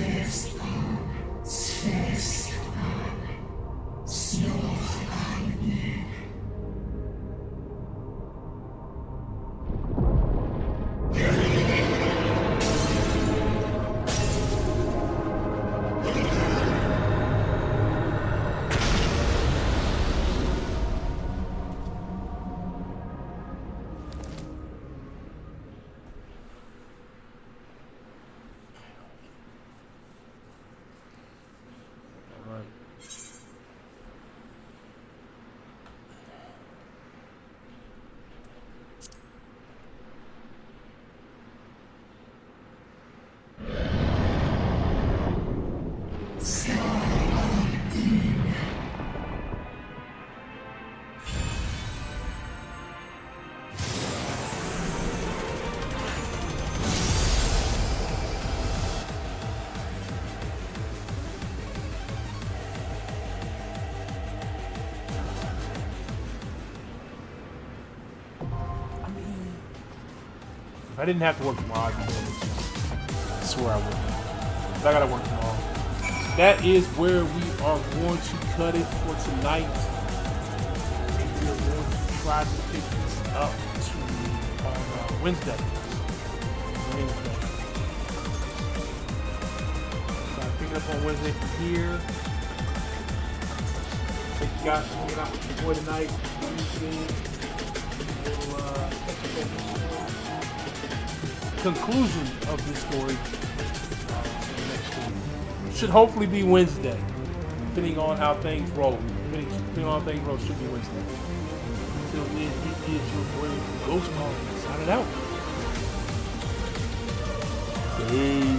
A: If I didn't have to work tomorrow, I'd be doing this. I swear I would. But I gotta work tomorrow. That is where we are going to cut it for tonight. We're going to try to pick this up on Wednesday. So I pick it up on Wednesday from here. Thank you guys for hanging out with your boy tonight. Conclusion of this story next week. Should hopefully be Wednesday, depending on how things roll. Depending on how things roll, should be Wednesday. Until then, it is your boy Ghost Hog signing out. Peace.